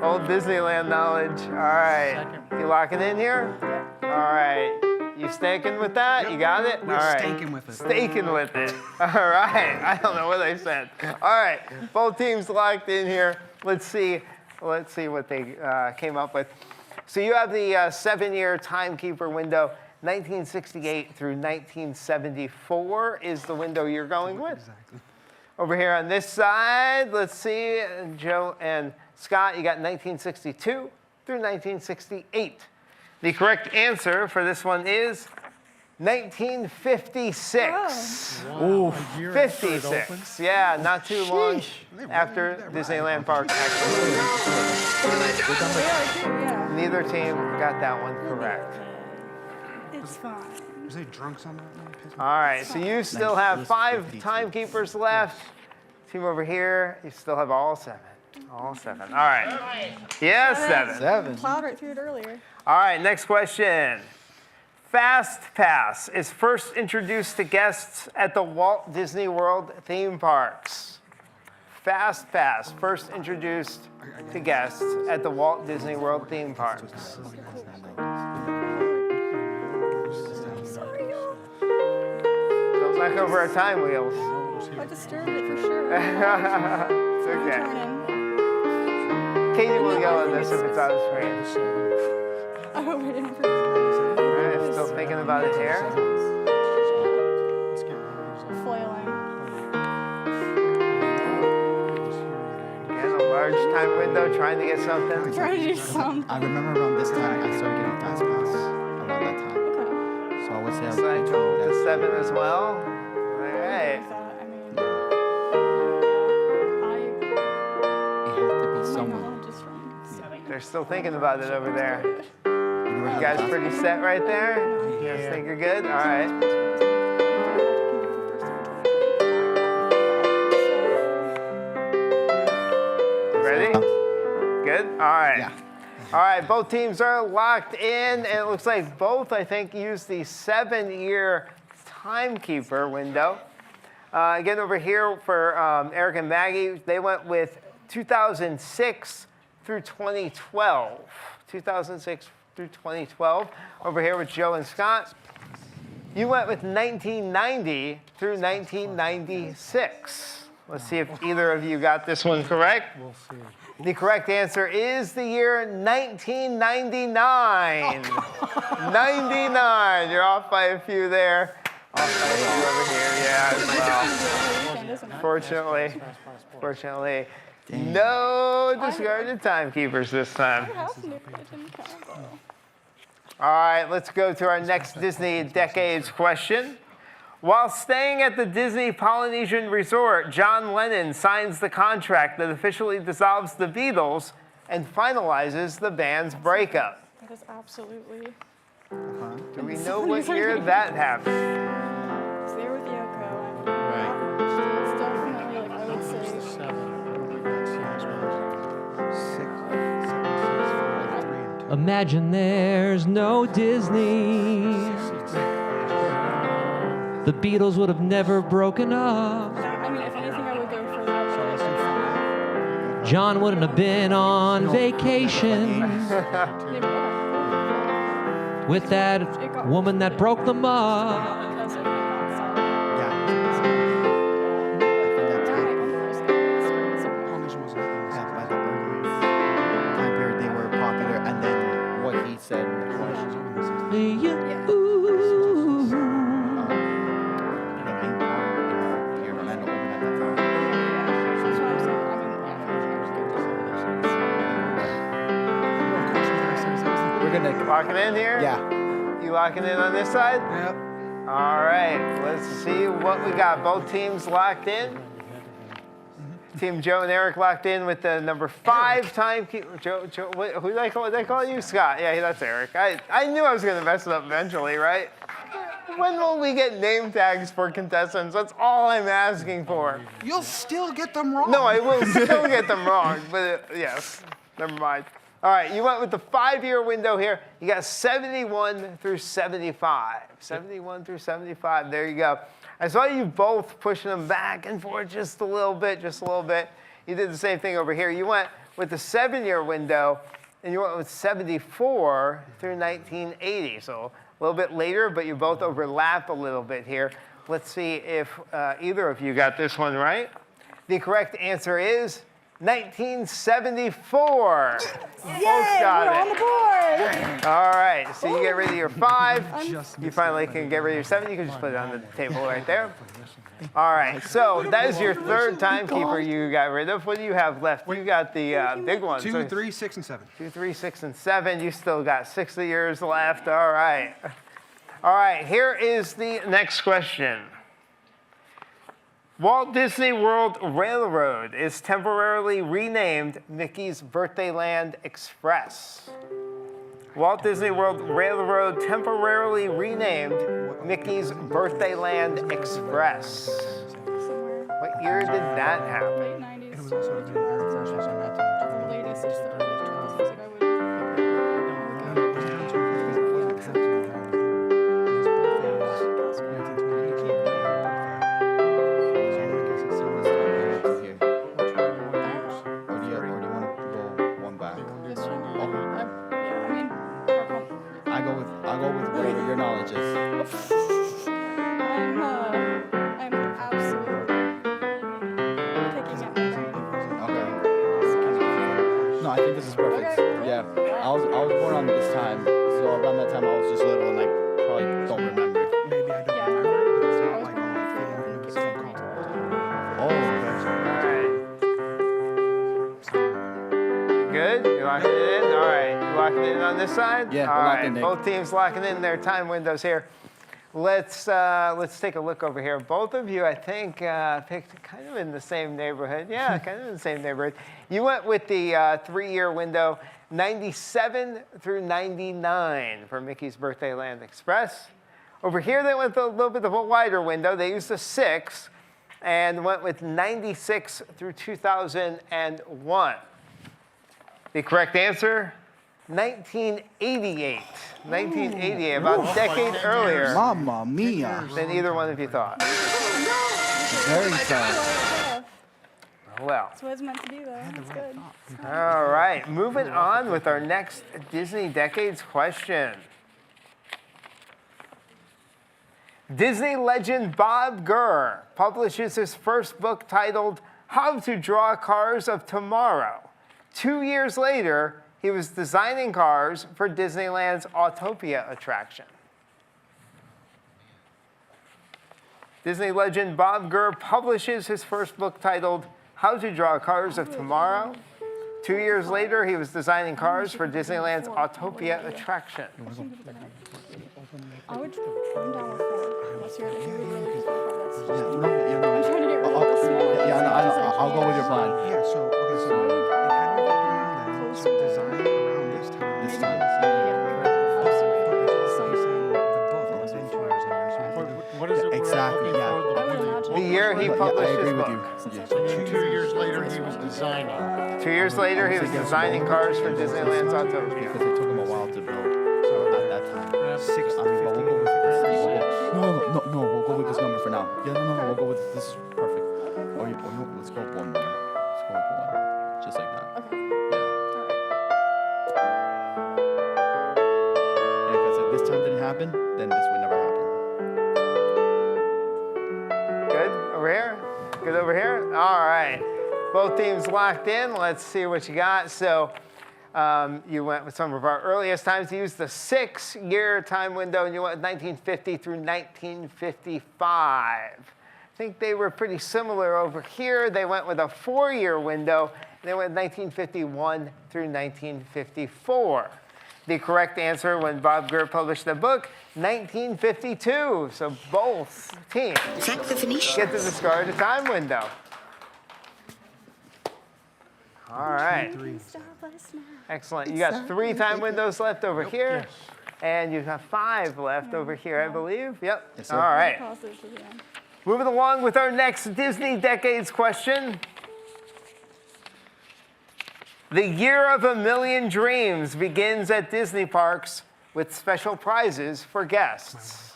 Old Disneyland knowledge. All right. You locking in here? All right. You staking with that? You got it? We're All right. staking with it. Staking with it. All right. I don't know what I said. All right. Both teams locked in here. Let's see what they came up with. So you have the 7-year timekeeper window. 1968 through 1974 is the window you're going with. Exactly. Over here on this side, let's see, Joe and Scott, you got 1962 through 1968. The correct answer for this one is 1956. Wow. 56. Yeah, not too long after Disneyland Park actually. Neither team got that one correct. It's fine. Was they drunks on that one? All right, so you still have 5 timekeepers left. Team over here, you still have all 7. All 7. All right. Yes, 7. Plowed right through it earlier. All right, next question. Fast Pass is first introduced to guests at the Walt Disney World theme parks. Fast Pass, first introduced to guests at the Walt Disney World theme parks. Don't knock over our time wheels. I disturbed it for sure. It's okay. Katie will yell at this if it's on screen. I hope I didn't forget. All right, still thinking about it here. Flailing. Again, a large time window, trying to get something. Trying to do something. I remember around this time I started getting Fast Pass around that time. Okay. So I would say So I go to 7 as well. All right. It had to be someone. They're still thinking about it over there. You guys pretty set right there? You guys think you're good? All right. Ready? Good? All right. Yeah. All right, both teams are locked in, and it looks like both, I think, used the 7-year timekeeper window. Again, over here for Eric and Maggie, they went with 2006 through 2012. 2006 through 2012. Over here with Joe and Scott, you went with 1990 through 1996. Let's see if either of you got this one correct. We'll see. The correct answer is the year 1999. 99. You're off by a few there. Off by a few over here, yeah, as well. Fortunately, no discarded timekeepers this time. All right, let's go to our next Disney Decades question. While staying at the Disney Polynesian Resort, John Lennon signs the contract that officially dissolves the Beatles and finalizes the band's breakup. That is absolutely. Do we know what year that happened? It's there with Yoko. Right. It's definitely, like, I would say. 7. Imagine there's no Disney. The Beatles would have never broken up. I mean, if anything, I would go for that. John wouldn't have been on vacation with that woman that broke them up. Said in the question. Locking in here? Yeah. You locking in on this side? Yep. All right, let's see what we got. Both teams locked in. Team Joe and Eric locked in with the number 5 timekeeper. Joe, who did I call you? Scott. Yeah, that's Eric. I knew I was going to mess it up eventually, right? When will we get name tags for contestants? That's all I'm asking for. You'll still get them wrong. No, I will still get them wrong, but yes, never mind. All right, you went with the 5-year window here. You got 71 through 75. 71 through 75, there you go. I saw you both pushing them back and forth just a little bit. You did the same thing over here. You went with the 7-year window, and you went with 74 through 1980. So a little bit later, but you both overlap a little bit here. Let's see if either of you got this one right. The correct answer is 1974. Yay, Both got we're it. on the board. All right, so you get rid of your 5. You finally can get rid of your 7. You can just put it on the table right there. All right, so that is your third timekeeper you got rid of. What do you have left? You got the big ones. 2, 3, 6, and 7. 2, 3, 6, and 7. You still got 6 of yours left. All right. All right, here is the next question. Walt Disney World Railroad is temporarily renamed Mickey's Birthday Land Express. Walt Disney World Railroad temporarily renamed Mickey's Birthday Land Express. What year did that happen? Late 90s. It was also the latest is the early 2000s. Like I would. I'll go with whatever your knowledge is. I'm absolutely taking it. Okay. No, I think this is perfect. Okay. Yeah. I was born on this time, so around that time I was just little and I probably don't remember. Maybe I don't remember, but it's not like on the film. It was some called. Good? You locking it in? All right. You locking it in on this side? Yeah, all we're right. locking in. Both teams locking in their time windows here. Let's take a look over here. Both of you, I think, picked kind of in the same neighborhood. Yeah, kind of in the same neighborhood. You went with the 3-year window, 97 through 99 for Mickey's Birthday Land Express. Over here, they went with a little bit of a wider window. They used a 6 and went with 96 through 2001. The correct answer, 1988. 1988, about a decade earlier Mamma mia. than either one of you thought. Very tough. Well, That's what it's meant to be, though. It's good. all right. Moving on with our next Disney Decades question. Disney legend Bob Gurr publishes his first book titled How to Draw Cars of Tomorrow. 2 years later, he was designing cars for Disneyland's Autopia attraction. Disney legend Bob Gurr publishes his first book titled How to Draw Cars of Tomorrow. 2 years later, he was designing cars for Disneyland's Autopia attraction. I would. I'm down with 4. Unless you're really confused about this. Yeah, no, yeah, no. I'm trying to get rid of the small. Yeah, I know. I'll go with your plan. Yeah, so, okay, so it had to be around then. So design around this time. This time. What is it? Exactly, yeah. The year he published I agree his with book. you. Yeah. So 2 years later, he was designing. 2 years later, he was designing cars for Disneyland's Autopia. Because it took him a while to build. So at that time. 6. I mean, but we'll go with this. No, we'll go with this number for now. Yeah, no, we'll go with this. This is perfect. Or you, let's go with one more. Let's go with one. Just like that. Okay. Yeah, because if this time didn't happen, then this would never happen. Good over here? Good over here? All right. Both teams locked in. Let's see what you got. So you went with some of our earliest times. You used the 6-year time window, and you went with 1950 through 1955. I think they were pretty similar over here. They went with a 4-year window. And they went 1951 through 1954. The correct answer when Bob Gurr published the book, 1952. So both teams get to discard a time window. All right. Excellent. You got 3 time windows left over here. And you have 5 left over here, I believe. Yep. Yes, sir. All right. Moving along with our next Disney Decades question. The Year of a Million Dreams begins at Disney parks with special prizes for guests.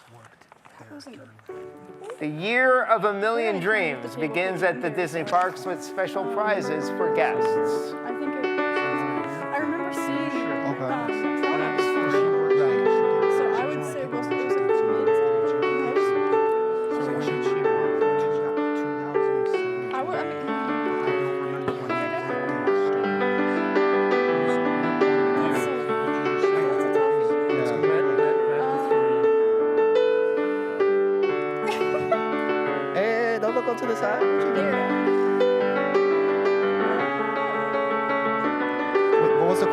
The Year of a Million Dreams begins at the Disney parks with special prizes for guests. I think I remember seeing products. So I would say it goes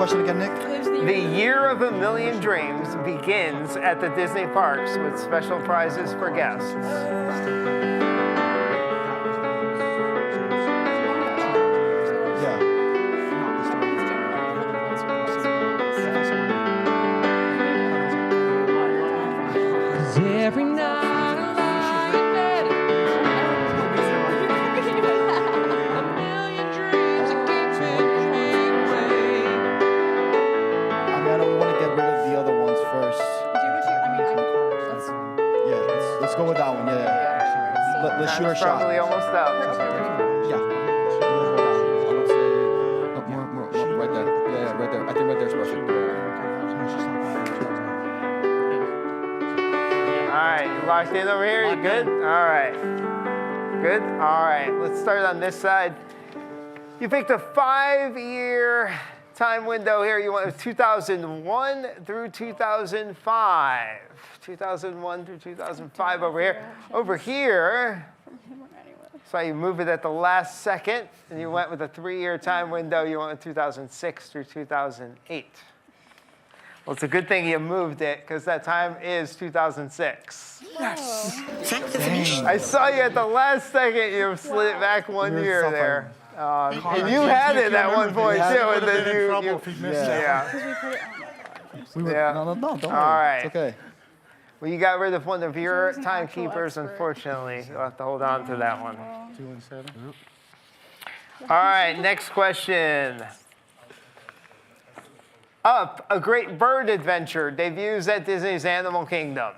question again, Nick? The Year of a Million Dreams begins at the Disney parks with special prizes for guests. Every night I lie in bed, a million dreams are keeping me awake. I mean, I know we want to get rid of the other ones first. Let's go with that one. Yeah. Let's shoot our shot. Probably almost out. Yeah. More, right there. Yeah, right there. I think right there's perfect. All right, you locked in over here? You good? All right. Good? All right, let's start on this side. You picked a 5-year time window here. You went with 2001 through 2005. 2001 through 2005 over here. Over here, so you move it at the last second, and you went with a 3-year time window. You went with 2006 through 2008. Well, it's a good thing you moved it, because that time is 2006. Yes. Thank the Venetians. I saw you at the last second. You slid it back 1 year there. And you had it at one point, too. And then you No, don't worry. All right. It's okay. Well, you got rid of one of your timekeepers, unfortunately. You'll have to hold on to that one. 2 and 7. All right, next question. Up, A Great Bird Adventure debuts at Disney's Animal Kingdom.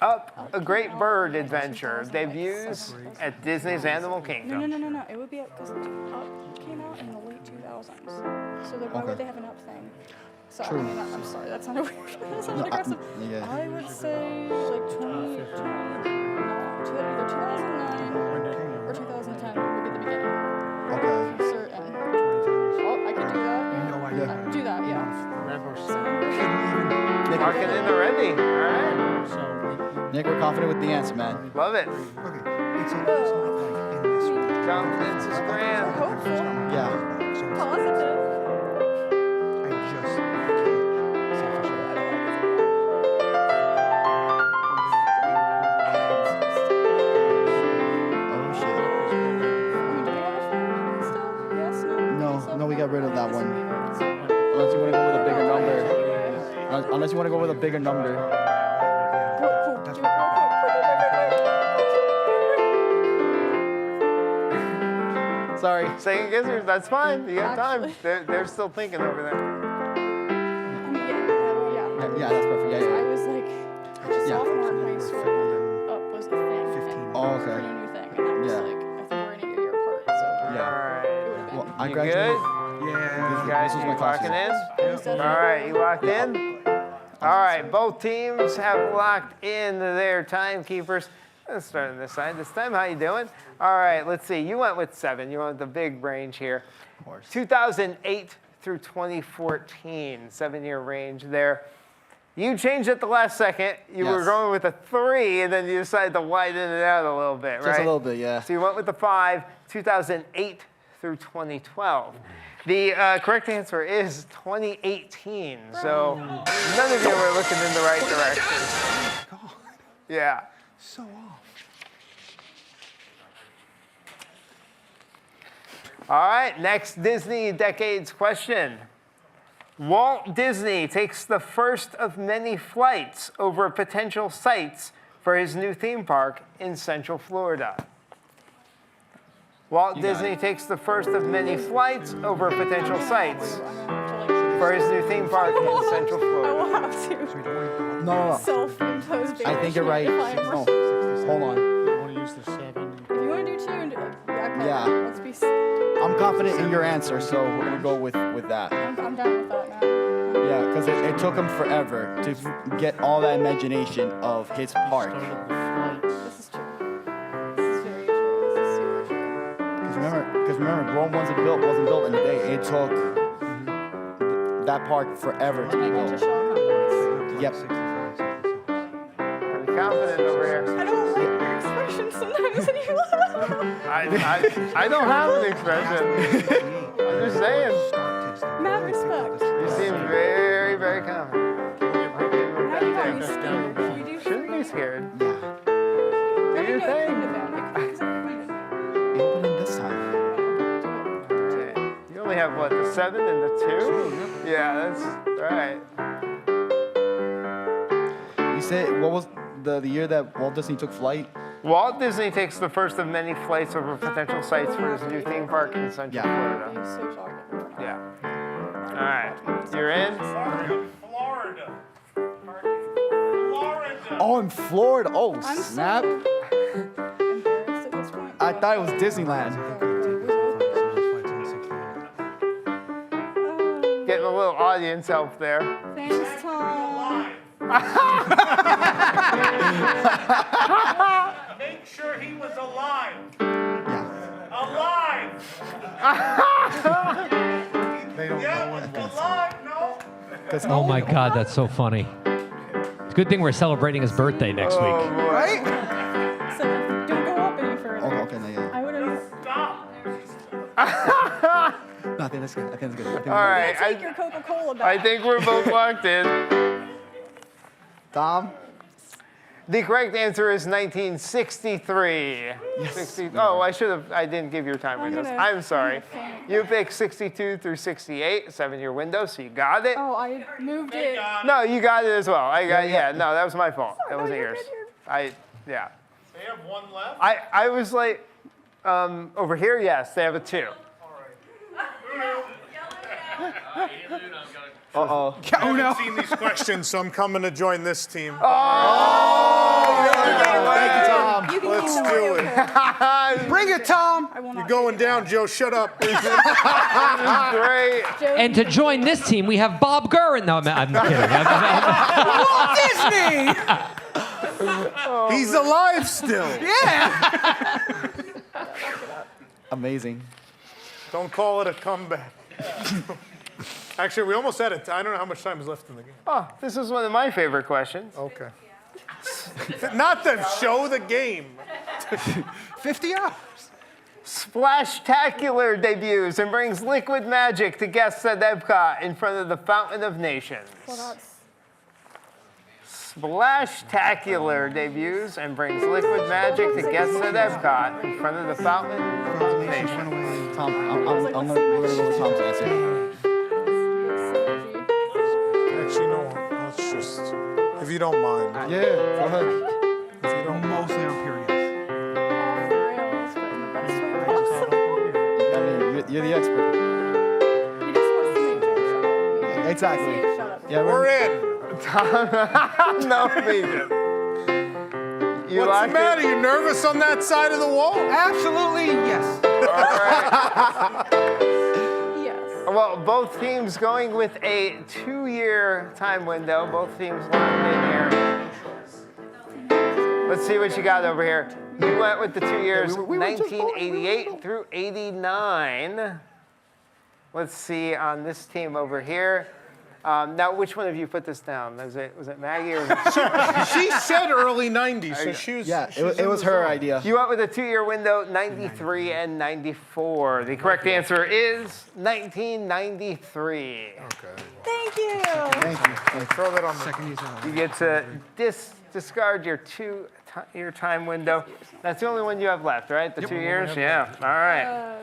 Up, A Great Bird Adventure debuts at Disney's Animal Kingdom. No. It would be up because Up came out in the late 2000s. So why would they have an Up thing? Sorry, True. I'm sorry. That sounded weird. That sounded aggressive. I would say like 2009 or 2010 would be the beginning. Okay. I'm certain. Oh, I could do that. Yeah. Do that, yeah. Mark it in already. All right. Nick, we're confident with the answer, man. Love it. It's not like in this one. Confidence is grand. Hopeful. Yeah. Positive. I just can't say for sure. Oh, shit. Yes, no? No, we got rid of that one. Unless you want to go with a bigger number. Unless you want to go with a bigger number. Sorry. Second guessers, that's fine. You got time. They're still thinking over there. Yeah, that's perfect. Yeah. I was like, sophomore in high school, Up was the thing. Oh, okay. Pretty new thing. And I was like, I think we're in a year apart, so Yeah. All right. Well, I You graduated. good? Yeah. You guys, This was you my locking in? classes. All right, you locked in? All right, both teams have locked in their timekeepers. Let's start on this side this time. How you doing? All right, let's see. You went with 7. You went with the big range here. Of course. 2008 through 2014, 7-year range there. You changed at the last second. You were Yes. going with a 3, and then you decided to widen it out a little bit, right? Just a little bit, yeah. So you went with the 5, 2008 through 2012. The correct answer is 2018. So none of you were looking in the right direction. Yeah. So off. All right, next Disney Decades question. Walt Disney takes the first of many flights over potential sites for his new theme park in Central Florida. Walt Disney takes the first of many flights over potential sites for his new theme park in Central I Florida. will have to No. self-impose I think you're right. barrier if I'm No, wrong. hold on. You want to use the 7? If you want to do 2 and okay, Yeah. let's be. I'm confident in your answer, so we're gonna go with that. I'm down with that, man. Yeah, because it took him forever to get all that imagination of his park. This is true. This is very true. This is super true. Because remember, Rome wasn't built in a day. It took that park forever to be built. Yep. Pretty confident over here. I don't like your expression sometimes, and you I don't have an expression. I'm just just saying. Mad respect. You seem very, very confident. Now you got me scared. Should we do Shouldn't be scared. Yeah. Do your thing. Open this time. Okay. You only have what, the 7 and the 2? Yeah, that's right. You said, what was the year that Walt Disney took flight? Walt Disney takes the first of many flights over potential sites for his new theme park in Central Florida. Yeah. All right. You're in? Florida. Oh, in Florida. Oh, I'm snap. so embarrassed at this point. I thought it was Disneyland. Getting a little audience help there. Thanks, Tom. Make sure he was alive. Yeah. Alive. They don't know what Alive, no. Oh my God, that's so funny. It's a good thing we're celebrating his birthday next week. Right? So don't go up any further. Okay, no, yeah. I would have. Stop. No, I think that's good. I think that's good. I think All right. Take your Coca-Cola back. I think we're both locked in. Tom? The correct answer is 1963. Yes. I didn't give your time windows. gonna- I'm sorry. I'm gonna faint. You picked 62 through 68, 7-year window, so you got it. Oh, I moved it. No, you got it as well. No, that was my fault. That No, wasn't you're yours. good, They have one left. I was like, over here, yes, they have a 2. Uh-oh. I haven't seen these questions, so I'm coming to join this team. Oh! Thank you, Tom. You can Let's keep the do Oreo it. cone. Bring it, Tom. I will You're not. going down, Joe. Shut up. Great. Joe, And to join this team, we have Bob Gurr. No, I'm kidding. Walt Disney. He's alive still. Yeah. Amazing. Don't call it a comeback. Actually, we almost had it. I don't know how much time is left in the game. Oh, this is one of my favorite questions. Okay. Not to show the game. 50 hours. Splashtacular debuts and brings liquid magic to guests at Epcot in front of the Fountain of Nations. well, that's Splashtacular debuts and brings liquid magic to guests at Epcot in front of the Fountain of Nations. Tom, we're gonna go with Tom's answer. Actually, no. Let's just, if you don't mind. Yeah, go ahead. If you don't mind. Mostly on periods. off the rails, but in the best way possible. I mean, you're the expert. He just wants to make Joe shut up. Exactly. Shut up. Yeah, We're in. No, Megan. You What's the locked matter? it? You nervous on that side of the wall? Absolutely, yes. All right. Yes. Well, both teams going with a 2-year time window. Both teams locked in here. Let's see what you got over here. You went with the 2 years, we were just 1988 through 89. Let's see on this team over here. Now, which one of you put this down? Was it Maggie or? She said early 90s, so she was. Yeah, she was it was her in the idea. You went with a 2-year window, 93 and 94. The correct answer is 1993. Okay. Thank you. Thank you. Throw that on the Second year's on. You get to discard your 2-year time window. That's the only one you have left, right? The 2 years? Yeah. All right.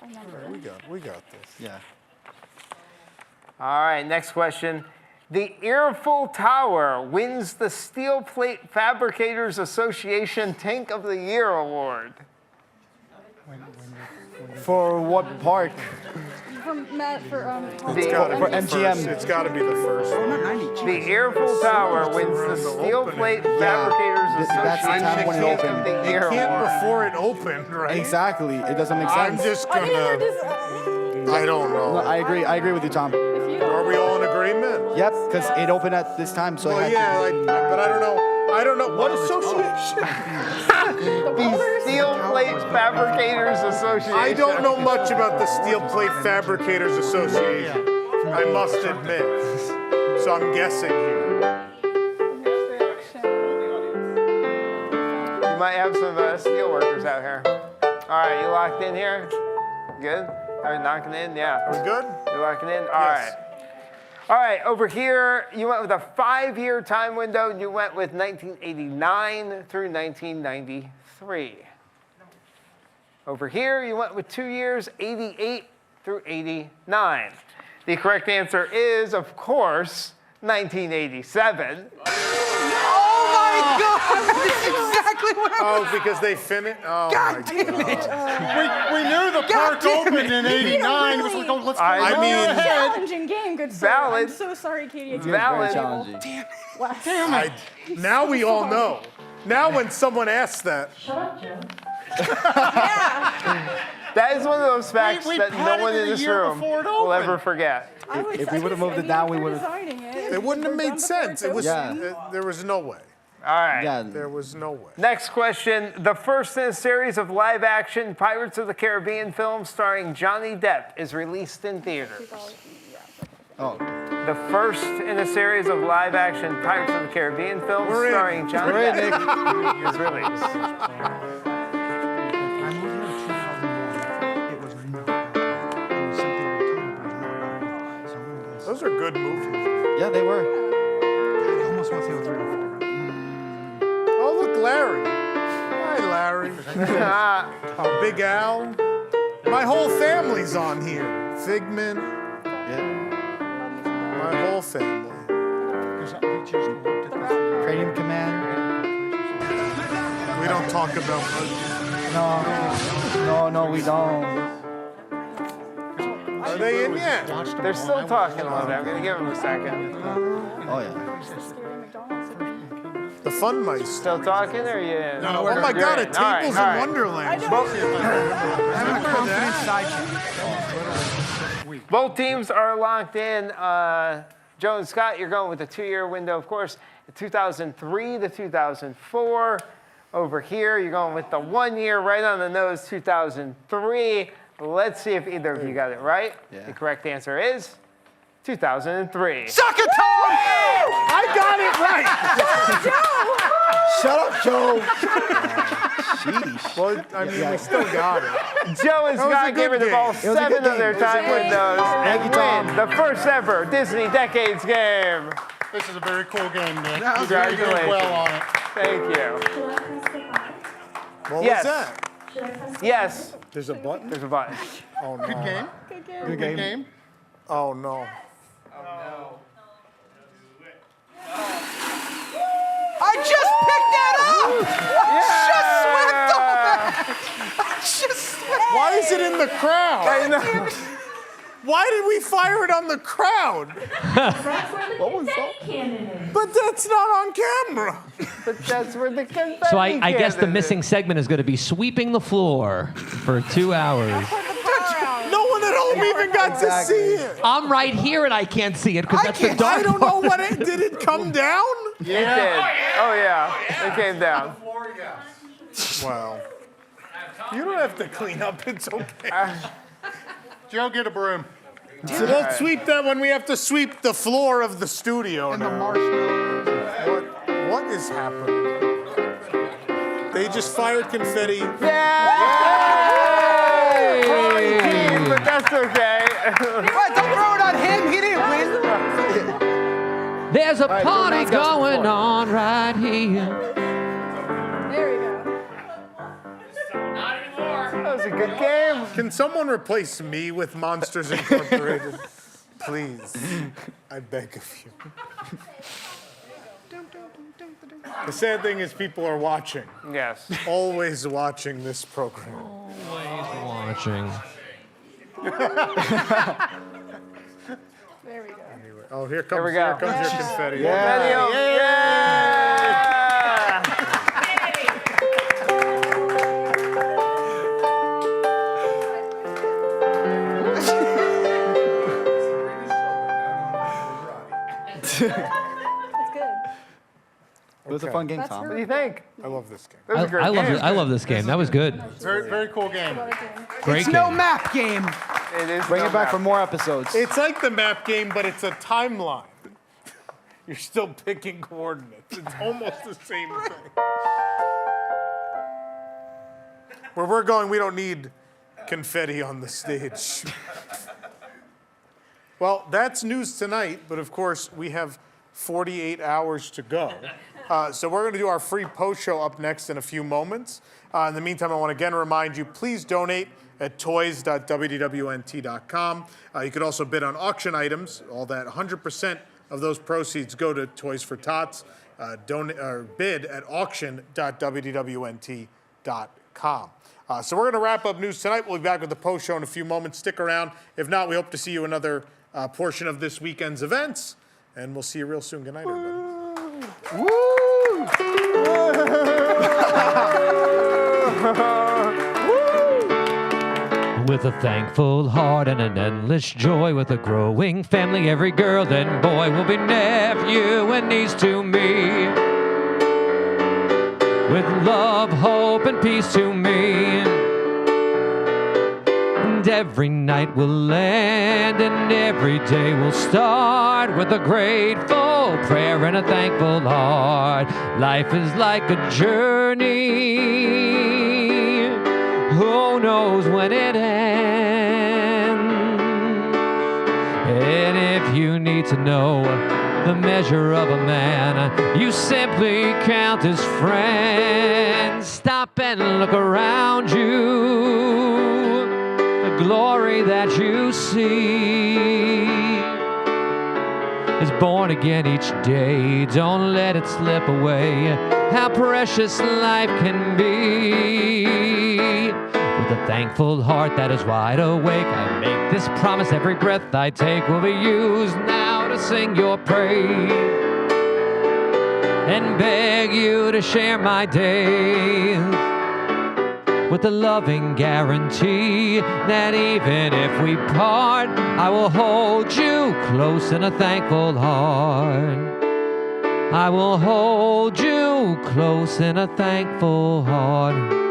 I remember. We got this. Yeah. All right, next question. The Earful Tower wins the Steel Plate Fabricators Association Tank of the Year Award. For what park? For Matt, for It's gotta For be the MGM. first. It's got to be the first. Oh, not 90. The Earful Tower wins the Steel Plate Fabricators That's the time when it Association Tank of opened. the It Year can't Award. before it opened, right? Exactly. It doesn't make I'm sense. just I mean, gonna. you're I don't No, know. I agree with you, Tom. if you Are we all in agreement? Yep, because it opened at this time, so it Well, had yeah, but I don't know. I don't know what association. The Steel Plate Fabricators Association. I don't know much about the Steel Plate Fabricators Association. I must admit. So I'm guessing here. You might have some steel workers out here. All right, you locked in here? Good. Are you knocking in? Yeah. Are we good? You're locking in? All right. All right, over here, you went with a 5-year time window. You went with 1989 through 1993. Over here, you went with 2 years, 88 through 89. The correct answer is, of course, 1987. Oh my God! That's exactly what I was. Oh, because they finished. Oh God my damn it! We knew the park opened in '89. It was like, oh, let's go. It's a ahead. challenging game, good sir. Valid. I'm so sorry, Katie. It's Valid. Damn it. Damn it. Now we all know. Now when someone asks that. Shut up, Joe. That is one of those facts We that no planned one it in a this year room before it will opened. ever forget. If we would have moved it down, we would have. It wouldn't have made sense. It was. There was no way. All right. Yeah. There was no way. Next question. The first in a series of live-action Pirates of the Caribbean films starring Johnny Depp is released in theaters. Oh. The first in a series of live-action Pirates of the Caribbean films We're in. starring Johnny We're in, Depp is released. I moved here in 2001. It was not that. It was something we talked about. Those are good movies. Yeah, they were. I almost want to say 3 or 4. Oh, look, Larry. Hi, Larry. Oh, Big Al. My whole family's on here. Figment. My whole family. Cranium Command. We don't talk about No, we don't. Are they in yet? They're still talking a little bit. I'm going to give them a second. Oh, yeah. The Fun Mice. Still talking, or you in? No, oh my God, a Tables in Wonderland. Both teams are locked in. Joe and Scott, you're going with a 2-year window, of course, 2003 to 2004. Over here, you're going with the 1 year, right on the nose, 2003. Let's see if either of you got it right. The correct answer is 2003. Suck it, Tom! I got it right. Shut up, Joe. Sheesh. Well, I mean, we still got it. Joe and Scott gave the ball 7 of their time windows and win the first ever Disney Decades game. This is a very cool game, Nick. Congratulations. Well on it. Thank you. What Yes. was that? Yes. There's a button? There's a button. Oh, no. Good game. Good game. Oh, no. I just picked that up! I just swept Why is it in the crowd? I know. Why did we fire it on the crowd? What was that? Cannon is. But that's not on camera. But that's where the confetti So I guess the cannon missing is. segment is going to be sweeping the floor for 2 hours. No one at home even got to see it. I'm right here and I can't see it because that's the dark I don't know part. what it did. It come down? It did. Oh, yeah. It came down. Wow. You don't have to clean up. It's okay. Joe, get a broom. So don't sweep that when we have to sweep the floor of the studio And the now. marshmallows. What is happening? They just fired confetti. Yay! Wrong team, but that's okay. What? Don't throw it on him. He didn't win. There's a party going on right here. There we go. That was a good game. Can someone replace me with Monsters Incorporated? Please. I beg of you. The sad thing is people are watching. Yes. Always watching this program. Always watching. There we go. Oh, here comes, we go. here comes your confetti. Yeah. That's good. It was a fun game, Tom. What do you think? I love this game. That was a great game. I love this game. That was good. Very, very cool game. Great It's game. no map game. It is Bring no it back map. for more episodes. It's like the map game, but it's a timeline. You're still picking coordinates. It's almost the same thing. Where we're going, we don't need confetti on the stage. Well, that's news tonight, but of course, we have 48 hours to go. So we're going to do our free post show up next in a few moments. In the meantime, I want to again remind you, please donate at toys.wdwnt.com. You could also bid on auction items. All that 100% of those proceeds go to Toys for Tots. Bid at auction.wdwnt.com. So we're going to wrap up news tonight. We'll be back with the post show in a few moments. Stick around. If not, we hope to see you another portion of this weekend's events. And we'll see you real soon. Good night, everybody. With a thankful heart and an endless joy, with a growing family, every girl and boy will be nephew and niece to me. With love, hope, and peace to me. And every night will end and every day will start with a grateful prayer and a thankful heart. Life is like a journey. Who knows when it ends? And if you need to know the measure of a man, you simply count his friends. Stop and look around you. The glory that you see is born again each day. Don't let it slip away. How precious life can be. With a thankful heart that is wide awake, I make this promise: every breath I take will be used now to sing your praise and beg you to share my days with the loving guarantee that even if we part, I will hold you close in a thankful heart. I will hold you close in a thankful heart.